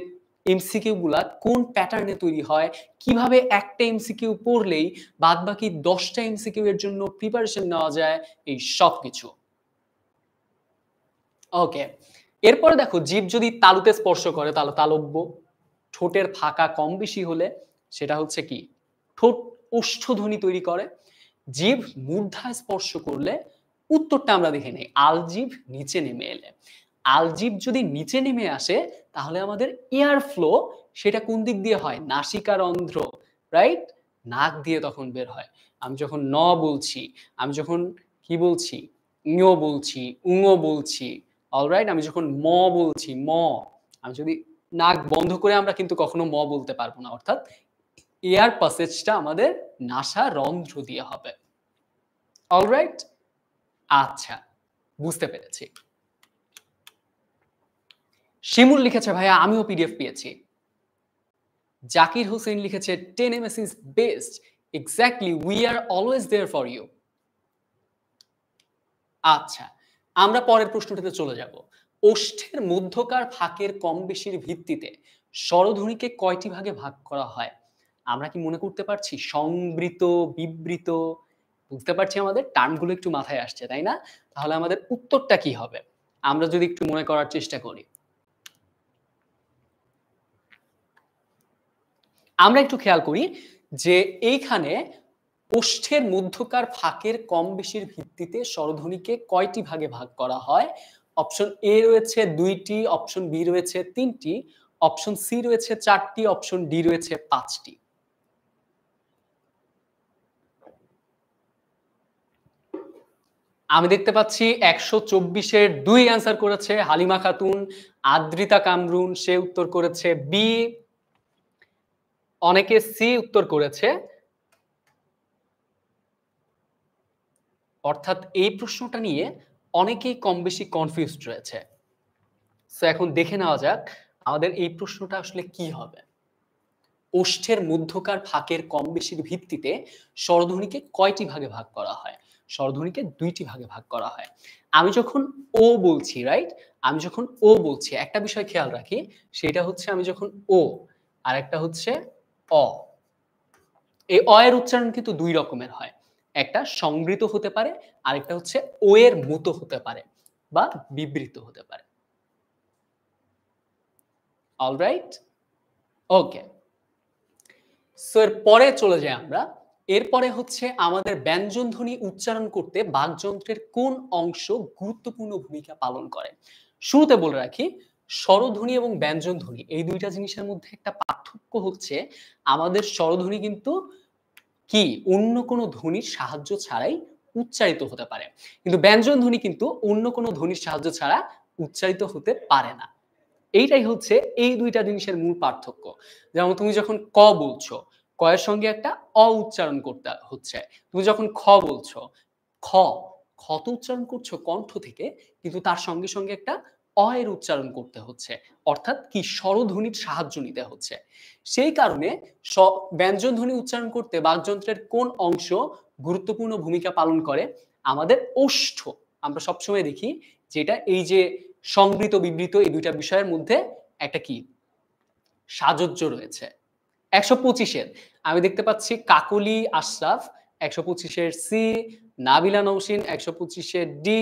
A: এমসিকিউ গুলা কোন প্যাটার্নে তৈরি হয়, কিভাবে একটা এমসিকিউ পড়লেই বাদবাকি 10টা এমসিকিউ এর জন্য প্রিপারেশন নেওয়া যায়, এই সব কিছু। ওকে, এরপরে দেখো জীব যদি তালুতে স্পর্শ করে তাহলে তালব্য, ঠোঁটের ফাঁকা কম বেশি হলে সেটা হচ্ছে কি? ঠোঁট ওষ্ঠধ্বনি তৈরি করে। জিভ মূর্ধায় স্পর্শ করলে উত্তরটা আমরা দেখে নেই, আলজিভ নিচে নেমে এলে। আলজিভ যদি নিচে নেমে আসে তাহলে আমাদের এয়ার ফ্লো সেটা কোন দিক দিয়ে হয়? নাসিকারন্ধ্র, রাইট? নাক দিয়ে তখন বের হয়। আমি যখন ন বলছি, আমি যখন কি বলছি, ঞ বলছি, উঙ বলছি, অলরাইট, আমি যখন ম বলছি, আমি যদি নাক বন্ধ করে আমরা কিন্তু কখনো ম বলতে পারবো না, অর্থাৎ এয়ার প্যাসেজটা আমাদের নাসা রন্ধ্র দিয়ে হবে। অলরাইট, আচ্ছা, বুঝতে পেরেছি। শিমুল লিখেছে ভাইয়া আমিও পিডিএফ পেয়েছি। জাকির হোসেন লিখেছে 10 MS is best. Exactly, we are always there for you. আচ্ছা, আমরা পরের প্রশ্নটাতে চলে যাব। ওষ্ঠের মধ্যকার ফাঁকের কম বেশির ভিত্তিতে স্বরধ্বনিকে কয়টি ভাগে ভাগ করা হয়? আমরা কি মনে করতে পারছি? সংবৃত, বিবৃত, বুঝতে পারছি আমাদের টার্মগুলো একটু মাথায় আসছে, তাই না? তাহলে আমাদের উত্তরটা কি হবে? আমরা যদি একটু মনে করার চেষ্টা করি। আমরা একটু খেয়াল করি যে এইখানে ওষ্ঠের মধ্যকার ফাঁকের কম বেশির ভিত্তিতে স্বরধ্বনিকে কয়টি ভাগে ভাগ করা হয়? অপশন এ রয়েছে 2টি, অপশন বি রয়েছে 3টি, অপশন সি রয়েছে 4টি, অপশন ডি রয়েছে 5টি। আমি দেখতে পাচ্ছি ১২৪ এর ২ অ্যান্সার করেছে হালিমা খাতুন, আদ্রিতা কামরুন সে উত্তর করেছে বি, অনেকে সি উত্তর করেছে। অর্থাৎ এই প্রশ্নটা নিয়ে অনেকেই কম বেশি কনফিউজড রয়েছে। সো এখন দেখে নেওয়া যাক আমাদের এই প্রশ্নটা আসলে কি হবে। ওষ্ঠের মধ্যকার ফাঁকের কম বেশির ভিত্তিতে স্বরধ্বনিকে কয়টি ভাগে ভাগ করা হয়? স্বরধ্বনিকে ২ টি ভাগে ভাগ করা হয়। আমি যখন ও বলছি, রাইট? আমি যখন ও বলছি একটা বিষয় খেয়াল রাখি, সেটা হচ্ছে আমি যখন ও, আরেকটা হচ্ছে অ। এই অ এর উচ্চারণ কিন্তু ২ রকমের হয়। একটা সংবৃত হতে পারে, আরেকটা হচ্ছে ও এর মতো হতে পারে বা বিবৃত হতে পারে। অলরাইট? ওকে। সো এর পরে চলে যাই আমরা। এরপরে হচ্ছে আমাদের ব্যঞ্জনধ্বনি উচ্চারণ করতে বাকযন্ত্রের কোন অংশ গুরুত্বপূর্ণ ভূমিকা পালন করে? শুরুতে বলে রাখি, স্বরধ্বনি এবং ব্যঞ্জনধ্বনি এই ২ টা জিনিসের মধ্যে একটা পার্থক্য হচ্ছে আমাদের স্বরধ্বনি কিন্তু কি অন্য কোনো ধ্বনির সাহায্য ছাড়াই উচ্চারিত হতে পারে। কিন্তু ব্যঞ্জনধ্বনি কিন্তু অন্য কোনো ধ্বনির সাহায্য ছাড়া উচ্চারিত হতে পারে না। এইটাই হচ্ছে এই ২ টা জিনিসের মূল পার্থক্য। যেমন তুমি যখন ক বলছো, ক এর সঙ্গে একটা অ উচ্চারণ করতে হচ্ছে। তুমি যখন খ বলছো, খ, খ তো উচ্চারণ করছো কণ্ঠ থেকে, কিন্তু তার সঙ্গে, সঙ্গে একটা অ এর উচ্চারণ করতে হচ্ছে। অর্থাৎ কি স্বরধ্বনির সাহায্য নিতে হচ্ছে। সেই কারণে ব্যঞ্জনধ্বনি উচ্চারণ করতে বাকযন্ত্রের কোন অংশ গুরুত্বপূর্ণ ভূমিকা পালন করে? আমাদের ওষ্ঠ। আমরা সবসময় দেখি যেটা এই যে সংবৃত, বিবৃত এই ২ টা বিষয়ের মধ্যে একটা কি সাযুজ্য রয়েছে। ১২৫ এর আমি দেখতে পাচ্ছি কাকলি আশরাফ ১২৫ এর সি, নাবিলা নওশীন ১২৫ এর ডি,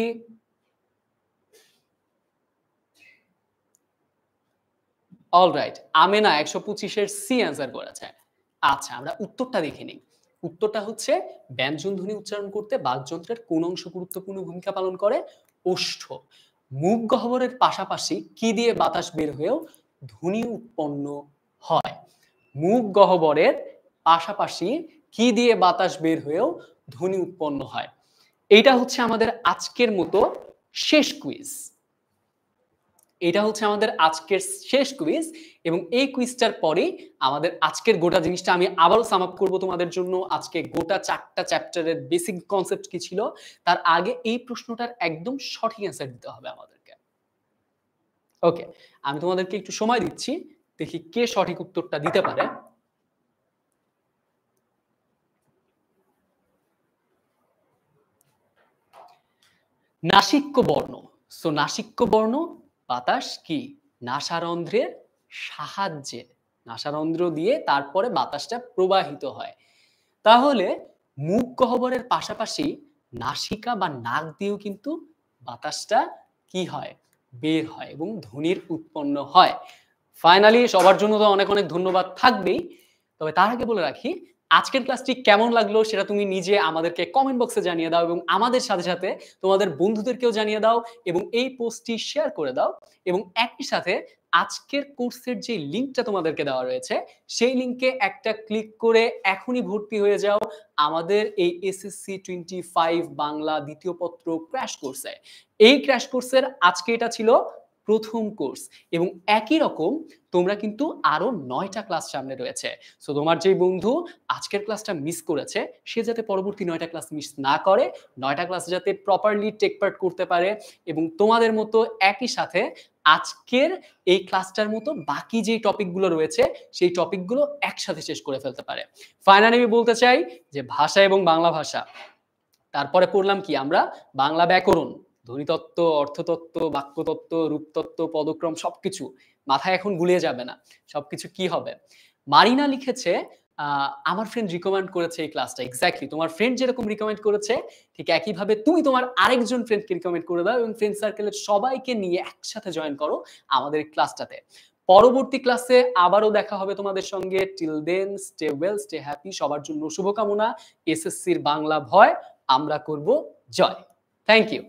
A: অলরাইট আমেনা ১২৫ এর সি অ্যান্সার করেছে। আচ্ছা আমরা উত্তরটা দেখে নেই। উত্তরটা হচ্ছে ব্যঞ্জনধ্বনি উচ্চারণ করতে বাকযন্ত্রের কোন অংশ গুরুত্বপূর্ণ ভূমিকা পালন করে? ওষ্ঠ। মুখ গহ্বরের পাশাপাশি কি দিয়ে বাতাস বের হয়েও ধ্বনি উৎপন্ন হয়? মুখ গহ্বরের পাশাপাশি কি দিয়ে বাতাস বের হয়েও ধ্বনি উৎপন্ন হয়? এইটা হচ্ছে আমাদের আজকের মতো শেষ কুইজ। এটা হচ্ছে আমাদের আজকের শেষ কুইজ এবং এই কুইজটার পরেই আমাদের আজকের গোটা জিনিসটা আমি আবারও সাম আপ করব তোমাদের জন্য। আজকে গোটা ৪ টা চ্যাপ্টারের বেসিক কনসেপ্ট কি ছিল, তার আগে এই প্রশ্নটার একদম সঠিক অ্যান্সার দিতে হবে আমাদেরকে। ওকে, আমি তোমাদেরকে একটু সময় দিচ্ছি। দেখি কে সঠিক উত্তরটা দিতে পারে। নাসিক্য বর্ণ। সো নাসিক্য বর্ণ বাতাস কি নাসারন্ধ্রের সাহায্যে, নাসারন্ধ্র দিয়ে তারপরে বাতাসটা প্রবাহিত হয়। তাহলে মুখ গহ্বরের পাশাপাশি নাসিকা বা নাক দিয়েও কিন্তু বাতাসটা কি হয় বের হয় এবং ধ্বনির উৎপন্ন হয়। ফাইনালি সবার জন্য তো অনেক অনেক ধন্যবাদ থাকবেই। তবে তার আগে বলে রাখি আজকের ক্লাসটি কেমন লাগলো সেটা তুমি নিজে আমাদেরকে কমেন্ট বক্সে জানিয়ে দাও এবং আমাদের সাথে সাথে তোমাদের বন্ধুদেরকেও জানিয়ে দাও এবং এই পোস্টটি শেয়ার করে দাও এবং একই সাথে আজকের কোর্সের যে লিংকটা তোমাদেরকে দেওয়া রয়েছে সেই লিংকে একটা ক্লিক করে এখনই ভর্তি হয়ে যাও আমাদের এই এসএসসি 25 বাংলা দ্বিতীয় পত্র ক্র্যাশ কোর্সে। এই ক্র্যাশ কোর্সের আজকে এটা ছিল প্রথম কোর্স এবং একই রকম তোমরা কিন্তু আরো ৯টা ক্লাস সামনে রয়েছে। সো তোমার যে বন্ধু আজকের ক্লাসটা মিস করেছে সে যাতে পরবর্তী ৯টা ক্লাস মিস না করে, ৯টা ক্লাস যাতে প্রপারলি টেক পার্ট করতে পারে এবং তোমাদের মতো একই সাথে আজকের এই ক্লাসটার মতো বাকি যে টপিকগুলো রয়েছে সেই টপিকগুলো একসাথে শেষ করে ফেলতে পারে। ফাইনালি আমি বলতে চাই যে ভাষা এবং বাংলা ভাষা, তারপরে পড়লাম কি আমরা বাংলা ব্যাকরণ, ধ্বনিতত্ত্ব, অর্থতত্ত্ব, বাক্যতত্ত্ব, রূপতত্ত্ব, পদক্রম সবকিছু মাথায় এখন গুলিয়ে যাবে না। সবকিছু কি হবে? মারিনা লিখেছে আমার ফ্রেন্ড রিকমেন্ড করেছে এই ক্লাসটা। এক্সাক্টলি তোমার ফ্রেন্ড যেরকম রিকমেন্ড করেছে ঠিক একইভাবে তুমি তোমার আরেকজন ফ্রেন্ডকে রিকমেন্ড করে দাও এবং ফ্রেন্ড সার্কেলের সবাইকে নিয়ে একসাথে জয়েন করো আমাদের এই ক্লাসটাতে। পরবর্তী ক্লাসে আবারও দেখা হবে তোমাদের সঙ্গে। Till then stay well, stay happy. সবার জন্য শুভকামনা। এসএসসির বাংলা ভয় আমরা করব জয়। Thank you.